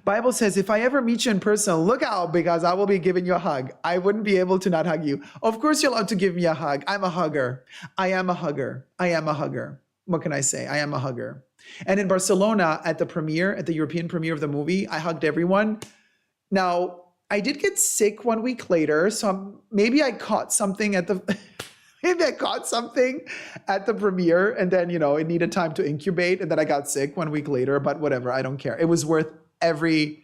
Bible says, if I ever meet you in person, look out, because I will be giving you a hug. I wouldn't be able to not hug you. Of course, you're allowed to give me a hug. I'm a hugger. I am a hugger. I am a hugger. What can I say? I am a hugger. And in Barcelona, at the premiere, at the European premiere of the movie, I hugged everyone. Now, I did get sick 1 week later, so maybe I caught something at the premiere, and then, you know, it needed time to incubate, and then I got sick 1 week later, but whatever, I don't care. It was worth every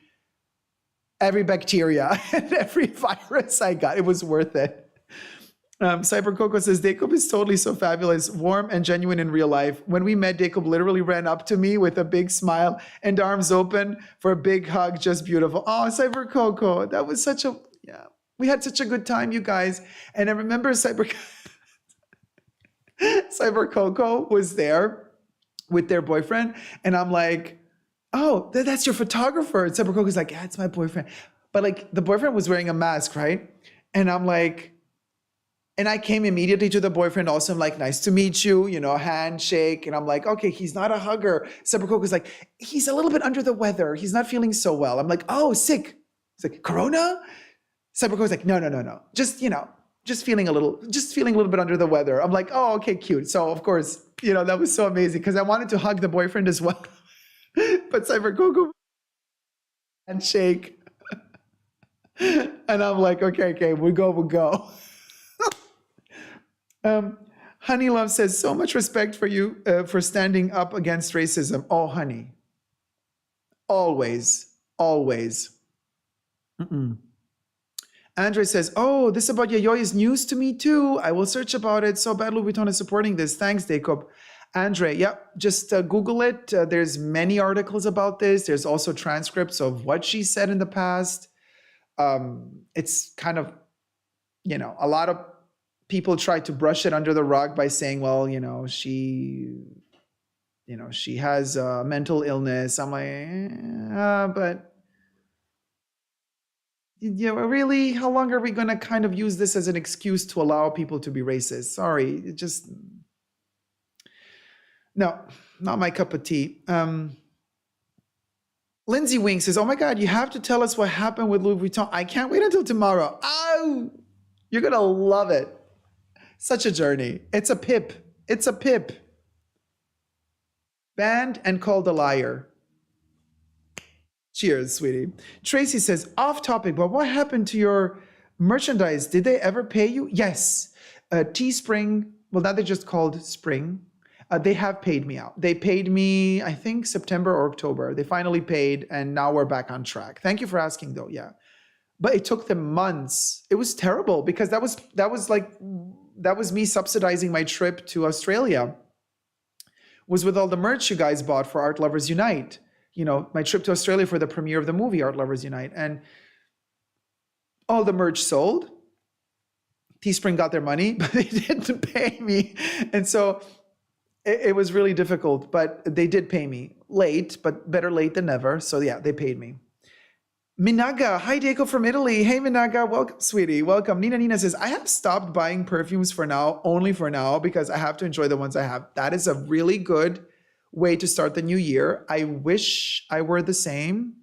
bacteria and every virus I got. It was worth it. Cyber Coco says, Dacob is totally so fabulous, warm and genuine in real life. When we met, Dacob literally ran up to me with a big smile and arms open for a big hug. Just beautiful. Oh, Cyber Coco, that was such a, yeah. We had such a good time, you guys. And I remember Cyber Coco was there with their boyfriend. And I'm like, oh, that's your photographer. And Cyber Coco's like, yeah, it's my boyfriend. But like the boyfriend was wearing a mask, right? And I'm like, and I came immediately to the boyfriend also. I'm like, nice to meet you, you know, handshake. And I'm like, okay, he's not a hugger. Cyber Coco's like, he's a little bit under the weather. He's not feeling so well. I'm like, oh, sick. He's like, Corona? Cyber Coco's like, no. Just, you know, just feeling a little bit under the weather. I'm like, oh, okay, cute. So of course, you know, that was so amazing because I wanted to hug the boyfriend as well. But Cyber Coco handshake. And I'm like, okay, we'll go. Honey Love says, so much respect for you for standing up against racism. Oh, honey. Always. Andre says, oh, this about Yayoi is news to me too. I will search about it. So bad Louis Vuitton is supporting this. Thanks, Dacob. Andre, yep, just Google it. There's many articles about this. There's also transcripts of what she said in the past. It's kind of, you know, a lot of people try to brush it under the rug by saying, well, you know, she has a mental illness. I'm like, but yeah, really, how long are we going to kind of use this as an excuse to allow people to be racist? Sorry, it just, no, not my cup of tea. Lindsay Wing says, oh my God, you have to tell us what happened with Louis Vuitton. I can't wait until tomorrow. Oh, you're going to love it. Such a journey. It's a pip. Banned and called a liar. Cheers, sweetie. Tracy says, off topic, but what happened to your merchandise? Did they ever pay you? Yes. Teespring, well, now they're just called Spring. They have paid me out. They paid me, I think, September or October. They finally paid, and now we're back on track. Thank you for asking, though. Yeah. But it took them months. It was terrible because that was me subsidizing my trip to Australia. Was with all the merch you guys bought for Art Lovers Unite. You know, my trip to Australia for the premiere of the movie Art Lovers Unite. And all the merch sold. Teespring got their money, but they didn't pay me. And so it was really difficult, but they did pay me. Late, but better late than never. So yeah, they paid me. Minaga, hi Daco from Italy. Hey Minaga, welcome, sweetie, welcome. Nina says, I have stopped buying perfumes for now, only for now, because I have to enjoy the ones I have. That is a really good way to start the new year. I wish I were the same.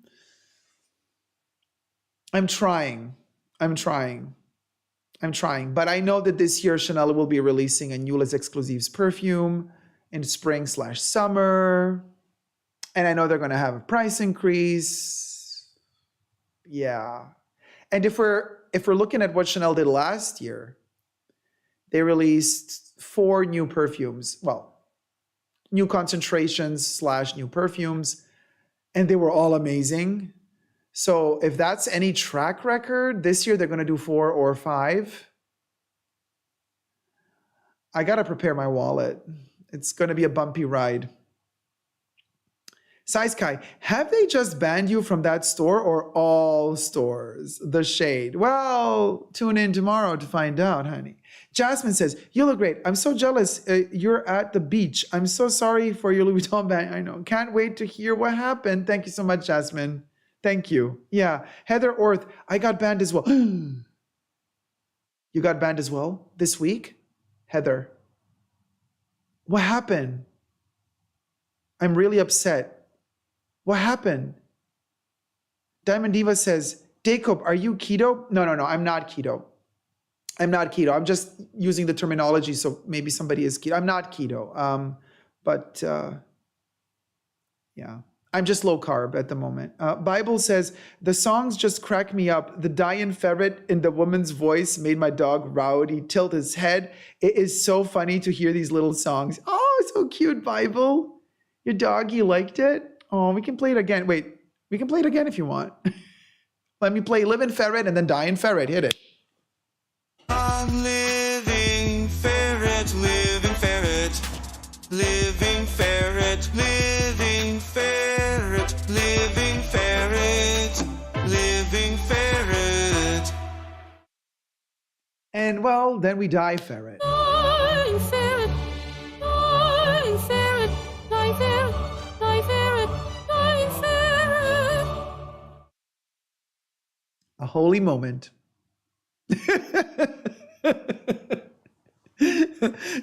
I'm trying, but I know that this year Chanel will be releasing a new Les Exclusives perfume in spring/summer. And I know they're going to have a price increase. Yeah. And if we're looking at what Chanel did last year, they released 4 new perfumes. Well, new concentrations / new perfumes, and they were all amazing. So if that's any track record, this year they're going to do 4 or 5. I got to prepare my wallet. It's going to be a bumpy ride. Sai Sky, have they just banned you from that store or all stores? The Shade. Well, tune in tomorrow to find out, honey. Jasmine says, you look great. I'm so jealous you're at the beach. I'm so sorry for your Louis Vuitton ban. I know. Can't wait to hear what happened. Thank you so much, Jasmine. Thank you. Yeah. Heather Orth, I got banned as well. You got banned as well this week? Heather, what happened? I'm really upset. What happened? Diamond Diva says, Dacob, are you keto? No, I'm not keto. I'm not keto. I'm just using the terminology, so maybe somebody is keto. I'm not keto. Yeah, I'm just low carb at the moment. Bible says, the songs just crack me up. The Diane ferret in the woman's voice made my dog rowdy tilt his head. It is so funny to hear these little songs. Oh, so cute, Bible. Your doggy liked it? Oh, we can play it again. Wait, we can play it again if you want. Let me play Living Ferret and then Dying Ferret. Hit it. I'm living ferret, living ferret, living ferret, living ferret, living ferret, living ferret. And well, then we die ferret. Dying ferret, dying ferret, dying ferret, dying ferret, dying ferret. A holy moment.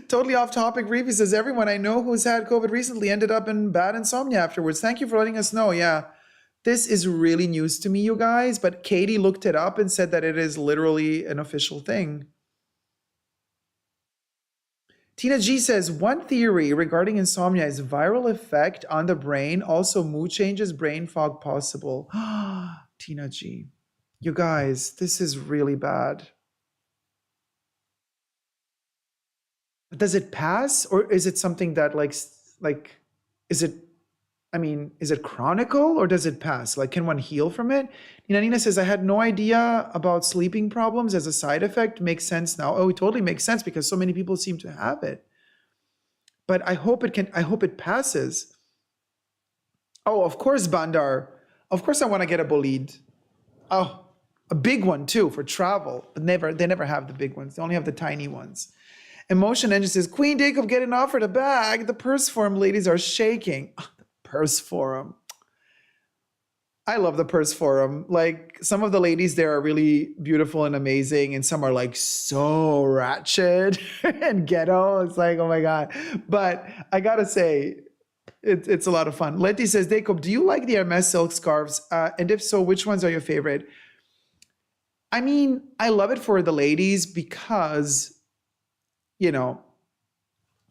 Totally off topic. Reevy says, everyone I know who's had COVID recently ended up in bad insomnia afterwards. Thank you for letting us know. Yeah, this is really news to me, you guys, but Katie looked it up and said that it is literally an official thing. Tina G says, one theory regarding insomnia is viral effect on the brain, also mood changes, brain fog possible. Tina G, you guys, this is really bad. Does it pass, or is it something that is it chronical, or does it pass? Like, can one heal from it? Nina says, I had no idea about sleeping problems as a side effect. Makes sense now. Oh, it totally makes sense because so many people seem to have it. But I hope it passes. Oh, of course, Bandar. Of course I want to get a bolide. Oh, a big one too for travel. But they never have the big ones. They only have the tiny ones. Emotion Engine says, Queen Dacob getting offered a bag. The purse forum ladies are shaking. Oh, the purse forum. I love the purse forum. Like, some of the ladies there are really beautiful and amazing, and some are like so ratchet and ghetto. It's like, oh my God. But I gotta say, it's a lot of fun. Letty says, Dacob, do you like the Hermes silk scarves? And if so, which ones are your favorite? I mean, I love it for the ladies because, you know,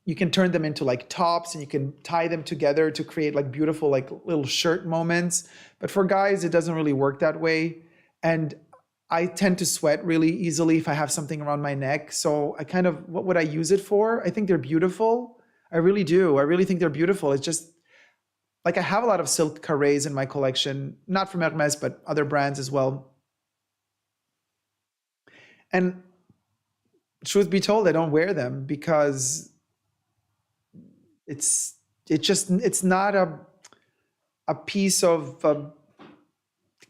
you can turn them into like tops and you can tie them together to create like beautiful like little shirt moments. But for guys, it doesn't really work that way. And I tend to sweat really easily if I have something around my neck. So I kind of, what would I use it for? I think they're beautiful. I really do. I really think they're beautiful. It's just like, I have a lot of silk carrés in my collection, not from Hermes, but other brands as well. And truth be told, I don't wear them because it's not a piece of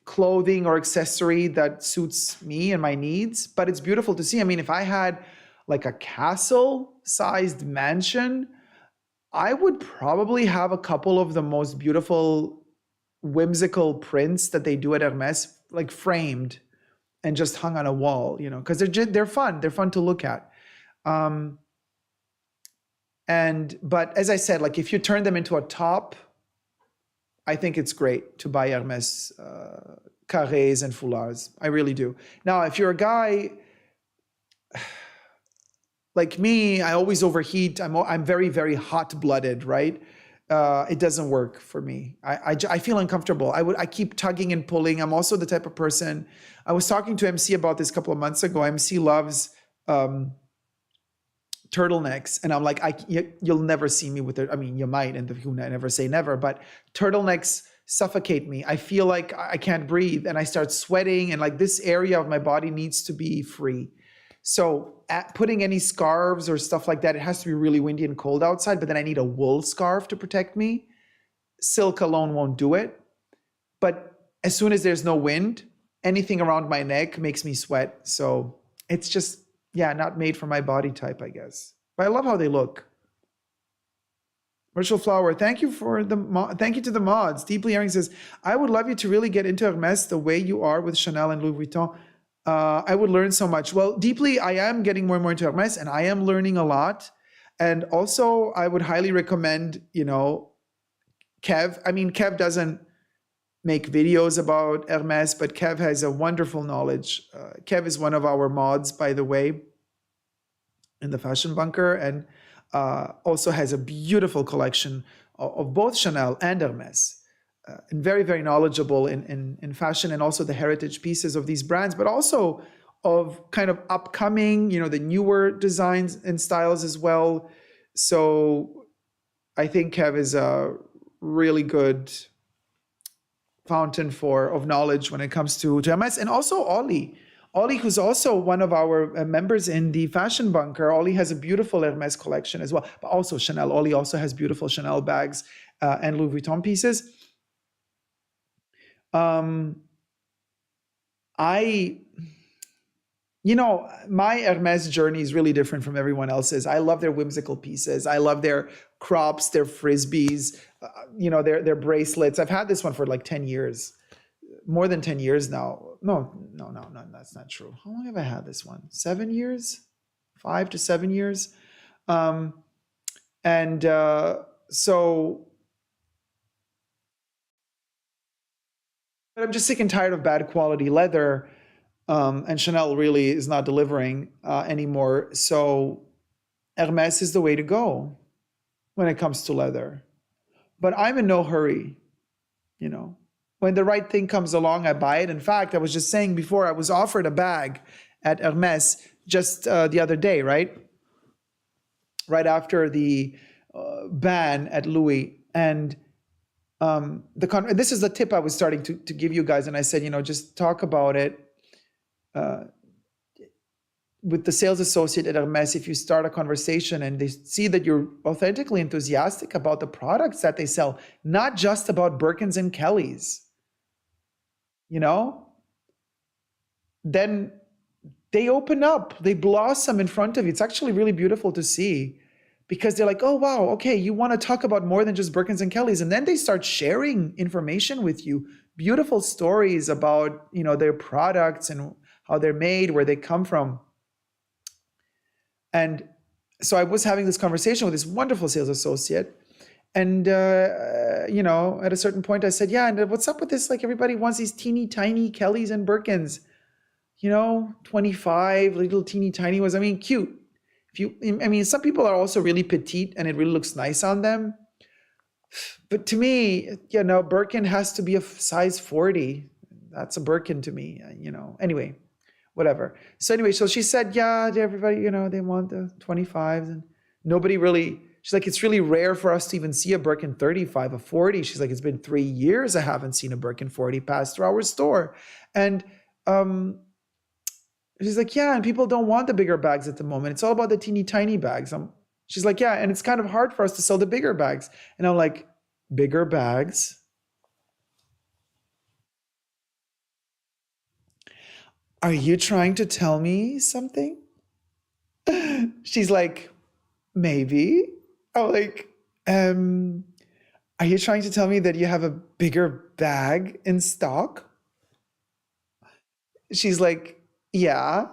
clothing or accessory that suits me and my needs, but it's beautiful to see. I mean, if I had like a castle-sized mansion, I would probably have a couple of the most beautiful, whimsical prints that they do at Hermes, like framed and just hung on a wall, you know, because they're fun. They're fun to look at. But as I said, like if you turn them into a top, I think it's great to buy Hermes carrés and foulards. I really do. Now, if you're a guy like me, I always overheat. I'm very, very hot-blooded, right? It doesn't work for me. I feel uncomfortable. I keep tugging and pulling. I'm also the type of person. I was talking to MC about this a couple of months ago. MC loves turtlenecks, and I'm like, you'll never see me with it. I mean, you might, and you never say never, but turtlenecks suffocate me. I feel like I can't breathe, and I start sweating, and like this area of my body needs to be free. So putting any scarves or stuff like that, it has to be really windy and cold outside, but then I need a wool scarf to protect me. Silk alone won't do it. But as soon as there's no wind, anything around my neck makes me sweat. So it's just, yeah, not made for my body type, I guess. But I love how they look. Rachel Flower, thank you to the mods. Deeply Airing says, I would love you to really get into Hermes the way you are with Chanel and Louis Vuitton. I would learn so much. Well, Deeply, I am getting more and more into Hermes, and I am learning a lot. And also, I would highly recommend, Kev. I mean, Kev doesn't make videos about Hermes, but Kev has a wonderful knowledge. Kev is one of our mods, by the way, in the Fashion Bunker, and also has a beautiful collection of both Chanel and Hermes, and very, very knowledgeable in fashion and also the heritage pieces of these brands, but also of kind of upcoming, the newer designs and styles as well. So I think Kev is a really good fountain of knowledge when it comes to Hermes, and also Ollie, who's also one of our members in the Fashion Bunker. Ollie has a beautiful Hermes collection as well, but also Chanel. Ollie also has beautiful Chanel bags and Louis Vuitton pieces. My Hermes journey is really different from everyone else's. I love their whimsical pieces. I love their crops, their frisbees, their bracelets. I've had this one for like 10 years, more than 10 years now. No, that's not true. How long have I had this one? 7 years? 5 to 7 years? So but I'm just sick and tired of bad quality leather. And Chanel really is not delivering anymore. So Hermes is the way to go when it comes to leather. But I'm in no hurry, When the right thing comes along, I buy it. In fact, I was just saying before, I was offered a bag at Hermes just the other day, right? Right after the ban at Louis. And this is the tip I was starting to give you guys. And I said, just talk about it with the sales associate at Hermes. If you start a conversation and they see that you're authentically enthusiastic about the products that they sell, not just about Birkins and Kellys, then they open up, they blossom in front of you. It's actually really beautiful to see, because they're like, oh, wow, okay, you want to talk about more than just Birkins and Kellys. And then they start sharing information with you, beautiful stories about, their products and how they're made, where they come from. And so I was having this conversation with this wonderful sales associate. And, at a certain point I said, yeah, and what's up with this? Like, everybody wants these teeny tiny Kellys and Birkins, 25 little teeny tiny ones. I mean, cute. Some people are also really petite and it really looks nice on them. But to me, Birkin has to be a size 40. That's a Birkin to me, Anyway, whatever. So she said, yeah, everybody, they want the 25s, and nobody really, she's like, it's really rare for us to even see a Birkin 35, a 40. She's like, it's been 3 years I haven't seen a Birkin 40 pass through our store. And she's like, yeah, and people don't want the bigger bags at the moment. It's all about the teeny tiny bags. She's like, yeah, and it's kind of hard for us to sell the bigger bags. And I'm like, bigger bags? Are you trying to tell me something? She's like, maybe. I'm like, are you trying to tell me that you have a bigger bag in stock? She's like, yeah.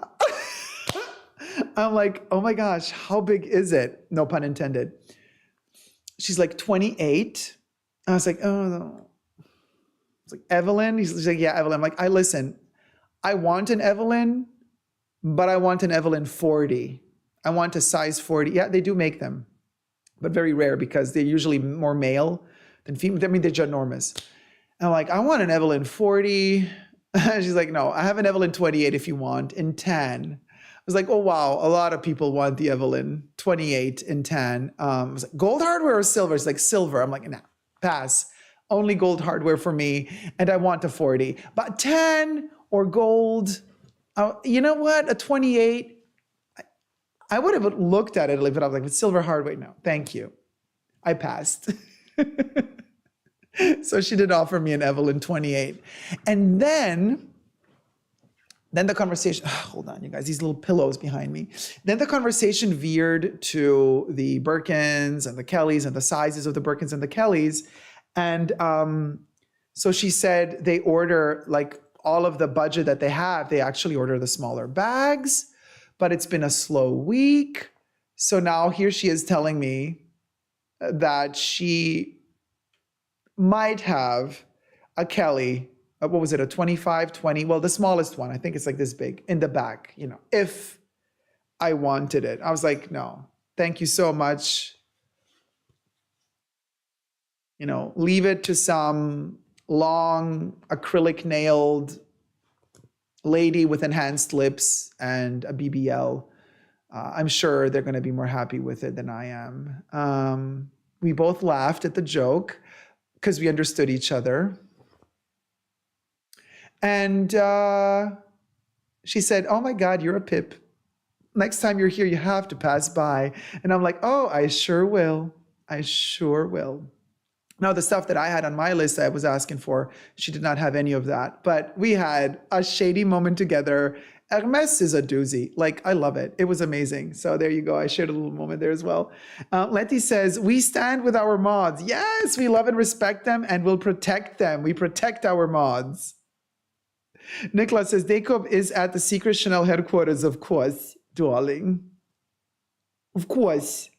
I'm like, oh my gosh, how big is it? No pun intended. She's like, 28. I was like, oh no. It's like, Evelyn? She's like, yeah, Evelyn. I'm like, listen, I want an Evelyn, but I want an Evelyn 40. I want a size 40. Yeah, they do make them, but very rare because they're usually more male than female. I mean, they're ginormous. And I'm like, I want an Evelyn 40. She's like, no, I have an Evelyn 28 if you want, in tan. I was like, oh, wow, a lot of people want the Evelyn 28 in tan. I was like, gold hardware or silver? It's like, silver. I'm like, nah, pass. Only gold hardware for me, and I want a 40. But tan or gold, you know what? A 28, I would have looked at it if I was like, with silver hardware. No, thank you. I passed. So she did offer me an Evelyn 28. And then the conversation, hold on, you guys, these little pillows behind me. Then the conversation veered to the Birkins and the Kellys and the sizes of the Birkins and the Kellys. And so she said they order like all of the budget that they have, they actually order the smaller bags, but it's been a slow week. So now here she is telling me that she might have a Kelly, what was it, a 25, 20, well, the smallest one, I think it's like this big, in the back, you know, if I wanted it. I was like, no, thank you so much. You know, leave it to some long acrylic nailed lady with enhanced lips and a BBL. I'm sure they're going to be more happy with it than I am. We both laughed at the joke because we understood each other. And she said, oh my God, you're a pip. Next time you're here, you have to pass by. And I'm like, oh, I sure will. I sure will. Now, the stuff that I had on my list I was asking for, she did not have any of that. But we had a shady moment together. Hermes is a doozy. Like, I love it. It was amazing. So there you go. I shared a little moment there as well. Letty says, we stand with our mods. Yes, we love and respect them and we'll protect them. We protect our mods. Nicholas says, Dacob is at the secret Chanel headquarters, of course, darling. Of course.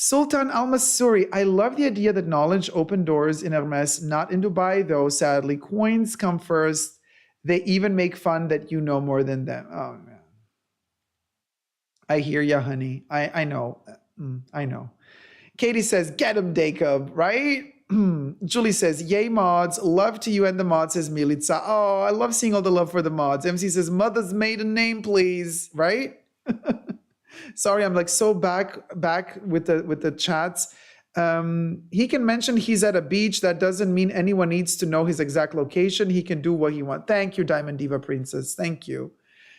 Sultan Al-Masuri, I love the idea that knowledge opened doors in Hermes, not in Dubai, though, sadly. Coins come first. They even make fun that you know more than them. Oh, man. I hear ya, honey. I know. I know. Katie says, get him, Dacob, right? Julie says, yay, mods. Love to you and the mods, says Milica. Oh, I love seeing all the love for the mods. MC says, mother's maiden name, please, right? Sorry, I'm like so back with the chats. He can mention he's at a beach. That doesn't mean anyone needs to know his exact location. He can do what he wants. Thank you, Diamond Diva Princess. Thank you.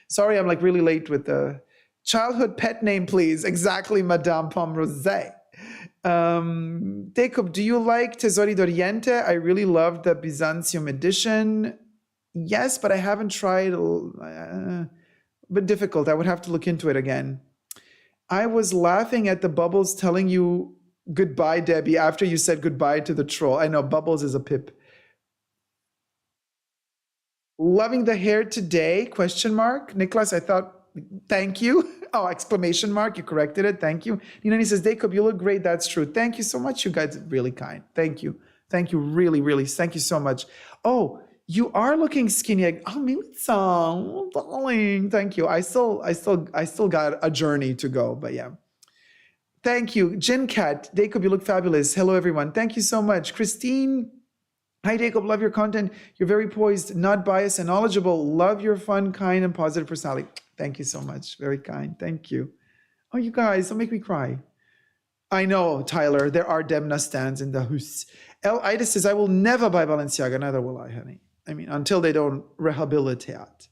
Sorry, I'm like really late with the childhood pet name, please. Exactly, Madame Pomme Rosé. Dacob, do you like Tesori d'Oriente? I really love the Byzantium edition. Yes, but I haven't tried. But difficult. I would have to look into it again. I was laughing at the Bubbles telling you goodbye, Debbie, after you said goodbye to the troll. I know Bubbles is a pip. Loving the hair today, question mark. Nicholas, I thought, thank you. Oh, exclamation mark, you corrected it. Thank you. Nina says, Dacob, you look great. That's true. Thank you so much. You guys are really kind. Thank you. Thank you. Really, really. Thank you so much. Oh, you are looking skinny. Oh, Melissa, oh, darling. Thank you. I still got a journey to go, but yeah. Thank you. Jin Cat, Dacob, you look fabulous. Hello, everyone. Thank you so much. Christine, hi, Dacob. Love your content. You're very poised, not biased, and knowledgeable. Love your fun, kind, and positive personality. Thank you so much. Very kind. Thank you. Oh, you guys, don't make me cry. I know, Tyler. There are Demna stands in the house. El Ida says, I will never buy Balenciaga. Neither will I, honey. I mean, until they don't rehabilitate.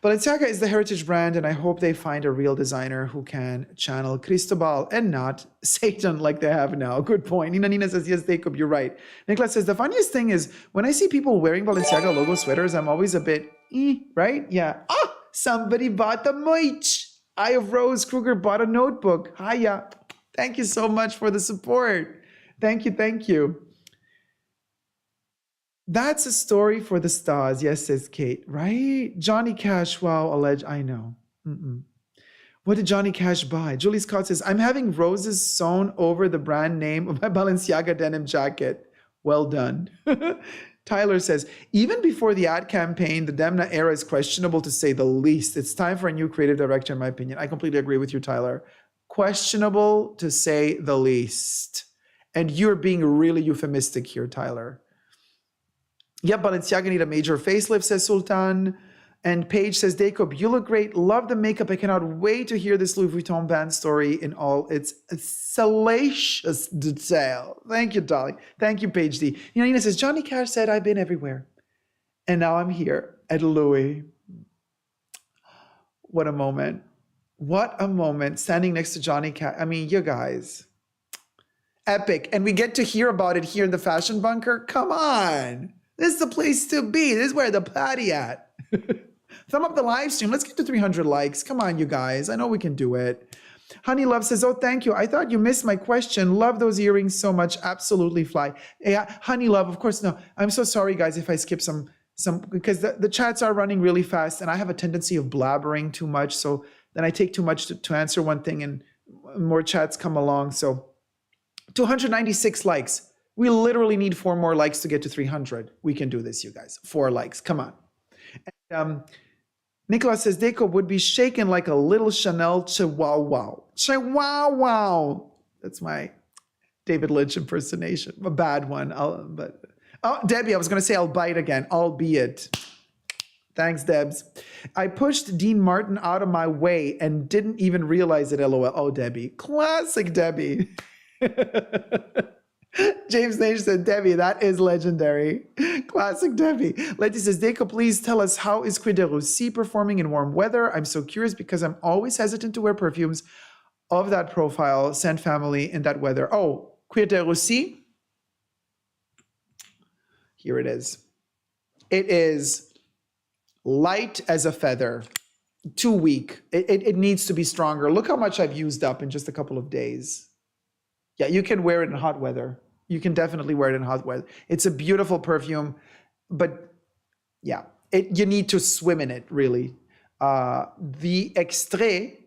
Balenciaga is the heritage brand, and I hope they find a real designer who can channel Cristobal and not Satan like they have now. Good point. Nina says, yes, Dacob, you're right. Nicholas says, the funniest thing is when I see people wearing Balenciaga logo sweaters, I'm always a bit, right? Yeah. Ah, somebody bought the merch. Eye of Rose Kruger bought a notebook. Hiya. Thank you so much for the support. Thank you. Thank you. That's a story for the stars. Yes, says Kate, right? Johnny Cash, wow, alleged. I know. What did Johnny Cash buy? Julie Scott says, I'm having roses sewn over the brand name of my Balenciaga denim jacket. Well done. Tyler says, even before the ad campaign, the Demna era is questionable to say the least. It's time for a new creative director, in my opinion. I completely agree with you, Tyler. Questionable to say the least. And you're being really euphemistic here, Tyler. Yep, Balenciaga need a major facelift, says Sultan. And Paige says, Dacob, you look great. Love the makeup. I cannot wait to hear this Louis Vuitton band story in all its salacious detail. Thank you, darling. Thank you, Paige D. Nina says, Johnny Cash said, I've been everywhere. And now I'm here at Louis. What a moment. What a moment standing next to Johnny Cash. I mean, you guys, epic. And we get to hear about it here in the Fashion Bunker. Come on. This is the place to be. This is where the party at. Thumb up the live stream. Let's get to 300 likes. Come on, you guys. I know we can do it. Honey Love says, oh, thank you. I thought you missed my question. Love those earrings so much. Absolutely fly. Yeah, Honey Love, of course, no. I'm so sorry, guys, if I skip some because the chats are running really fast and I have a tendency of blabbering too much. So then I take too much to answer one thing and more chats come along. So 296 likes. We literally need 4 more likes to get to 300. We can do this, you guys. 4 likes. Come on. And, Nicholas says, Dacob would be shaken like a little Chanel chihuahua. Chihuahua. That's my David Lynch impersonation. A bad one. Debbie, I was going to say I'll bite again, albeit. Thanks, Debs. I pushed Dean Martin out of my way and didn't even realize it, LOL. Oh, Debbie. Classic Debbie. James Nage said, Debbie, that is legendary. Classic Debbie. Letty says, Deco, please tell us, how is Cuir de Russie performing in warm weather? I'm so curious because I'm always hesitant to wear perfumes of that profile, scent family, in that weather. Oh, Cuir de Russie. Here it is. It is light as a feather. Too weak. It needs to be stronger. Look how much I've used up in just a couple of days. Yeah, you can wear it in hot weather. You can definitely wear it in hot weather. It's a beautiful perfume, but yeah, you need to swim in it, really. The Extrait,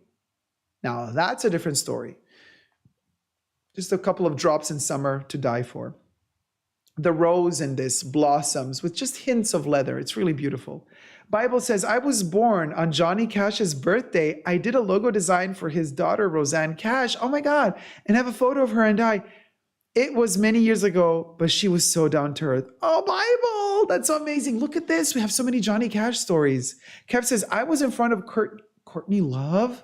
now that's a different story. Just a couple of drops in summer to die for. The rose in this blossoms with just hints of leather. It's really beautiful. Bible says, I was born on Johnny Cash's birthday. I did a logo design for his daughter, Roseanne Cash. Oh my God. And have a photo of her and I. It was many years ago, but she was so down to earth. Oh, Bible. That's so amazing. Look at this. We have so many Johnny Cash stories. Kev says, I was in front of Courtney Love.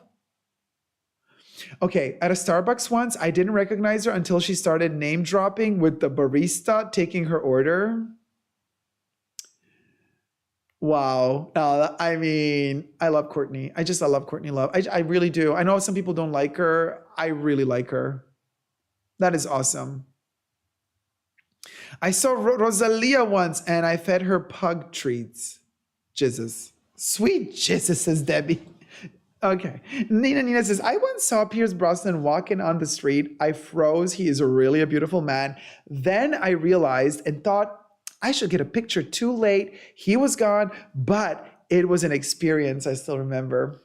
Okay, at a Starbucks once, I didn't recognize her until she started name dropping with the barista taking her order. Wow. I mean, I love Courtney. I love Courtney Love. I really do. I know some people don't like her. I really like her. That is awesome. I saw Rosalia once and I fed her pug treats. Jesus. Sweet Jesus, says Debbie. Okay. Nina says, I once saw Pierce Brosnan walking on the street. I froze. He is really a beautiful man. Then I realized and thought I should get a picture. Too late. He was gone, but it was an experience. I still remember.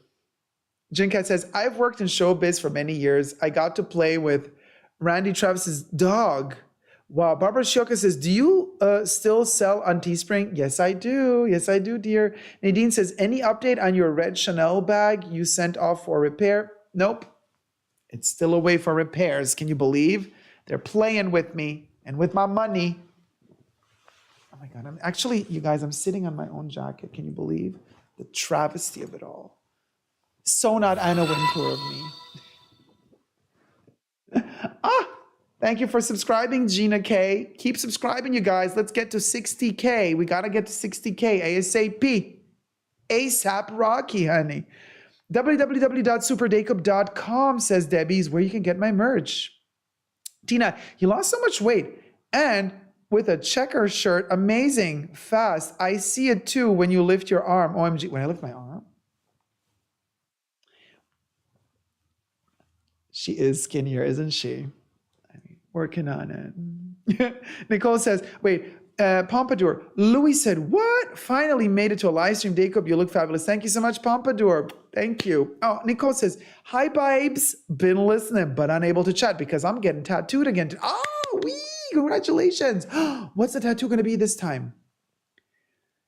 Jinkat says, I've worked in showbiz for many years. I got to play with Randy Travis's dog. Wow. Barbara Shioka says, do you still sell on Teespring? Yes, I do. Yes, I do, dear. Nadine says, any update on your red Chanel bag you sent off for repair? Nope. It's still away for repairs. Can you believe? They're playing with me and with my money. Oh my God. You guys, I'm sitting on my own jacket. Can you believe the travesty of it all? So not Anna Wintour of me. Thank you for subscribing, Gina K. Keep subscribing, you guys. Let's get to 60K. We got to get to 60K ASAP. ASAP Rocky, honey. www.superdacob.com, says Debbie's, where you can get my merch. Tina, you lost so much weight. And with a checker shirt, amazing, fast. I see it too when you lift your arm. OMG, when I lift my arm. She is skinnier, isn't she? Working on it. Nicole says, wait, Pompadour. Louis said, what? Finally made it to a live stream. Dacob, you look fabulous. Thank you so much, Pompadour. Thank you. Oh, Nicole says, hi, babes. Been listening, but unable to chat because I'm getting tattooed again. Oh, wee, congratulations. What's the tattoo going to be this time?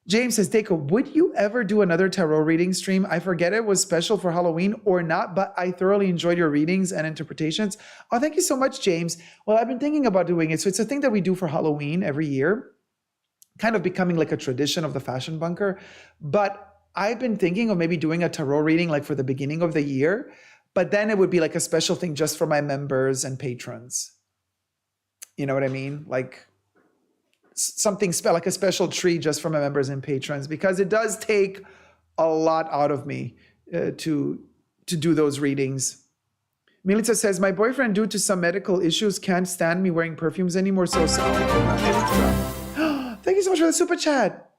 James says, Dacob, would you ever do another tarot reading stream? I forget it was special for Halloween or not, but I thoroughly enjoyed your readings and interpretations. Oh, thank you so much, James. Well, I've been thinking about doing it. So it's a thing that we do for Halloween every year, kind of becoming like a tradition of the Fashion Bunker. But I've been thinking of maybe doing a tarot reading like for the beginning of the year, but then it would be like a special thing just for my members and patrons. You know what I mean? Like something like a special treat just for my members and patrons, because it does take a lot out of me to to do those readings. Milita says, my boyfriend, due to some medical issues, can't stand me wearing perfumes anymore. So sorry. Thank you so much for the super chat.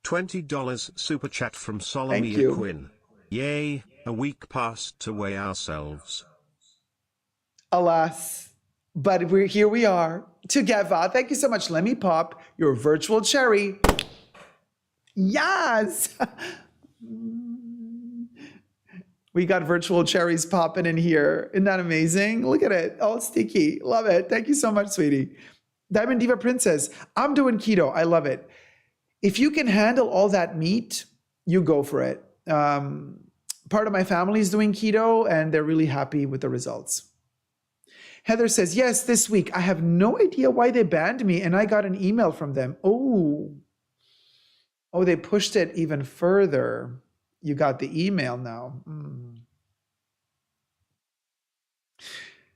$20 super chat from Thank Solomia you. Quinn. Yay, a week passed to weigh ourselves. Alas, but here we are together. Thank you so much. Let me pop your virtual cherry. Yes. We got virtual cherries popping in here. Isn't that amazing? Look at it. All sticky. Love it. Thank you so much, sweetie. Diamond Diva Princess. I'm doing keto. I love it. If you can handle all that meat, you go for it. Part of my family is doing keto, and they're really happy with the results. Heather says, yes, this week. I have no idea why they banned me, and I got an email from them. Oh, they pushed it even further. You got the email now.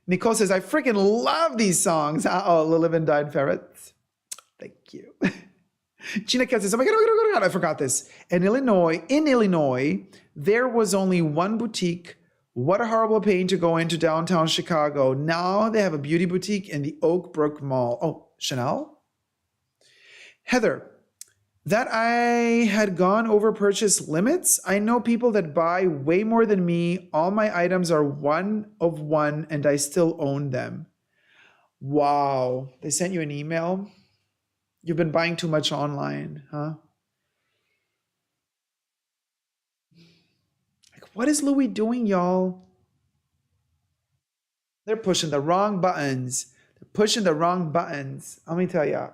Nicole says, I freaking love these songs. Uh-oh, Live and Died Ferrets. Thank you. Gina Cat says, oh my God, I forgot this. In Illinois, there was only one boutique. What a horrible pain to go into downtown Chicago. Now they have a beauty boutique in the Oak Brook Mall. Oh, Chanel? Heather, that I had gone over purchase limits. I know people that buy way more than me. All my items are one of one and I still own them. Wow. They sent you an email? You've been buying too much online, huh? Like, what is Louis doing, y'all? They're pushing the wrong buttons. They're pushing the wrong buttons. Let me tell you,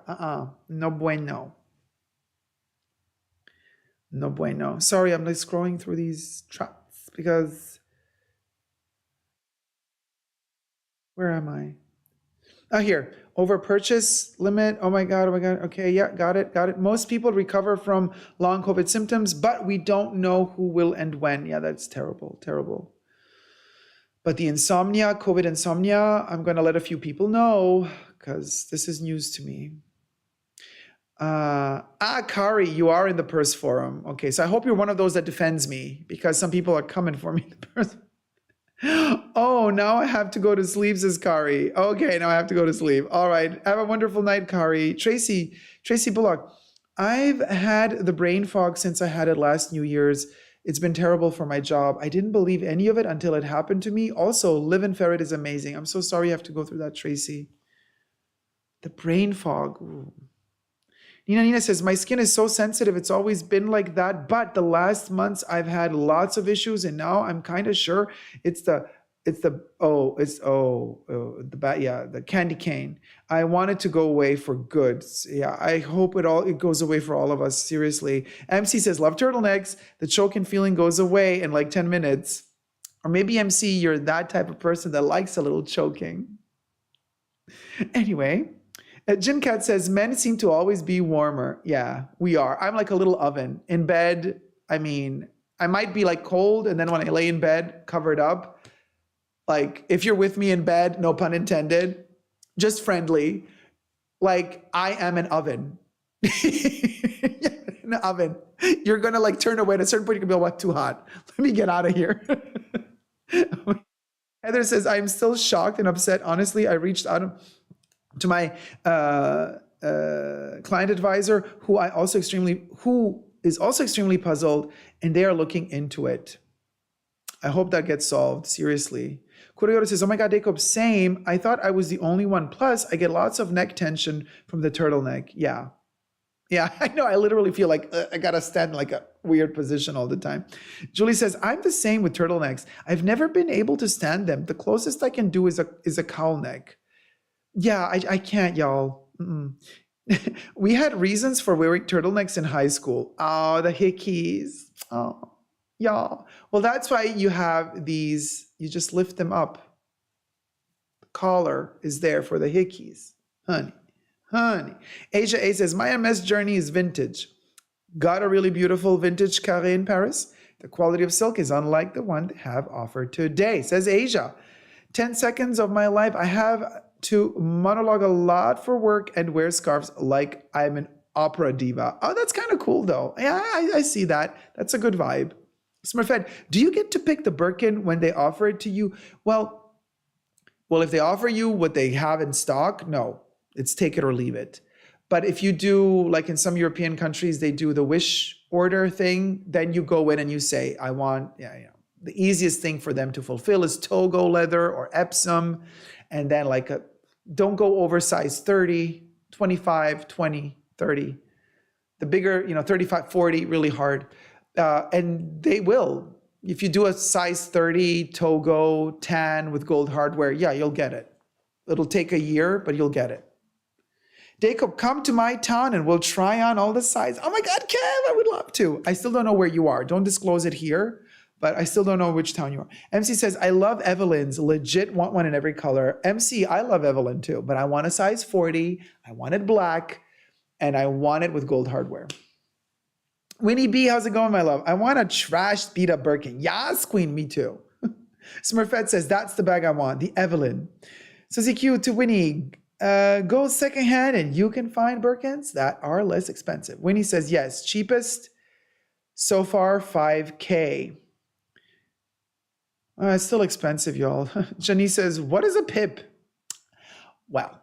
no bueno. No bueno. Sorry, I'm like scrolling through these tracks because where am I? Oh, here. Over purchase limit. Oh my God. Okay, yeah, got it. Most people recover from long COVID symptoms, but we don't know who will and when. Yeah, that's terrible. But the insomnia, COVID insomnia, I'm going to let a few people know because this is news to me. Kari, you are in the purse forum. Okay, so I hope you're one of those that defends me because some people are coming for me in the purse. Oh, now I have to go to sleep, says Kari. Okay, now I have to go to sleep. All right, have a wonderful night, Kari. Tracy Bullock. I've had the brain fog since I had it last New Year's. It's been terrible for my job. I didn't believe any of it until it happened to me. Also, Live and Ferret is amazing. I'm so sorry you have to go through that, Tracy. The brain fog. Ooh. Nina says, my skin is so sensitive. It's always been like that. But the last months I've had lots of issues. And now I'm kind of sure it's the candy cane. I want it to go away for good. Yeah, I hope it goes away for all of us. Seriously. MC says, love turtlenecks. The choking feeling goes away in like 10 minutes. Or maybe MC, you're that type of person that likes a little choking. Anyway. Jim Cat says, men seem to always be warmer. Yeah, we are. I'm like a little oven. In bed, I mean, I might be like cold, and then when I lay in bed, covered up, like if you're with me in bed, no pun intended, just friendly, like I am an oven. An oven. You're going to like turn away. At a certain point, you can be like, too hot. Let me get out of here. Heather says, I'm still shocked and upset. Honestly, I reached out to my client advisor, who is also extremely puzzled, and they are looking into it. I hope that gets solved, seriously. Kurioto says, oh my God, Dacob, same. I thought I was the only one. Plus, I get lots of neck tension from the turtleneck. Yeah, I know. I literally feel like I gotta stand in like a weird position all the time. Julie says, I'm the same with turtlenecks. I've never been able to stand them. The closest I can do is a cowl neck. Yeah, I can't, y'all. We had reasons for wearing turtlenecks in high school. Oh, the hickeys. Oh, y'all. Well, that's why you have these, you just lift them up. The collar is there for the hickeys. Honey. Asia A says, my MS journey is vintage. Got a really beautiful vintage carré in Paris. The quality of silk is unlike the one they have offered today, says Asia. 10 seconds of my life, I have to monologue a lot for work and wear scarves like I'm an opera diva. Oh, that's kind of cool though. Yeah, I see that. That's a good vibe. Smurfette, do you get to pick the Birkin when they offer it to you? Well, if they offer you what they have in stock, no, it's take it or leave it. But if you do, like in some European countries, they do the wish order thing, then you go in and you say, I want, the easiest thing for them to fulfill is Togo leather or Epsom. And then don't go over size 30, 25, 20, 30. The bigger, 35, 40, really hard. And they will. If you do a size 30 Togo tan with gold hardware, yeah, you'll get it. It'll take a year, but you'll get it. Dacob, come to my town and we'll try on all the sizes. Oh my God, Kev, I would love to. I still don't know where you are. Don't disclose it here, but I still don't know which town you are. MC says, I love Evelyn's. Legit want one in every color. MC, I love Evelyn too, but I want a size 40. I want it black and I want it with gold hardware. Winnie B, how's it going, my love? I want a trash beat up Birkin. Yes, queen, me too. Smurfette says, that's the bag I want, the Evelyn. Suzy Q to Winnie, go secondhand and you can find Birkins that are less expensive. Winnie says, yes, cheapest so far, $5K. It's still expensive, y'all. Janice says, what is a pip? Well,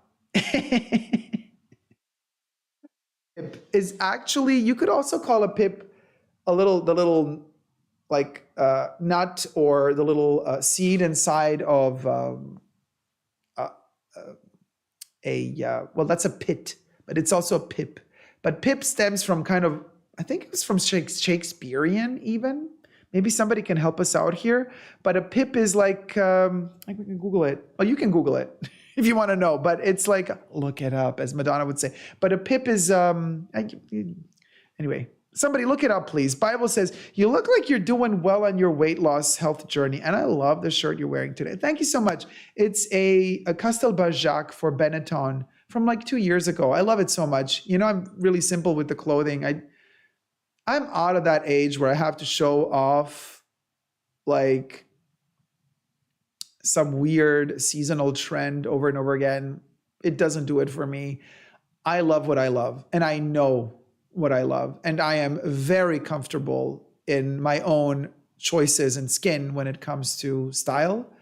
pip is actually, you could also call a pip the little nut or the little seed inside of well, that's a pit, but it's also a pip. But pip stems from kind of, I think it was from Shakespearean even. Maybe somebody can help us out here. But a pip is like, I think we can Google it. Oh, you can Google it if you want to know. But it's like, look it up, as Madonna would say. But a pip is, anyway, somebody look it up, please. Bible says, you look like you're doing well on your weight loss health journey. And I love the shirt you're wearing today. Thank you so much. It's a Castelbajac for Benetton from like 2 years ago. I love it so much. I'm really simple with the clothing. I'm out of that age where I have to show off like some weird seasonal trend over and over again. It doesn't do it for me. I love what I love, and I know what I love, and I am very comfortable in my own choices and skin when it comes to style.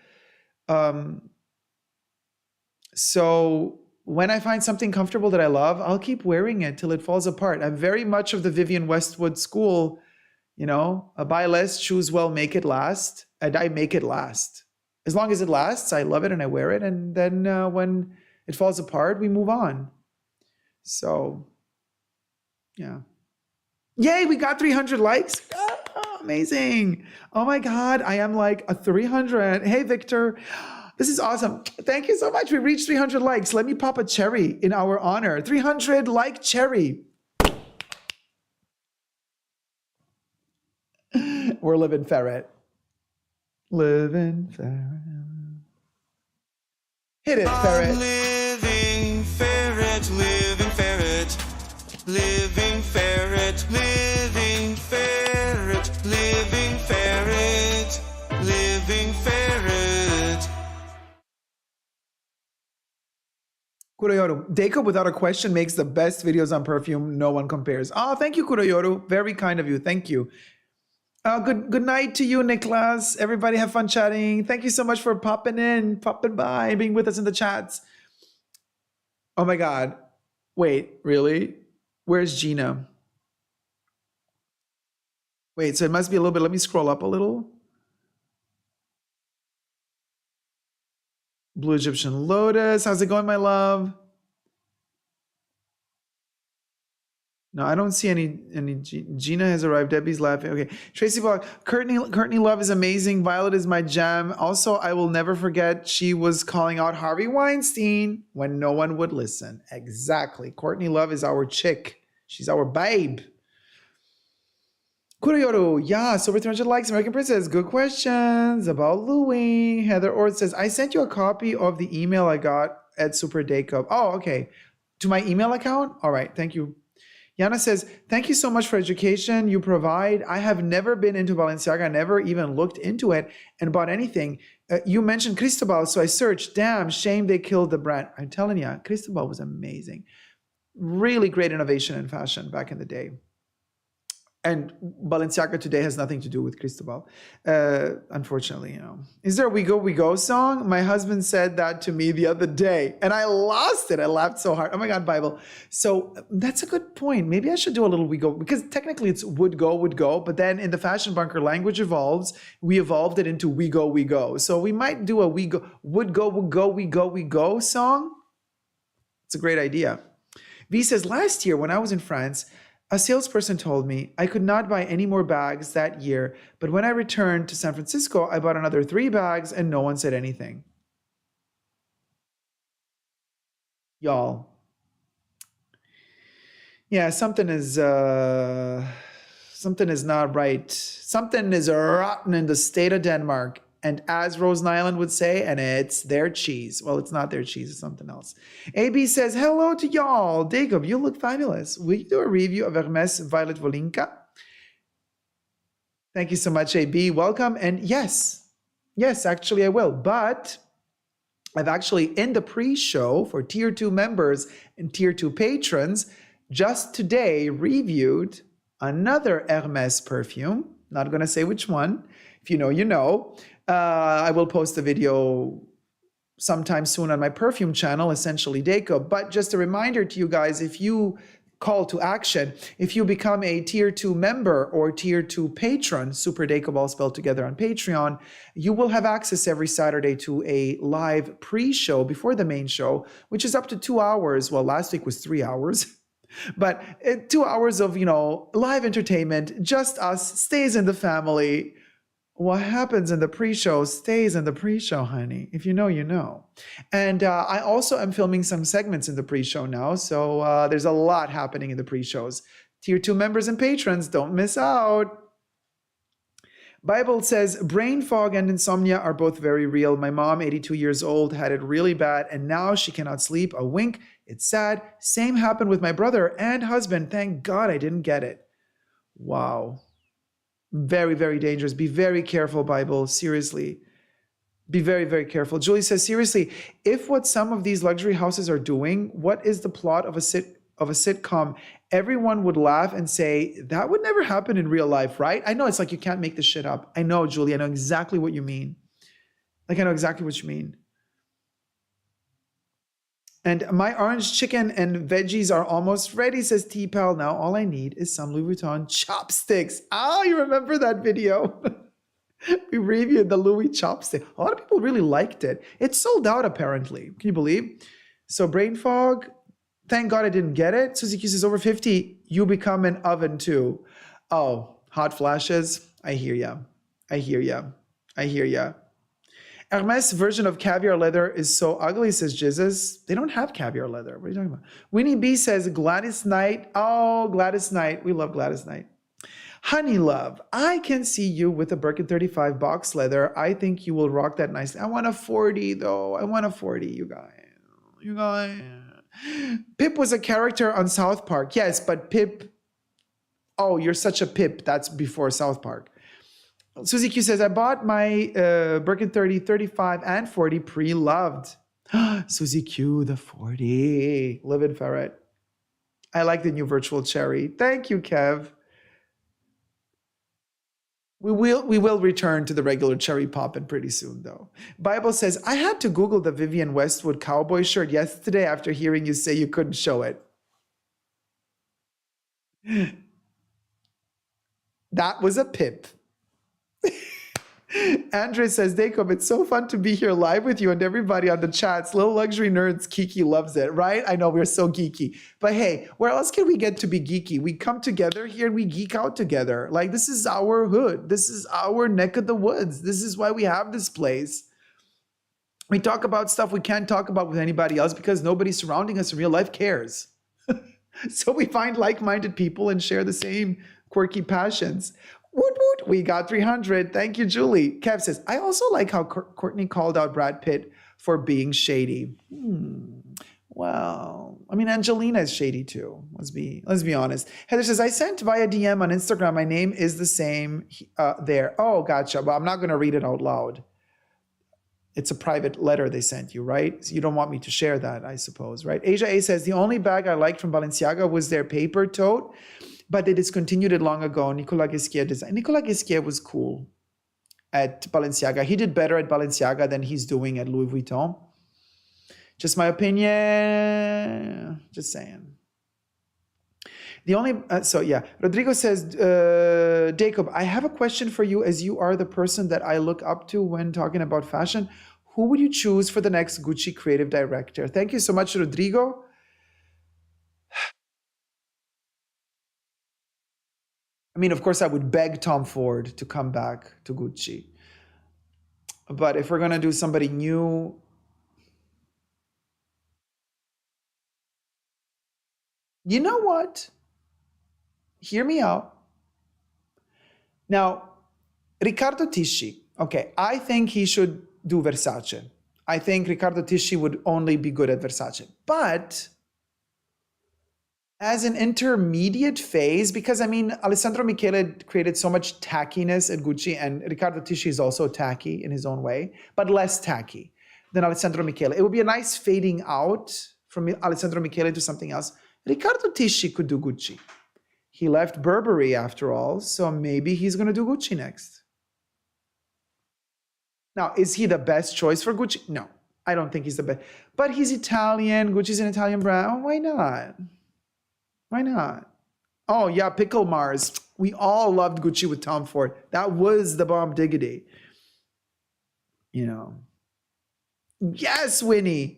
So when I find something comfortable that I love, I'll keep wearing it till it falls apart. I'm very much of the Vivienne Westwood school, buy less, choose well, make it last. And I make it last. As long as it lasts, I love it and I wear it. And then when it falls apart, we move on. So, yeah. Yay, we got 300 likes. Oh, amazing. Oh my God, I am like a 300. Hey, Victor. This is awesome. Thank you so much. We reached 300 likes. Let me pop a cherry in our honor. 300 like cherry. We're living ferret. Living ferret. Hit it, ferret. Living ferret, living ferret. Living ferret, living ferret. Living ferret, living ferret. Kuroyoru, Dacob without a question makes the best videos on perfume. No one compares. Oh, thank you, Kuroyoru. Very kind of you. Thank you. Good night to you, Niklas. Everybody have fun chatting. Thank you so much for popping by, and being with us in the chats. Oh my God. Wait, really? Where's Gina? Wait, so it must be a little bit. Let me scroll up a little. Blue Egyptian Lotus. How's it going, my love? No, I don't see any. Gina has arrived. Debbie's laughing. Okay. Tracy Block. Courtney Love is amazing. Violet is my jam. Also, I will never forget she was calling out Harvey Weinstein when no one would listen. Exactly. Courtney Love is our chick. She's our babe. Kuroyoru, yeah, so over 300 likes. American Princess, good questions about Louis. Heather Ord says, I sent you a copy of the email I got at Super Dacob. Oh, okay. To my email account? All right, thank you. Yana says, thank you so much for education you provide. I have never been into Balenciaga, never even looked into it and bought anything. You mentioned Cristobal, so I searched. Damn, shame they killed the brand. I'm telling you, Cristobal was amazing. Really great innovation in fashion back in the day. And Balenciaga today has nothing to do with Cristobal. Unfortunately, you know. Is there a We Go, We Go song? My husband said that to me the other day and I lost it. I laughed so hard. Oh my God, Bible. So that's a good point. Maybe I should do a little We Go, because technically it's would go. But then in the Fashion Bunker, language evolves. We evolved it into We Go, We Go. So we might do a We Go, would go, we go song. It's a great idea. V says, last year when I was in France, a salesperson told me I could not buy any more bags that year, but when I returned to San Francisco, I bought another 3 bags and no one said anything. Y'all. Yeah, something is not right. Something is rotten in the state of Denmark. And as Rosen Island would say, and it's their cheese. Well, it's not their cheese, it's something else. AB says, hello to y'all. Dacob, you look fabulous. Will you do a review of Hermès Violet Volinka? Thank you so much, AB. Welcome. And yes, actually I will. But I've actually, in the pre-show for Tier 2 members and Tier 2 patrons, just today reviewed another Hermès perfume. Not going to say which one. If you know, you know. I will post a video sometime soon on my perfume channel, essentially Dacob. But just a reminder to you guys, if you call to action, if you become a Tier 2 member or Tier 2 patron, Super Dacob all spelled together on Patreon, you will have access every Saturday to a live pre-show before the main show, which is up to 2 hours. Well, last week was 3 hours. But 2 hours of, you know, live entertainment, just us, stays in the family. What happens in the pre-show stays in the pre-show, honey. If you know, you know. And I also am filming some segments in the pre-show now. So there's a lot happening in the pre-shows. Tier 2 members and patrons, don't miss out. Bible says, brain fog and insomnia are both very real. My mom, 82 years old, had it really bad, and now she cannot sleep a wink. It's sad. Same happened with my brother and husband. Thank God I didn't get it. Wow. Very, very dangerous. Be very careful, Bible. Seriously. Be very, very careful. Julie says, seriously, if what some of these luxury houses are doing, what is the plot of a sitcom? Everyone would laugh and say, that would never happen in real life, right? I know it's like you can't make this shit up. I know, Julie. I know exactly what you mean. I know exactly what you mean. And my orange chicken and veggies are almost ready, says T-Pal. Now all I need is some Louis Vuitton chopsticks. Oh, you remember that video? We reviewed the Louis chopstick. A lot of people really liked it. It sold out, apparently. Can you believe? So brain fog. Thank God I didn't get it. Susie Q says, over 50, you become an oven too. Oh, hot flashes. I hear ya. I hear ya. I hear ya. Hermès version of caviar leather is so ugly, says Jesus. They don't have caviar leather. What are you talking about? Winnie B says, Gladys Knight. Oh, Gladys Knight. We love Gladys Knight. Honey love, I can see you with a Birkin 35 box leather. I think you will rock that nicely. I want a 40 though. I want a 40, you guys. You guys. Pip was a character on South Park. Yes, but Pip. Oh, you're such a Pip. That's before South Park. Susie Q says, I bought my Birkin 30, 35, and 40 pre-loved. Susie Q, the 40. Livid Ferret. I like the new virtual cherry. Thank you, Kev. We will return to the regular cherry poppin' pretty soon, though. Bible says, I had to Google the Vivienne Westwood cowboy shirt yesterday after hearing you say you couldn't show it. That was a Pip. Andre says, Dacob, it's so fun to be here live with you and everybody on the chats. Little luxury nerds, Kiki loves it, right? I know we're so geeky. But hey, where else can we get to be geeky? We come together here and we geek out together. Like, this is our hood. This is our neck of the woods. This is why we have this place. We talk about stuff we can't talk about with anybody else because nobody surrounding us in real life cares. So we find like-minded people and share the same quirky passions. Woot woot, we got 300. Thank you, Julie. Kev says, I also like how Courtney called out Brad Pitt for being shady. Well, I mean, Angelina is shady too. Let's be honest. Heather says, I sent via DM on Instagram. My name is the same there. Oh, gotcha. Well, I'm not going to read it out loud. It's a private letter they sent you, right? So you don't want me to share that, I suppose, right? Asia A says, the only bag I liked from Balenciaga was their paper tote. but they discontinued it long ago. Nicolas Ghesquière design. Nicolas Ghesquière was cool at Balenciaga. He did better at Balenciaga than he's doing at Louis Vuitton. Just my opinion. Just saying. The only, Rodrigo says, Dacob, I have a question for you, as you are the person that I look up to when talking about fashion. Who would you choose for the next Gucci creative director? Thank you so much, Rodrigo. I mean, of course, I would beg Tom Ford to come back to Gucci. But if we're going to do somebody new, you know what? Hear me out. Now, Riccardo Tisci. Okay, I think he should do Versace. I think Riccardo Tisci would only be good at Versace. But as an intermediate phase, because I mean, Alessandro Michele created so much tackiness at Gucci, and Riccardo Tisci is also tacky in his own way, but less tacky than Alessandro Michele. It would be a nice fading out from Alessandro Michele to something else. Riccardo Tisci could do Gucci. He left Burberry after all, so maybe he's going to do Gucci next. Now, is he the best choice for Gucci? No, I don't think he's the best. But he's Italian. Gucci's an Italian brand. Oh, why not? Why not? Oh, yeah, Pickle Mars. We all loved Gucci with Tom Ford. That was the bomb diggity. You know. Yes, Winnie.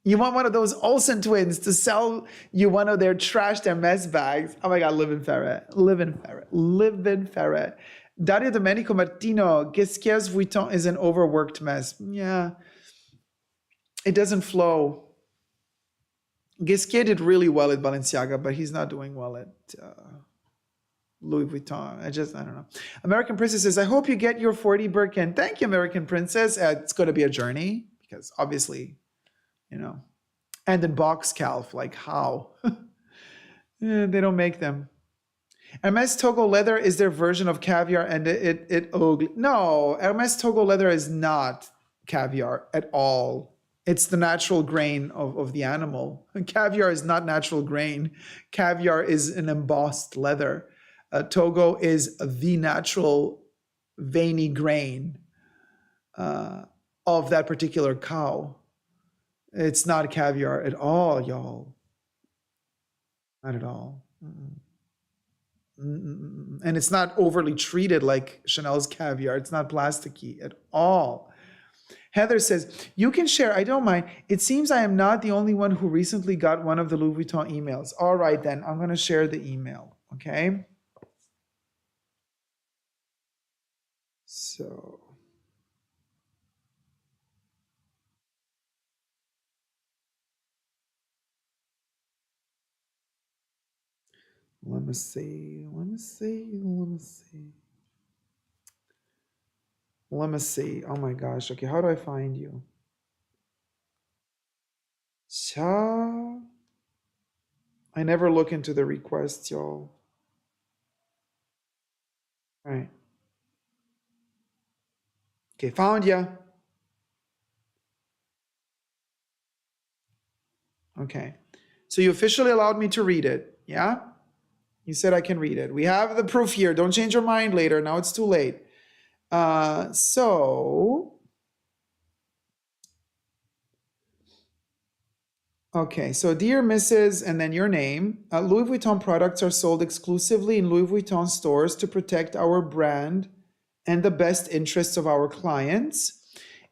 You want one of those Olsen twins to sell you one of their trashed MS bags. Oh my God, live in Ferret. Live in Ferret. Live in Ferret. Dario Domenico Martino, Ghesquière's Vuitton is an overworked mess. Yeah. It doesn't flow. Ghesquière did really well at Balenciaga, but he's not doing well at Louis Vuitton. I don't know. American Princess says, I hope you get your 40 Birkin. Thank you, American Princess. It's going to be a journey because obviously, you know, and then box calf, like how? They don't make them. Hermes Togo leather is their version of caviar, and it ugly. No, Hermes Togo leather is not caviar at all. It's the natural grain of the animal. Caviar is not natural grain. Caviar is an embossed leather. Togo is the natural veiny grain of that particular cow. It's not caviar at all, y'all. Not at all. And it's not overly treated like Chanel's caviar. It's not plasticky at all. Heather says, you can share. I don't mind. It seems I am not the only one who recently got one of the Louis Vuitton emails. All right, then. I'm going to share the email. Okay? So... Let me see. Oh my gosh. Okay, how do I find you? I never look into the requests, y'all. All right. Okay, found ya. Okay. So you officially allowed me to read it, yeah? You said I can read it. We have the proof here. Don't change your mind later. Now it's too late. Okay, so dear Mrs. and then your name, Louis Vuitton products are sold exclusively in Louis Vuitton stores to protect our brand and the best interests of our clients.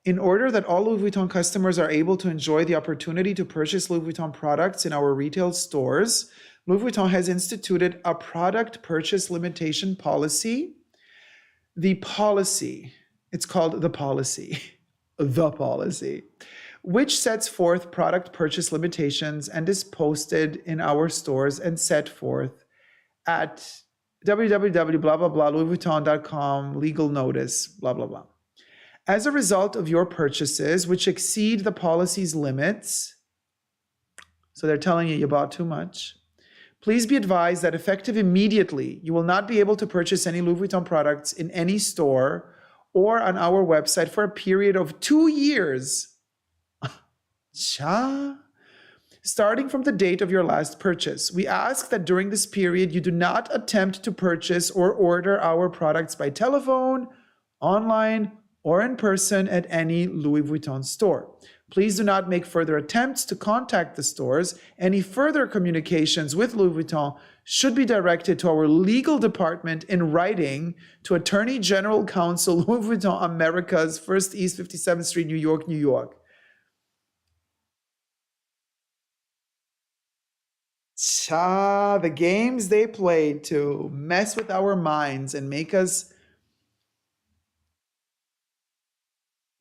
In order that all Louis Vuitton customers are able to enjoy the opportunity to purchase Louis Vuitton products in our retail stores, Louis Vuitton has instituted a product purchase limitation policy. The policy, it's called the policy, which sets forth product purchase limitations and is posted in our stores and set forth at www.louisvuitton.com, legal notice, blah, blah, blah. As a result of your purchases, which exceed the policy's limits, so they're telling you bought too much, please be advised that effective immediately, you will not be able to purchase any Louis Vuitton products in any store or on our website for a period of 2 years. starting from the date of your last purchase. We ask that during this period, you do not attempt to purchase or order our products by telephone, online, or in person at any Louis Vuitton store. Please do not make further attempts to contact the stores. Any further communications with Louis Vuitton should be directed to our legal department in writing to Attorney General Counsel, Louis Vuitton Americas, 1st East 57th Street, New York, New York. The games they played to mess with our minds and make us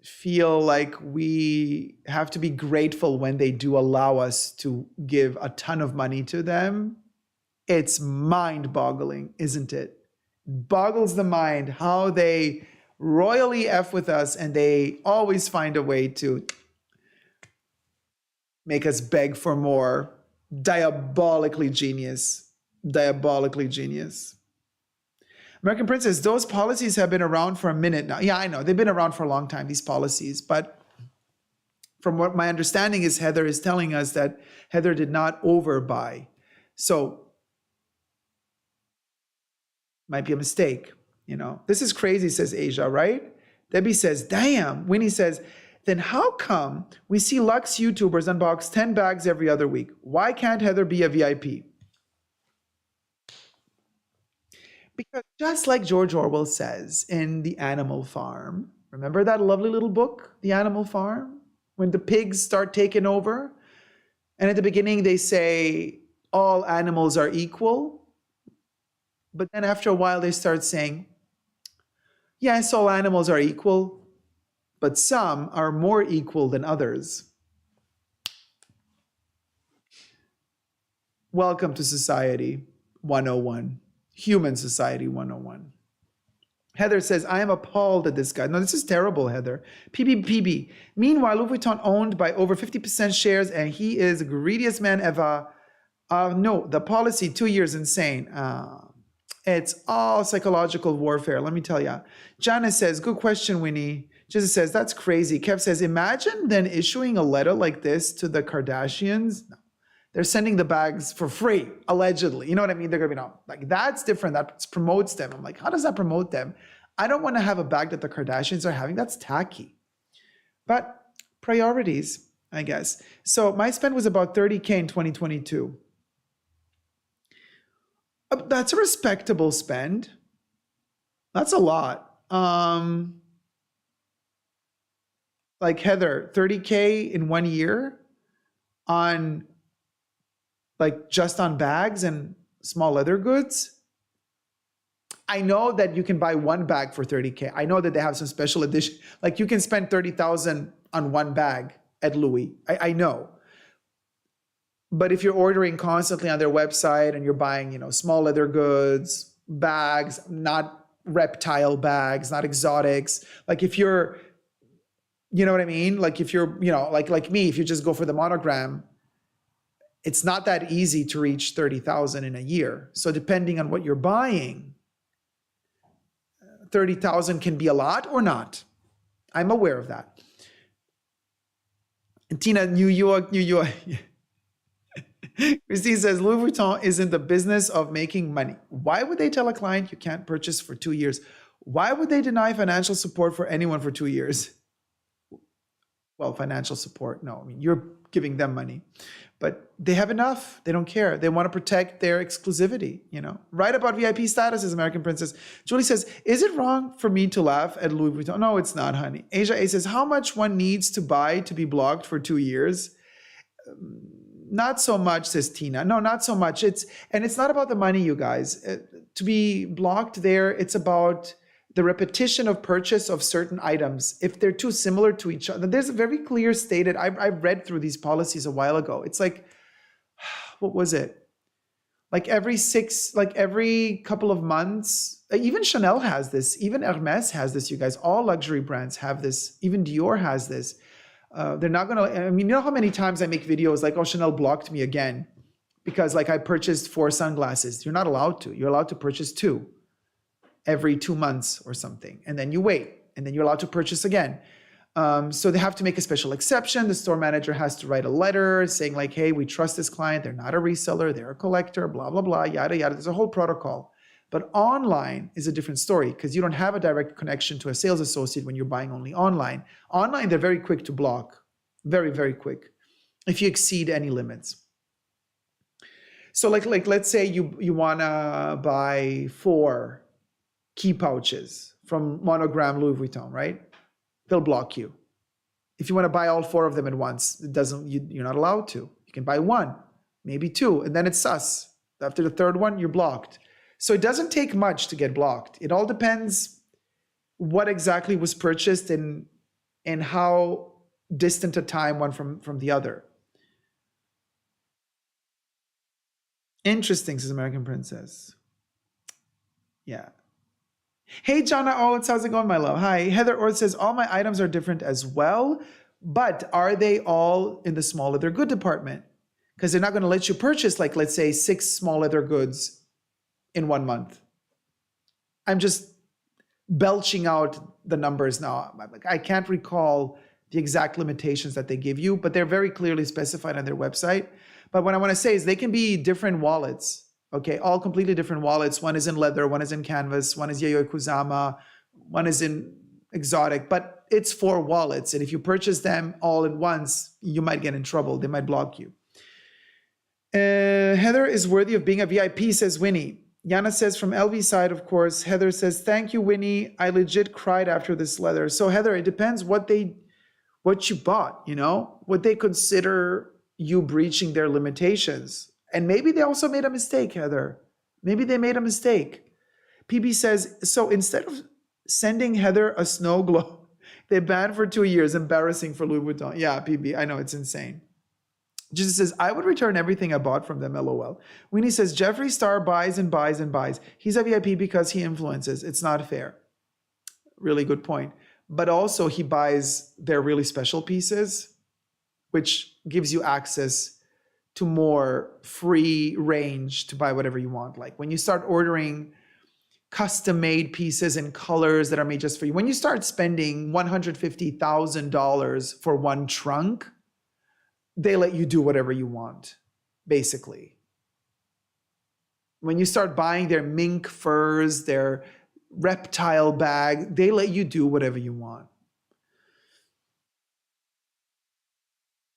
feel like we have to be grateful when they do allow us to give a ton of money to them. It's mind-boggling, isn't it? Boggles the mind how they royally F with us, and they always find a way to make us beg for more. Diabolically genius. Diabolically genius. American Princess, those policies have been around for a minute now. Yeah, I know. They've been around for a long time, these policies. But from what my understanding is, Heather is telling us that Heather did not overbuy. So, might be a mistake. You know, this is crazy, says Asia, right? Debbie says, damn. Winnie says, then how come we see Lux YouTubers unbox 10 bags every other week? Why can't Heather be a VIP? Because just like George Orwell says in The Animal Farm, remember that lovely little book, The Animal Farm? When the pigs start taking over, and at the beginning they say all animals are equal, but then after a while they start saying, yes, all animals are equal, but some are more equal than others. Welcome to Society 101. Human Society 101. Heather says, I am appalled at this guy. No, this is terrible, Heather. PB. Meanwhile, Louis Vuitton owned by over 50% shares, and he is the greediest man ever. No, the policy, 2 years, insane. It's all psychological warfare, let me tell you. Janice says, good question, Winnie. Jesus says, that's crazy. Kev says, imagine then issuing a letter like this to the Kardashians. No. They're sending the bags for free, allegedly. You know what I mean? They're going to be, no, like, that's different. That promotes them. I'm like, how does that promote them? I don't want to have a bag that the Kardashians are having. That's tacky. But priorities, I guess. So my spend was about $30K in 2022. That's a respectable spend. That's a lot. Like Heather, $30K in 1 year on, like, just on bags and small leather goods. I know that you can buy one bag for $30K. I know that they have some special edition. Like, you can spend $30,000 on one bag at Louis. I know. But if you're ordering constantly on their website and you're buying, you know, small leather goods, bags, not reptile bags, not exotics. Like, if you're, you know what I mean? Like, if you're, you know, like me, if you just go for the monogram, it's not that easy to reach 30,000 in a year. So depending on what you're buying, 30,000 can be a lot or not. I'm aware of that. And Tina, New York. Christine says, Louis Vuitton is in the business of making money. Why would they tell a client you can't purchase for 2 years? Why would they deny financial support for anyone for 2 years? Well, financial support, no. I mean, you're giving them money. But they have enough. They don't care. They want to protect their exclusivity, you know. Write about VIP status as American Princess. Julie says, is it wrong for me to laugh at Louis Vuitton? No, it's not, honey. Asia A says, how much one needs to buy to be blocked for 2 years? Not so much, says Tina. No, not so much. It's not about the money, you guys. To be blocked there, it's about the repetition of purchase of certain items. If they're too similar to each other, there's a very clear stated, I've read through these policies a while ago. It's like, what was it? Like every couple of months, even Chanel has this, even Hermes has this, you guys, all luxury brands have this, even Dior has this. They're not gonna, I mean, you know how many times I make videos like, oh, Chanel blocked me again because like I purchased 4 sunglasses. You're not allowed to. You're allowed to purchase 2 every 2 months or something. And then you wait, and then you're allowed to purchase again. So they have to make a special exception. The store manager has to write a letter saying like, hey, we trust this client. They're not a reseller. They're a collector, blah, blah, blah, yada, yada. There's a whole protocol. But online is a different story because you don't have a direct connection to a sales associate when you're buying only online. Online, they're very quick to block. Very, very quick if you exceed any limits. So like let's say you want to buy 4 key pouches from Monogram Louis Vuitton, right? They'll block you. If you want to buy all 4 of them at once, you're not allowed to. You can buy 1, maybe 2, and then it's sus. After the 3rd one, you're blocked. So it doesn't take much to get blocked. It all depends what exactly was purchased and how distant a time one from the other. Interesting, says American Princess. Yeah. Hey, Jana Oates, how's it going, my love? Hi. Heather Orth says, all my items are different as well, but are they all in the small leather good department? Because they're not going to let you purchase, like, let's say 6 small leather goods in 1 month. I'm just belching out the numbers now. I can't recall the exact limitations that they give you, but they're very clearly specified on their website. But what I want to say is they can be different wallets. Okay, all completely different wallets. One is in leather, one is in canvas, one is Yayoi Kusama, one is in exotic, but it's 4 wallets. And if you purchase them all at once, you might get in trouble. They might block you. Heather is worthy of being a VIP, says Winnie. Yana says from LV side, of course. Heather says, thank you, Winnie. I legit cried after this leather. So Heather, it depends what you bought, you know, what they consider you breaching their limitations. And maybe they also made a mistake, Heather. Maybe they made a mistake. PB says, so instead of sending Heather a snow globe, they banned for 2 years. Embarrassing for Louis Vuitton. Yeah, PB, I know, it's insane. Jesus says, I would return everything I bought from them, LOL. Winnie says, Jeffree Star buys and buys and buys. He's a VIP because he influences. It's not fair. Really good point. But also he buys their really special pieces, which gives you access to more free range to buy whatever you want. Like when you start ordering custom made pieces and colors that are made just for you, when you start spending $150,000 for one trunk, they let you do whatever you want, basically. When you start buying their mink furs, their reptile bag, they let you do whatever you want.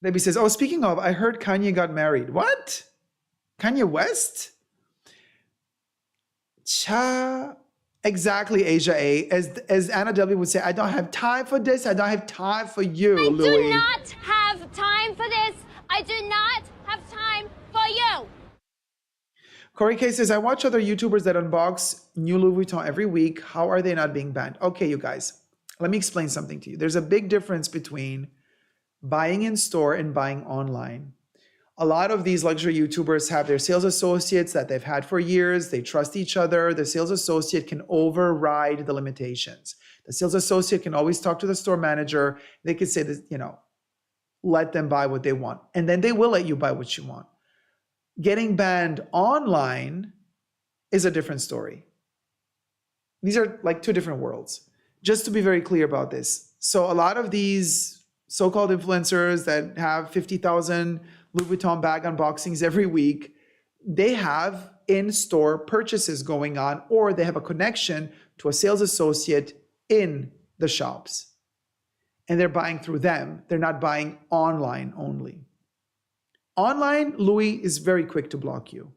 Debbie says, oh, speaking of, I heard Kanye got married. What? Kanye West? Exactly, Asia A. As Anna W would say, I don't have time for this. I don't have time for you, Louis. I do not have time for this. I do not have time for you. Corey K says, I watch other YouTubers that unbox new Louis Vuitton every week. How are they not being banned? Okay, you guys, let me explain something to you. There's a big difference between buying in store and buying online. A lot of these luxury YouTubers have their sales associates that they've had for years. They trust each other. The sales associate can override the limitations. The sales associate can always talk to the store manager. They can say that, you know, let them buy what they want. And then they will let you buy what you want. Getting banned online is a different story. These are like 2 different worlds. Just to be very clear about this. So a lot of these so-called influencers that have 50,000 Louis Vuitton bag unboxings every week, they have in-store purchases going on, or they have a connection to a sales associate in the shops. And they're buying through them. They're not buying online only. Online, Louis is very quick to block you.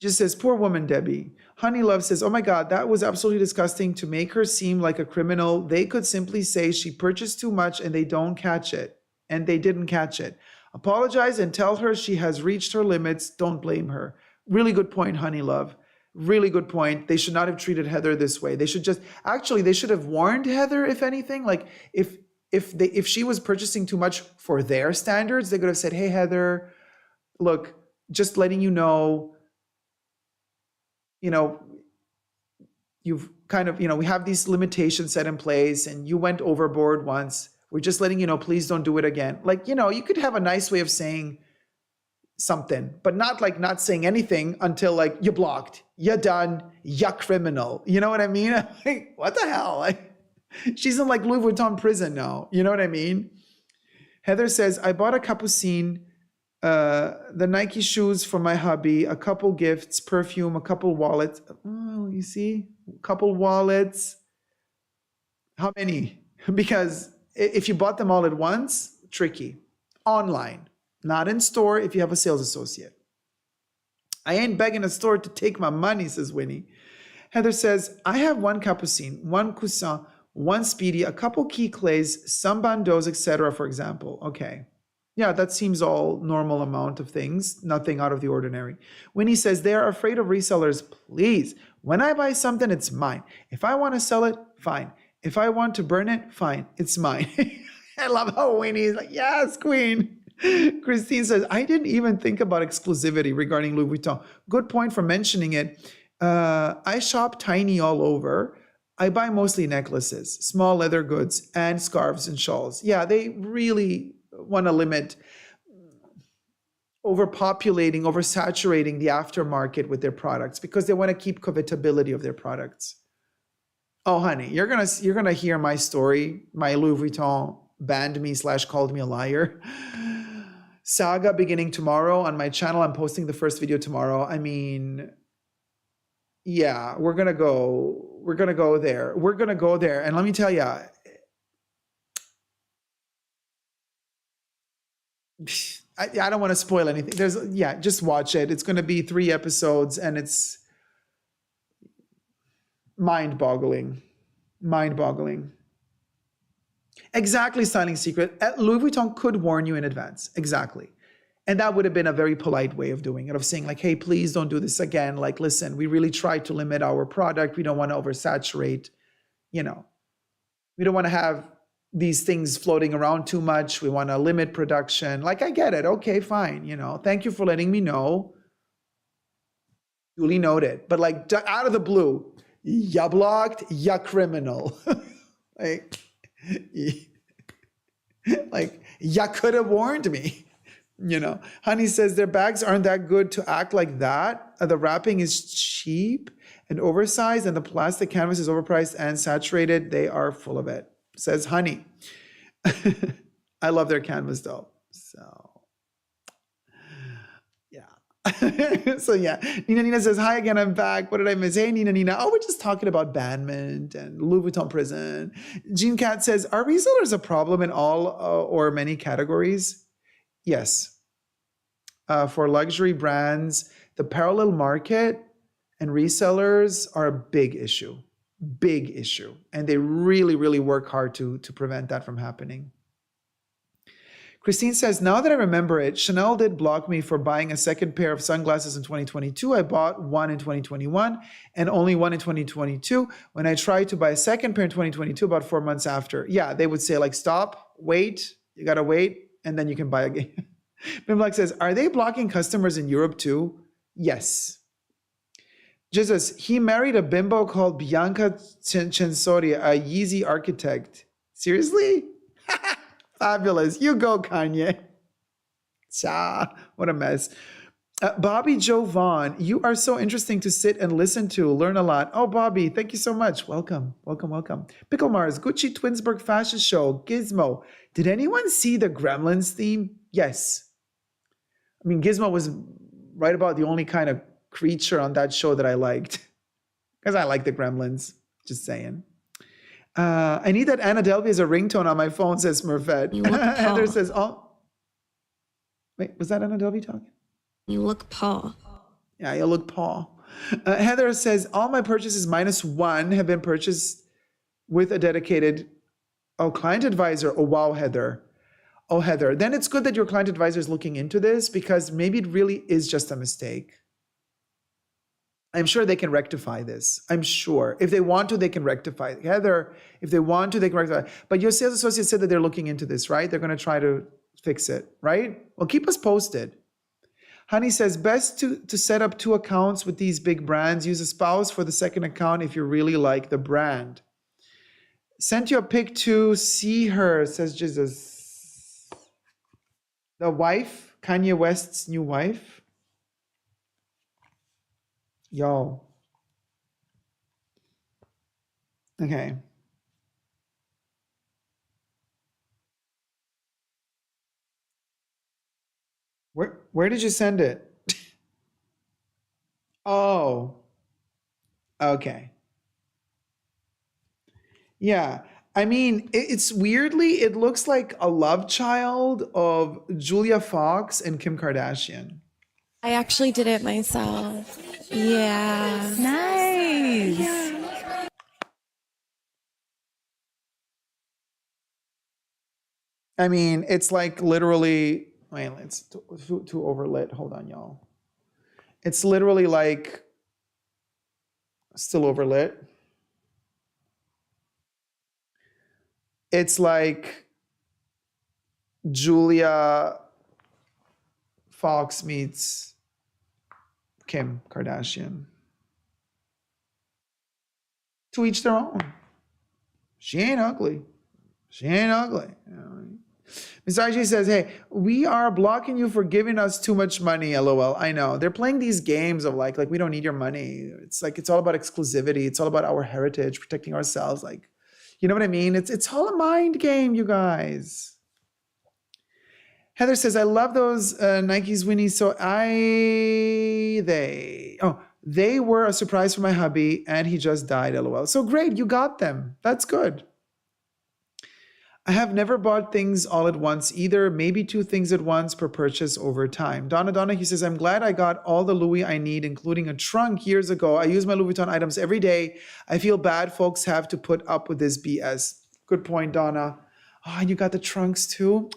Just says, poor woman, Debbie. Honey Love says, oh my God, that was absolutely disgusting to make her seem like a criminal. They could simply say she purchased too much and they don't catch it. And they didn't catch it. Apologize and tell her she has reached her limits. Don't blame her. Really good point, Honey Love. Really good point. They should not have treated Heather this way. They should just, actually, they should have warned Heather, if anything. Like if she was purchasing too much for their standards, they could have said, hey, Heather, look, just letting you know, you've kind of, we have these limitations set in place and you went overboard once. We're just letting you know, please don't do it again. Like, you could have a nice way of saying something, but not saying anything until like you're blocked, you're done, you're criminal. You know what I mean? Like, what the hell? Like, She's in like Louis Vuitton prison now. You know what I mean? Heather says, I bought a Capucine, the Nike shoes for my hubby, a couple gifts, perfume, a couple wallets. Oh, you see? A couple wallets. How many? Because if you bought them all at once, tricky. Online, not in store if you have a sales associate. I ain't begging a store to take my money, says Winnie. Heather says, I have one Capucine, one Coussin, one Speedy, a couple key clays, some bandeaus, etc., for example. Okay. Yeah, that seems all normal amount of things, nothing out of the ordinary. Winnie says, they are afraid of resellers. Please, when I buy something, it's mine. If I want to sell it, fine. If I want to burn it, fine, it's mine. I love how Winnie is like, yes, queen. Christine says, I didn't even think about exclusivity regarding Louis Vuitton. Good point for mentioning it. I shop tiny all over. I buy mostly necklaces, small leather goods, and scarves and shawls. Yeah, they really want to limit overpopulating, oversaturating the aftermarket with their products because they want to keep covetability of their products. Oh, honey, you're gonna hear my story. My Louis Vuitton banned me / called me a liar saga beginning tomorrow on my channel. I'm posting the first video tomorrow. I mean, yeah, we're gonna go there. We're gonna go there, and let me tell you, I don't want to spoil anything. Just watch it. It's gonna be 3 episodes, and it's mind-boggling. Exactly, Styling Secret. Louis Vuitton could warn you in advance. Exactly. And that would have been a very polite way of doing it, of saying like, hey, please don't do this again. Like, listen, we really try to limit our product. We don't want to oversaturate, we don't want to have these things floating around too much. We want to limit production. Like, I get it. Okay, fine. Thank you for letting me know. Duly noted. But like out of the blue, ya blocked, ya criminal. Like, ya could have warned me. Honey says their bags aren't that good to act like that. The wrapping is cheap and oversized, and the plastic canvas is overpriced and saturated. They are full of it, says Honey. I love their canvas though. So, yeah. So, yeah. Nina says, hi again, I'm back. What did I miss? Hey, Nina. Oh, we're just talking about banment and Louis Vuitton prison. Jean Cat says, are resellers a problem in all or many categories? Yes. For luxury brands, the parallel market and resellers are a big issue. And they really, really work hard to prevent that from happening. Christine says, now that I remember it, Chanel did block me for buying a second pair of sunglasses in 2022. I bought one in 2021 and only one in 2022. When I tried to buy a second pair in 2022, about 4 months after, yeah, they would say like, stop, wait, you got to wait, and then you can buy again. Bimblak says, are they blocking customers in Europe too? Yes. Jesus, he married a bimbo called Bianca Censori, a Yeezy architect. Seriously? Fabulous. You go, Kanye. What a mess. Bobby Joe Vaughn, you are so interesting to sit and listen to, learn a lot. Oh, Bobby, thank you so much. Welcome. Pickle Mars, Gucci Twinsburg Fashion Show, Gizmo. Did anyone see the Gremlins theme? Yes. I mean, Gizmo was right about the only kind of creature on that show that I liked. Because I like the Gremlins. Just saying. I need that Anna Delvey as a ringtone on my phone, says Smurfette. Heather says, oh. Wait, was that Anna Delvey talking? You look Paul. Yeah, you look Paul. Heather says, all my purchases -1 have been purchased with a dedicated client advisor. Oh, wow, Heather. Oh, Heather. Then it's good that your client advisor is looking into this because maybe it really is just a mistake. I'm sure they can rectify this. I'm sure. If they want to, they can rectify it. Heather, if they want to, they can rectify it. But your sales associate said that they're looking into this, right? They're going to try to fix it, right? Well, keep us posted. Honey says, best to set up 2 accounts with these big brands. Use a spouse for the second account if you really like the brand. Sent you a pic to see her, says Jesus. The wife, Kanye West's new wife. Yo. Okay. Where did you send it? Oh, okay. Yeah. I mean, it's weirdly, it looks like a love child of Julia Fox and Kim Kardashian. I actually did it myself. Yeah. Nice. I mean, it's like literally, wait, it's too overlit. Hold on, y'all. It's literally like still overlit. It's like Julia Fox meets Kim Kardashian. To each their own. She ain't ugly. She ain't ugly. You know? Ms. RG says, hey, we are blocking you for giving us too much money, LOL. I know. They're playing these games of like we don't need your money. It's like, it's all about exclusivity. It's all about our heritage, protecting ourselves. Like, you know what I mean? It's all a mind game, you guys. Heather says, I love those Nikes, Winnie. So they were a surprise for my hubby and he just died, LOL. So great, you got them. That's good. I have never bought things all at once either, maybe 2 things at once per purchase over time. Donna, he says, I'm glad I got all the Louis I need, including a trunk years ago. I use my Louis Vuitton items every day. I feel bad folks have to put up with this BS. Good point, Donna. Oh, you got the trunks too?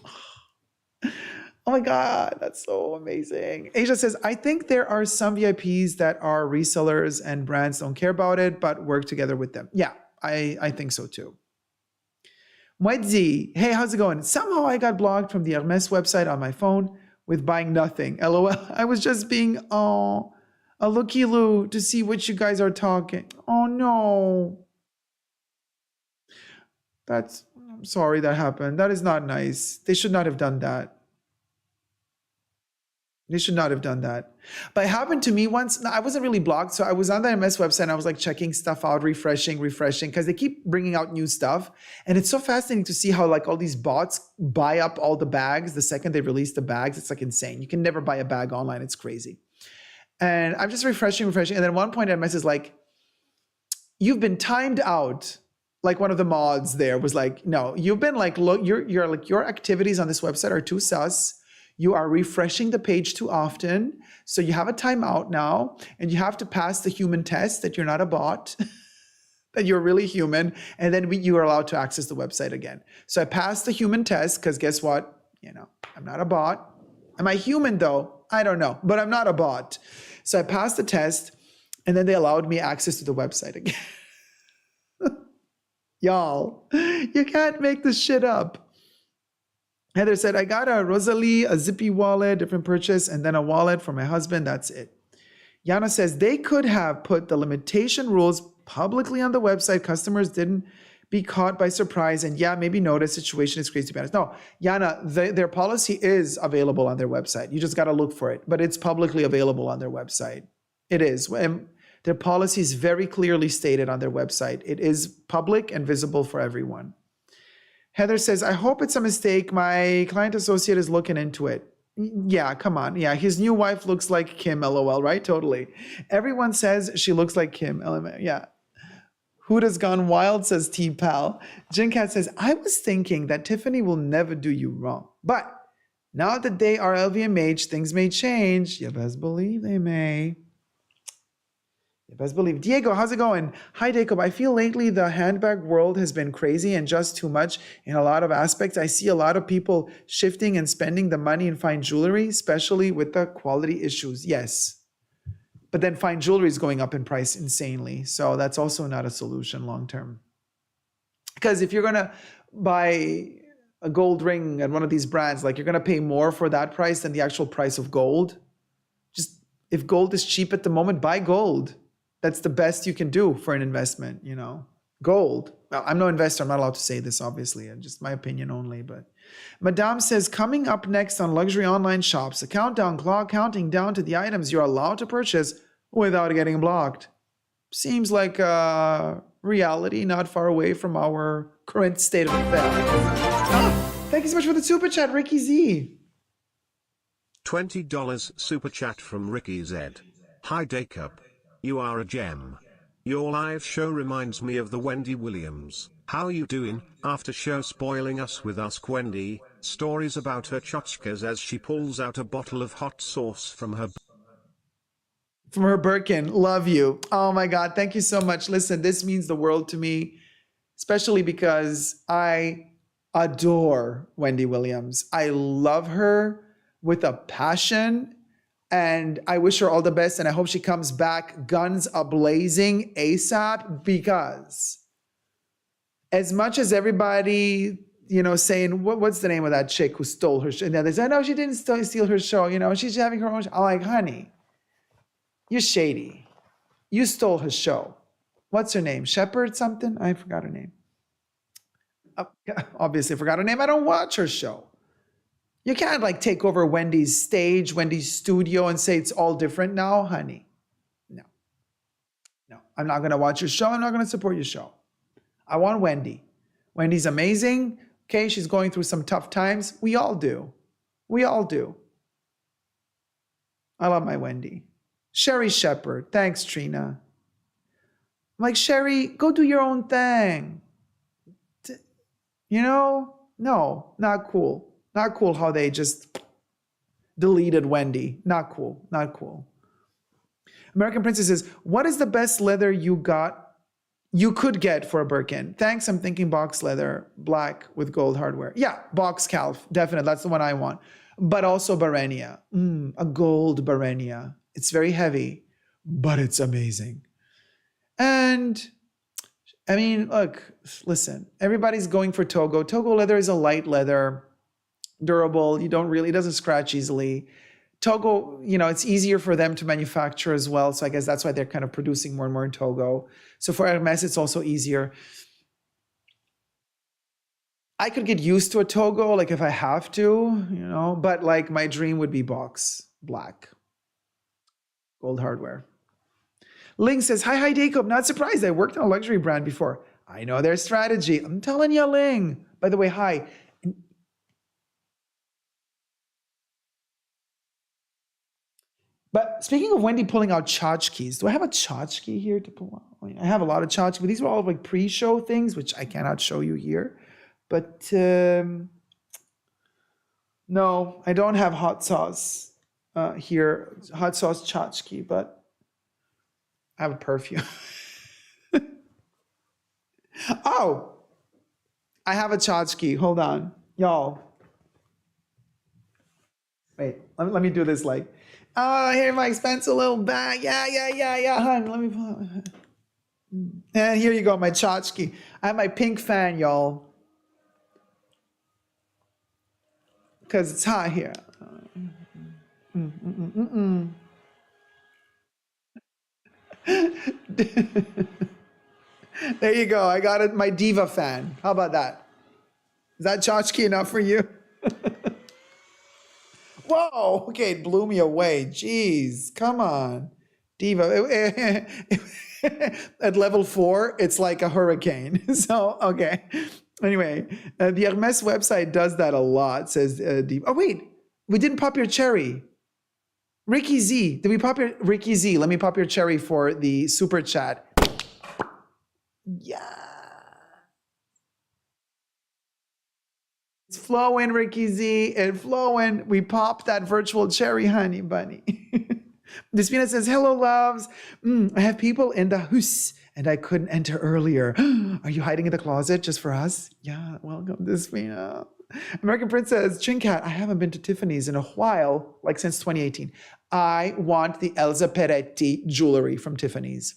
Oh my God, that's so amazing. Asia says, I think there are some VIPs that are resellers and brands don't care about it, but work together with them. Yeah, I think so too. Mwedzi, hey, how's it going? Somehow I got blocked from the Hermes website on my phone with buying nothing. LOL. I was just being, a looky-loo to see what you guys are talking. Oh no. I'm sorry that happened. That is not nice. They should not have done that. They should not have done that. But it happened to me once. I wasn't really blocked. So I was on the MS website and I was like checking stuff out, refreshing, because they keep bringing out new stuff. And it's so fascinating to see how like all these bots buy up all the bags the second they release the bags. It's like insane. You can never buy a bag online. It's crazy. And I'm just refreshing. And then at one point MS is like, you've been timed out. Like one of the mods there was like, no, you've been like, look, you're like, your activities on this website are too sus. You are refreshing the page too often. So you have a timeout now and you have to pass the human test that you're not a bot, that you're really human. And then you are allowed to access the website again. So I passed the human test because guess what? You know, I'm not a bot. Am I human though? I don't know, but I'm not a bot. So I passed the test and then they allowed me access to the website again. Y'all, you can't make this shit up. Heather said, I got a Rosalie, a Zippy wallet, different purchase, and then a wallet for my husband. That's it. Yana says, they could have put the limitation rules publicly on the website. Customers didn't be caught by surprise. And yeah, maybe notice situation is crazy to be honest. No, Yana, their policy is available on their website. You just got to look for it. But it's publicly available on their website. It is. Their policy is very clearly stated on their website. It is public and visible for everyone. Heather says, I hope it's a mistake. My client associate is looking into it. Yeah, come on. Yeah, his new wife looks like Kim, LOL, right? Totally. Everyone says she looks like Kim, LOL. Yeah. Huda's gone wild, says T-Pal. Jinkat says, I was thinking that Tiffany will never do you wrong. But now that they are LVMH, things may change. You best believe they may. You best believe. Diego, how's it going? Hi, Dacob. I feel lately the handbag world has been crazy and just too much in a lot of aspects. I see a lot of people shifting and spending the money in fine jewelry, especially with the quality issues. Yes. But then fine jewelry is going up in price insanely. So that's also not a solution long term. Because if you're going to buy a gold ring at one of these brands, like you're going to pay more for that price than the actual price of gold. Just if gold is cheap at the moment, buy gold. That's the best you can do for an investment, you know. Gold. Well, I'm no investor. I'm not allowed to say this, obviously. It's just my opinion only. But Madame says, coming up next on luxury online shops, a countdown clock counting down to the items you're allowed to purchase without getting blocked. Seems like a reality not far away from our current state of affairs. Thank you so much for the super chat, Ricky Z. $20 super chat from Ricky Z. Hi Dacob. You are a gem. Your live show reminds me of the Wendy Williams "How you doing" after show spoiling us with Ask Wendy, stories about her tchotchkes as she pulls out a bottle of hot sauce from her Birkin. Love you. Oh my God. Thank you so much. Listen, this means the world to me, especially because I adore Wendy Williams. I love her with a passion, and I wish her all the best, and I hope she comes back guns a-blazing ASAP, because as much as everybody, saying, what's the name of that chick who stole her show? And they say, no, she didn't steal her show. She's having her own show. I'm like, honey, you're shady. You stole her show. What's her name? Shepherd something? I forgot her name. Obviously, I forgot her name. I don't watch her show. You can't take over Wendy's stage, Wendy's studio, and say it's all different now, honey. No. I'm not going to watch your show. I'm not going to support your show. I want Wendy. Wendy's amazing. Okay, she's going through some tough times. We all do. I love my Wendy. Sherry Shepherd. Thanks, Trina. I'm like, Sherry, go do your own thing. No, not cool. Not cool how they just deleted Wendy. Not cool. American Princess says, what is the best leather you could get for a Birkin? Thanks, I'm thinking box leather, black with gold hardware. Yeah, box calf, definitely. That's the one I want. But also Barenia. A gold Barenia. It's very heavy, but it's amazing. And I mean, look, listen, everybody's going for Togo. Togo leather is a light leather, durable. It doesn't scratch easily. Togo, it's easier for them to manufacture as well. So I guess that's why they're kind of producing more and more in Togo. So for Hermes, it's also easier. I could get used to a Togo, if I have to, but my dream would be box, black, gold hardware. Ling says, hi, Dacob. Not surprised. I worked on a luxury brand before. I know their strategy. I'm telling you, Ling. By the way, hi. But speaking of Wendy pulling out tchotchkes, do I have a tchotchke here to pull out? I have a lot of tchotchkes, but these were all pre-show things, which I cannot show you here. But no, I don't have hot sauce here, hot sauce tchotchke, but I have a perfume. Oh, I have a tchotchke. Hold on, y'all. Wait, let me do this here my expensive little bag. Yeah, hon. Let me pull it. And here you go, my tchotchke. I have my pink fan, y'all. Because it's hot here. There you go. I got it. My diva fan. How about that? Is that tchotchke enough for you? Whoa. Okay, it blew me away. Jeez. Come on. Diva. At level 4, it's like a hurricane. So, okay. Anyway, the Hermes website does that a lot, says Diva. Oh, wait. We didn't pop your cherry. Ricky Z. Did we pop your Ricky Z? Let me pop your cherry for the super chat. Yeah. It's flowing, Ricky Z. It's flowing. We popped that virtual cherry, honey bunny. Despina says, hello, loves. I have people in the house and I couldn't enter earlier. Are you hiding in the closet just for us? Yeah, welcome, Despina. American Princess, Chincat, I haven't been to Tiffany's in a while, since 2018. I want the Elsa Peretti jewelry from Tiffany's.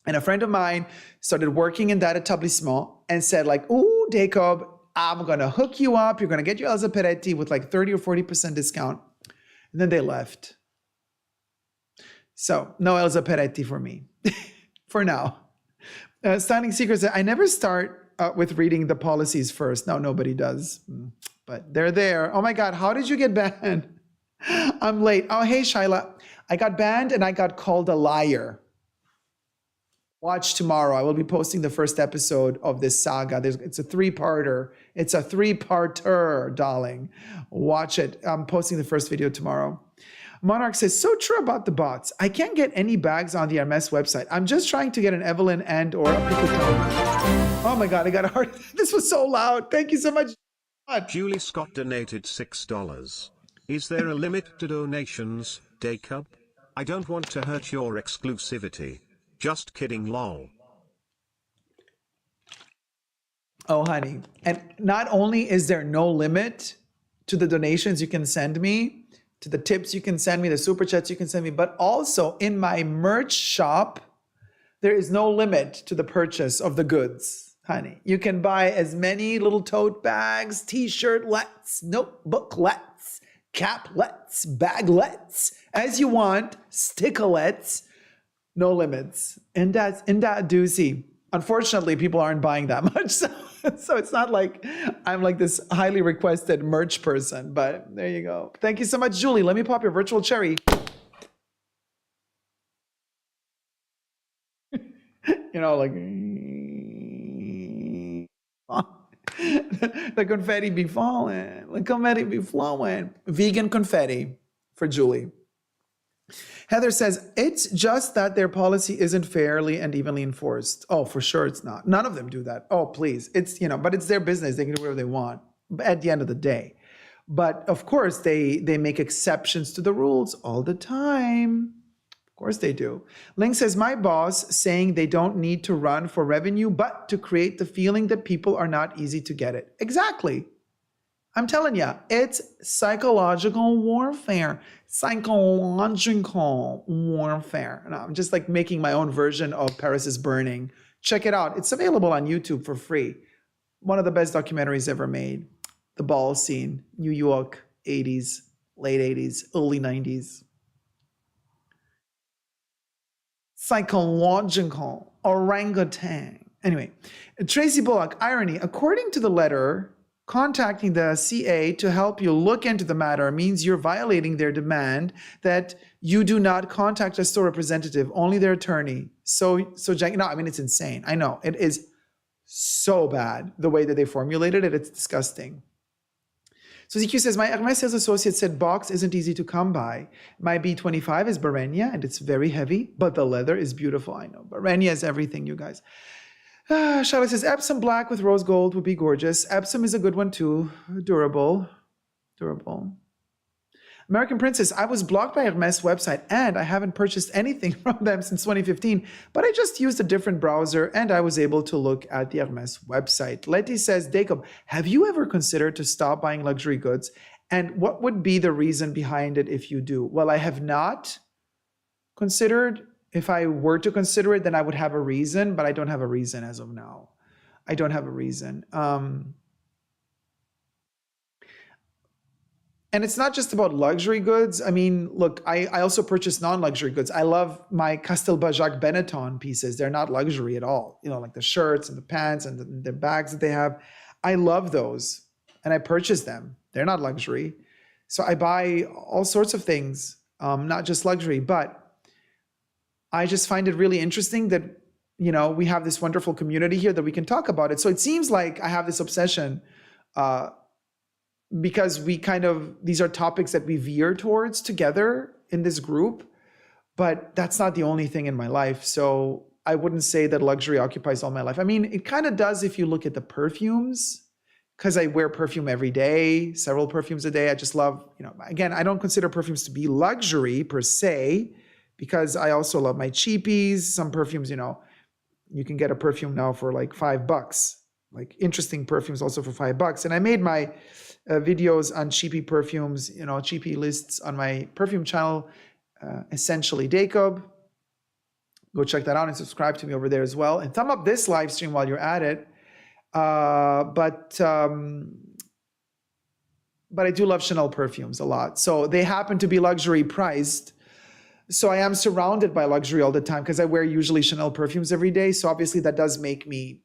And a friend of mine started working in that etablissement and said ooh, Dacob, I'm going to hook you up. You're going to get your Elsa Peretti with 30 or 40% discount. And then they left. So no Elsa Peretti for me for now. Styling Secrets, I never start with reading the policies first. No, nobody does. But they're there. Oh my God, how did you get banned? I'm late. Oh, hey, Shyla. I got banned and I got called a liar. Watch tomorrow. I will be posting the first episode of this saga. It's a three-parter. It's a three-parter, darling. Watch it. I'm posting the first video tomorrow. Monarch says, so true about the bots. I can't get any bags on the Hermes website. I'm just trying to get an Evelyn and or a Picotone. Oh my God, I got a heart. This was so loud. Thank you so much. Julie Scott donated $6. Is there a limit to donations, Dacob? I don't want to hurt your exclusivity. Just kidding, lol. Oh, honey. And not only is there no limit to the donations you can send me, to the tips you can send me, the super chats you can send me, but also in my merch shop, there is no limit to the purchase of the goods, honey. You can buy as many little tote bags, t-shirtlets, notebooklets, caplets, baglets as you want, sticklets. No limits. And that doozy. Unfortunately, people aren't buying that much. So it's not like I'm like this highly requested merch person, but there you go. Thank you so much, Julie. Let me pop your virtual cherry. You know, like the confetti be falling. The confetti be flowing. Vegan confetti for Julie. Heather says, it's just that their policy isn't fairly and evenly enforced. Oh, for sure it's not. None of them do that. Oh, please. It's, but it's their business. They can do whatever they want at the end of the day. But of course, they make exceptions to the rules all the time. Of course they do. Ling says, my boss saying they don't need to run for revenue, but to create the feeling that people are not easy to get it. Exactly. I'm telling you, it's psychological warfare. Psychological warfare. And I'm just like making my own version of Paris is Burning. Check it out. It's available on YouTube for free. One of the best documentaries ever made. The ball scene, New York, 80s, late 80s, early 90s. Psychological orangutan. Anyway, Tracy Bullock, irony. According to the letter, contacting the CA to help you look into the matter means you're violating their demand that you do not contact a store representative, only their attorney. So Jack, no, I mean, it's insane. I know it is so bad the way that they formulated it. It's disgusting. So ZQ says, my Hermes sales associate said box isn't easy to come by. My B25 is Barenia and it's very heavy, but the leather is beautiful. I know. Barenia is everything, you guys. Charlotte says, Epsom black with rose gold would be gorgeous. Epsom is a good one too. Durable. American Princess, I was blocked by Hermes website and I haven't purchased anything from them since 2015, but I just used a different browser and I was able to look at the Hermes website. Letty says, Dacob, have you ever considered to stop buying luxury goods? And what would be the reason behind it if you do? Well, I have not considered. If I were to consider it, then I would have a reason, but I don't have a reason as of now. I don't have a reason. And it's not just about luxury goods. I mean, look, I also purchase non-luxury goods. I love my Castelba Jacques Benetton pieces. They're not luxury at all. Like the shirts and the pants and the bags that they have. I love those and I purchase them. They're not luxury. So I buy all sorts of things, not just luxury, but I just find it really interesting that, we have this wonderful community here that we can talk about it. So it seems like I have this obsession because these are topics that we veer towards together in this group, but that's not the only thing in my life. So I wouldn't say that luxury occupies all my life. I mean, it kind of does if you look at the perfumes, because I wear perfume every day, several perfumes a day. I just love, again, I don't consider perfumes to be luxury per se, because I also love my cheapies. Some perfumes, you can get a perfume now for like $5, like interesting perfumes also for $5. And I made my videos on cheapy perfumes, cheapy lists on my perfume channel, Essentially Dacob. Go check that out and subscribe to me over there as well. And thumb up this live stream while you're at it. But I do love Chanel perfumes a lot. So they happen to be luxury priced. So I am surrounded by luxury all the time because I wear usually Chanel perfumes every day. So obviously that does make me,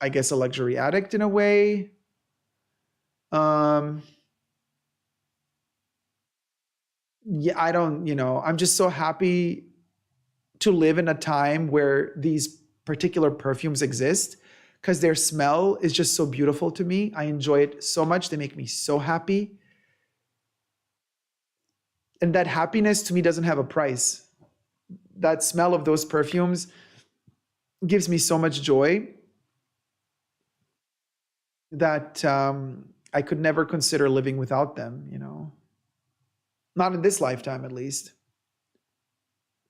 I guess, a luxury addict in a way. Yeah, I don't, I'm just so happy to live in a time where these particular perfumes exist because their smell is just so beautiful to me. I enjoy it so much. They make me so happy. And that happiness to me doesn't have a price. That smell of those perfumes gives me so much joy that I could never consider living without them, you know. Not in this lifetime, at least.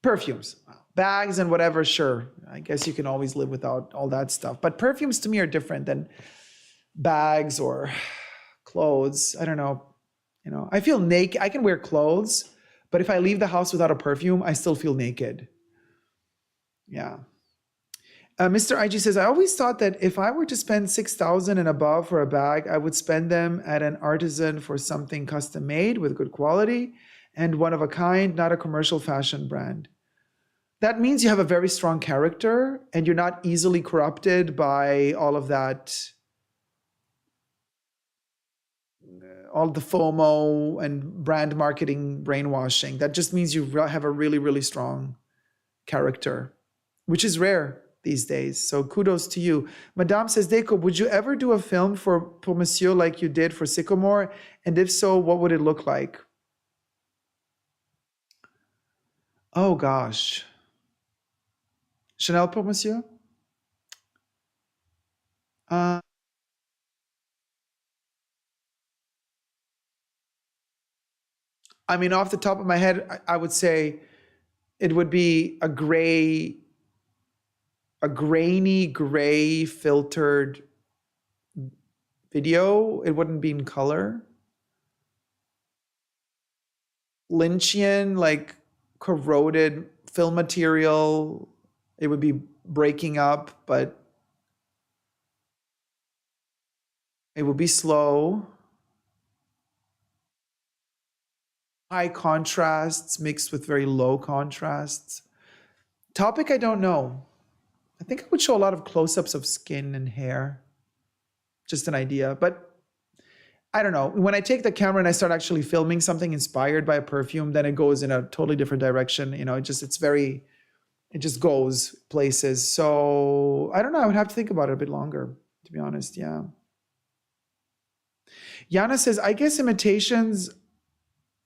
Perfumes, bags and whatever, sure. I guess you can always live without all that stuff. But perfumes to me are different than bags or clothes. I don't know. You know, I feel naked. I can wear clothes, but if I leave the house without a perfume, I still feel naked. Yeah. Mr. IG says, I always thought that if I were to spend 6,000 and above for a bag, I would spend them at an artisan for something custom made with good quality and one of a kind, not a commercial fashion brand. That means you have a very strong character and you're not easily corrupted by all of that, all the FOMO and brand marketing brainwashing. That just means you have a really, really strong character, which is rare these days. So kudos to you. Madame says, Dacob, would you ever do a film for Monsieur like you did for Sycamore? And if so, what would it look like? Oh gosh. Chanel pour Monsieur? I mean, off the top of my head, I would say it would be a grainy gray filtered video. It wouldn't be in color. Lynchian, like corroded film material. It would be breaking up, but it would be slow. High contrasts mixed with very low contrasts. Topic, I don't know. I think I would show a lot of close-ups of skin and hair. Just an idea, but I don't know. When I take the camera and I start actually filming something inspired by a perfume, then it goes in a totally different direction. You know, it just goes places. So I don't know. I would have to think about it a bit longer, to be honest. Yeah. Yana says, I guess limitations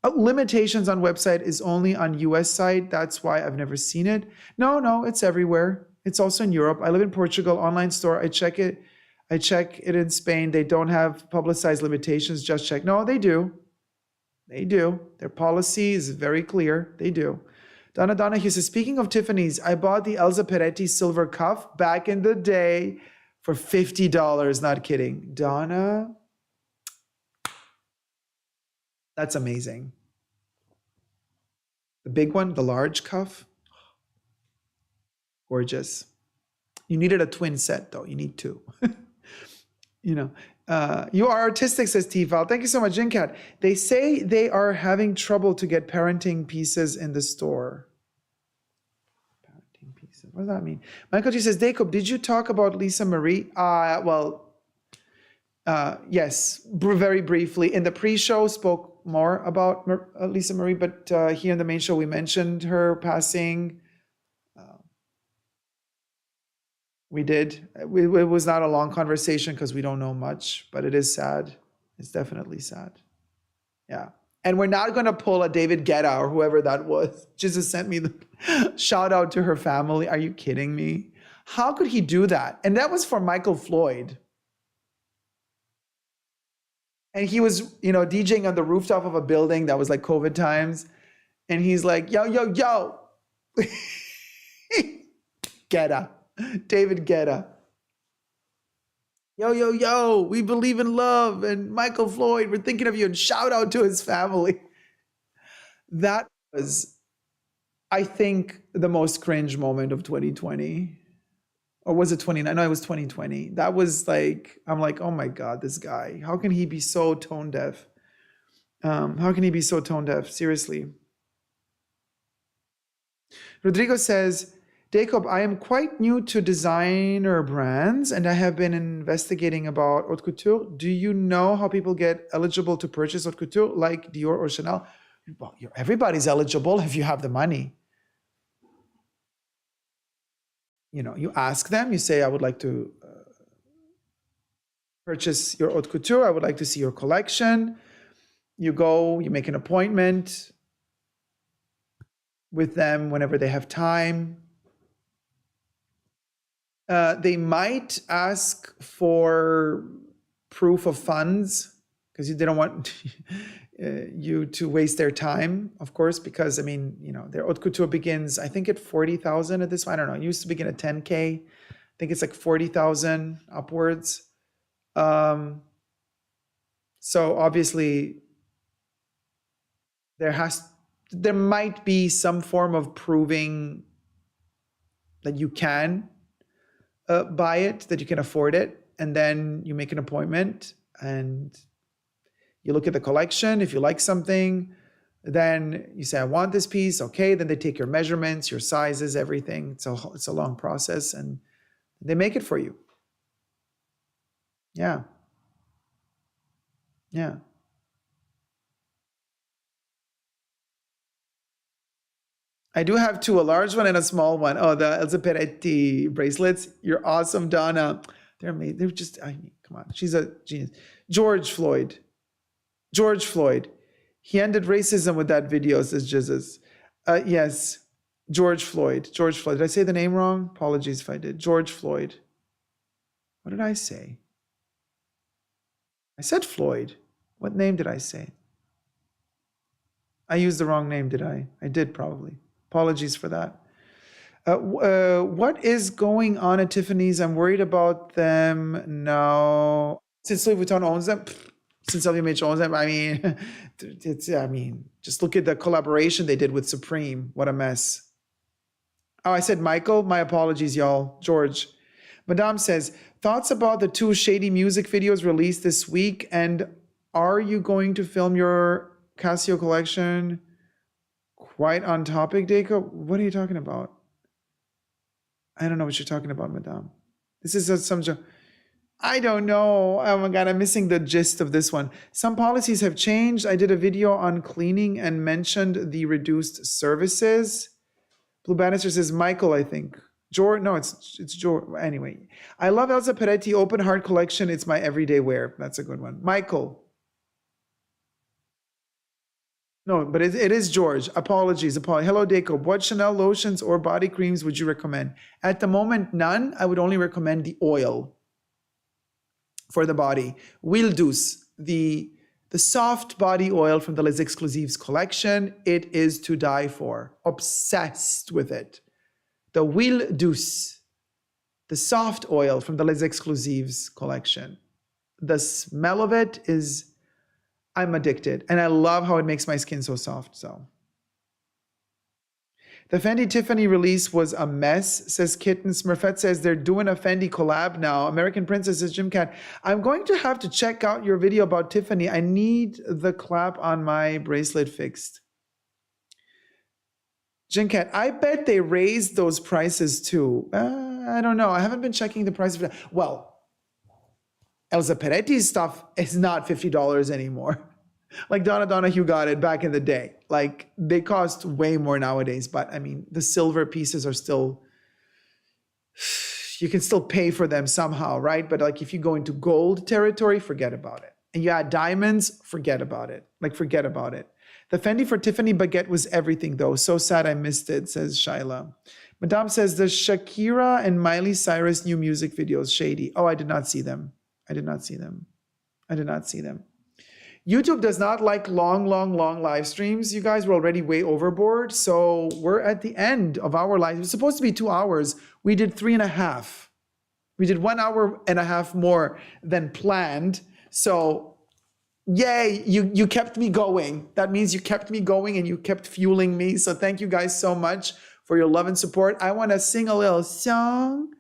on website is only on US site. That's why I've never seen it. No, it's everywhere. It's also in Europe. I live in Portugal, online store. I check it in Spain. They don't have publicized limitations. Just check. No, they do. They do. Their policy is very clear. They do. Donna Donahue says, speaking of Tiffany's, I bought the Elsa Peretti silver cuff back in the day for $50. Not kidding. Donna, that's amazing. The big one, the large cuff. Gorgeous. You needed a twin set though. You need two. You know, you are artistic, says T-Val. Thank you so much, Jincat. They say they are having trouble to get parenting pieces in the store. Parenting pieces. What does that mean? Michael G says, Dacob, did you talk about Lisa Marie? Yes, very briefly. In the pre-show, spoke more about Lisa Marie, but here in the main show, we mentioned her passing. We did. It was not a long conversation because we don't know much, but it is sad. It's definitely sad. Yeah. And we're not going to pull a David Guetta or whoever that was. Jesus sent me the shout out to her family. Are you kidding me? How could he do that? And that was for Michael Floyd. And he was, DJing on the rooftop of a building that was like COVID times. And he's like, yo, Guetta. David Guetta. Yo, we believe in love. And Michael Floyd, we're thinking of you. And shout out to his family. That was, I think, the most cringe moment of 2020. Or was it 2019? No, it was 2020. That was like, I'm like, oh my God, this guy. How can he be so tone deaf? Seriously. Rodrigo says, Dacob, I am quite new to designer brands and I have been investigating about haute couture. Do you know how people get eligible to purchase haute couture like Dior or Chanel? Well, everybody's eligible if you have the money. you ask them, you say, I would like to purchase your haute couture. I would like to see your collection. You go, you make an appointment with them whenever they have time. They might ask for proof of funds because they don't want you to waste their time, of course, because their haute couture begins, I think, at 40,000 at this point. I don't know. It used to begin at 10K. I think it's like 40,000 upwards. So obviously there might be some form of proving that you can buy it, that you can afford it, and then you make an appointment and you look at the collection. If you like something, then you say, I want this piece. Okay, then they take your measurements, your sizes, everything. It's a long process, and they make it for you. Yeah. I do have two, a large one and a small one. Oh, the Esoteric bracelets. You're awesome, Donna. They're amazing. They're just, come on. She's a genius. George Floyd. He ended racism with that video, says Jesus. Yes, George Floyd. Did I say the name wrong? Apologies if I did. George Floyd. What did I say? I said Floyd. What name did I say? I used the wrong name, did I? I did probably. Apologies for that. What is going on at Tiffany's? I'm worried about them now. Since Louis Vuitton owns them, since LVMH owns them, just look at the collaboration they did with Supreme. What a mess. Oh, I said Michael. My apologies, y'all. George. Madame says, thoughts about the 2 shady music videos released this week, and are you going to film your Casio collection? Quite on topic, Dacob. What are you talking about? I don't know what you're talking about, Madame. This is some joke. I don't know. Oh my God, I'm missing the gist of this one. Some policies have changed. I did a video on cleaning and mentioned the reduced services. Blue Bannister says Michael, I think. George, no, it's George. Anyway, I love Elsa Peretti Open Heart Collection. It's my everyday wear. That's a good one. Michael. No, but it is George. Apologies. Hello, Dacob. What Chanel lotions or body creams would you recommend? At the moment, none. I would only recommend the oil for the body. Huile Douce, the soft body oil from the Les Exclusives collection. It is to die for. Obsessed with it. The Huile Douce, the soft oil from the Les Exclusives collection. The smell of it is... I'm addicted, and I love how it makes my skin so soft. So, the Fendi Tiffany release was a mess, says Kitten. Smurfette says they're doing a Fendi collab now. American Princess says Jim Cat. I'm going to have to check out your video about Tiffany. I need the clap on my bracelet fixed. Jim Cat, I bet they raised those prices too. I don't know. I haven't been checking the price of that. Well, Elsa Peretti's stuff is not $50 anymore. Like Donna Hugh got it back in the day. Like they cost way more nowadays, but the silver pieces are still, you can still pay for them somehow, right? But like if you go into gold territory, forget about it. And you add diamonds, forget about it. Forget about it. The Fendi for Tiffany baguette was everything though. So sad I missed it, says Shyla. Madame says the Shakira and Miley Cyrus new music videos, shady. Oh, I did not see them. YouTube does not like long live streams. You guys were already way overboard. So we're at the end of our live. It was supposed to be 2 hours. We did 3.5. We did 1 hour and a half more than planned. So yay, you kept me going. That means you kept me going and you kept fueling me. So thank you guys so much for your love and support. I want to sing a little song.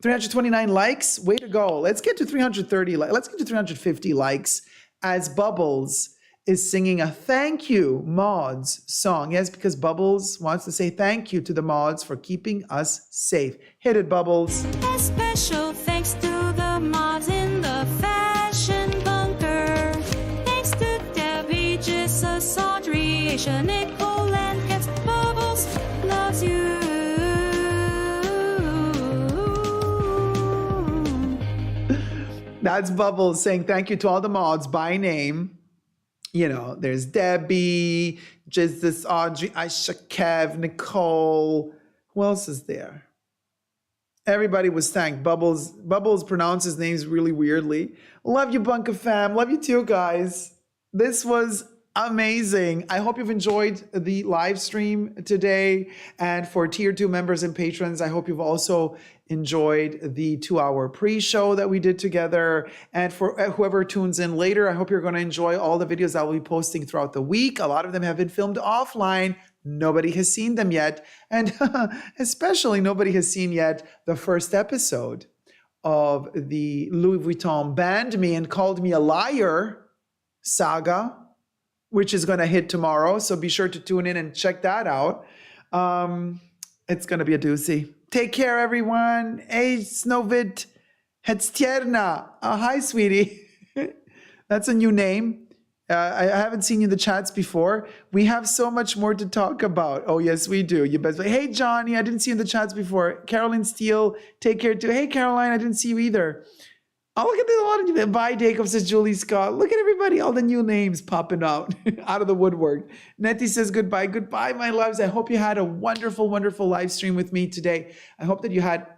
329 likes. Way to go. Let's get to 330. Let's get to 350 likes as Bubbles is singing a thank you mods song. Yes, because Bubbles wants to say thank you to the mods for keeping us safe. Hit it, Bubbles. A special thanks to the mods in the fashion bunker. Thanks to Debbie, Jesus, Audrey, Asia, Nicole, and Cats. Bubbles loves you. That's Bubbles saying thank you to all the mods by name. You know, there's Debbie, Jesus, Audrey, Aisha, Kev, Nicole. Who else is there? Everybody was thanked. Bubbles pronounces names really weirdly. Love you, Bunker fam. Love you too, guys. This was amazing. I hope you've enjoyed the live stream today. And for tier 2 members and patrons, I hope you've also enjoyed the 2-hour pre-show that we did together. And for whoever tunes in later, I hope you're going to enjoy all the videos I will be posting throughout the week. A lot of them have been filmed offline. Nobody has seen them yet. And especially nobody has seen yet the first episode of the Louis Vuitton banned me and called me a liar saga, which is going to hit tomorrow. So be sure to tune in and check that out. It's going to be a doozy. Take care, everyone. Hey, Snovit Hetstierna. Hi, sweetie. That's a new name. I haven't seen you in the chats before. We have so much more to talk about. Oh, yes, we do. You best. Hey, Johnny, I didn't see you in the chats before. Caroline Steele, take care too. Hey, Caroline, I didn't see you either. Oh, look at a lot of you. Bye, Dacob, says Julie Scott. Look at everybody, all the new names popping out of the woodwork. Nettie says goodbye. Goodbye, my loves. I hope you had a wonderful, wonderful live stream with me today. I hope that you had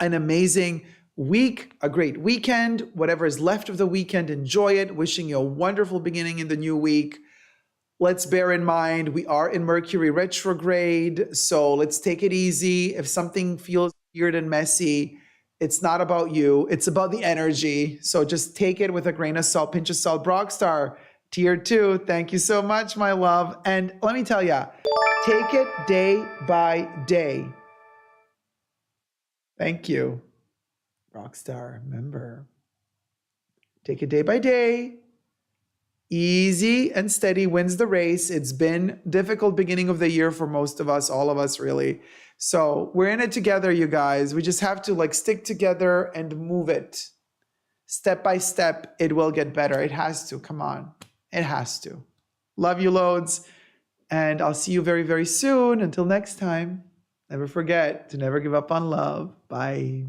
an amazing week, a great weekend. Whatever is left of the weekend, enjoy it. Wishing you a wonderful beginning in the new week. Let's bear in mind, we are in Mercury retrograde, so let's take it easy. If something feels weird and messy, it's not about you. It's about the energy. So just take it with a grain of salt, pinch of salt. Brockstar, tier 2, thank you so much, my love. And let me tell you, take it day by day. Thank you. Rockstar, remember. Take it day by day. Easy and steady wins the race. It's been difficult beginning of the year for most of us, all of us really. So we're in it together, you guys. We just have to stick together and move it. Step by step, it will get better. It has to, come on. It has to. Love you loads. And I'll see you very, very soon. Until next time, never forget to never give up on love. Bye.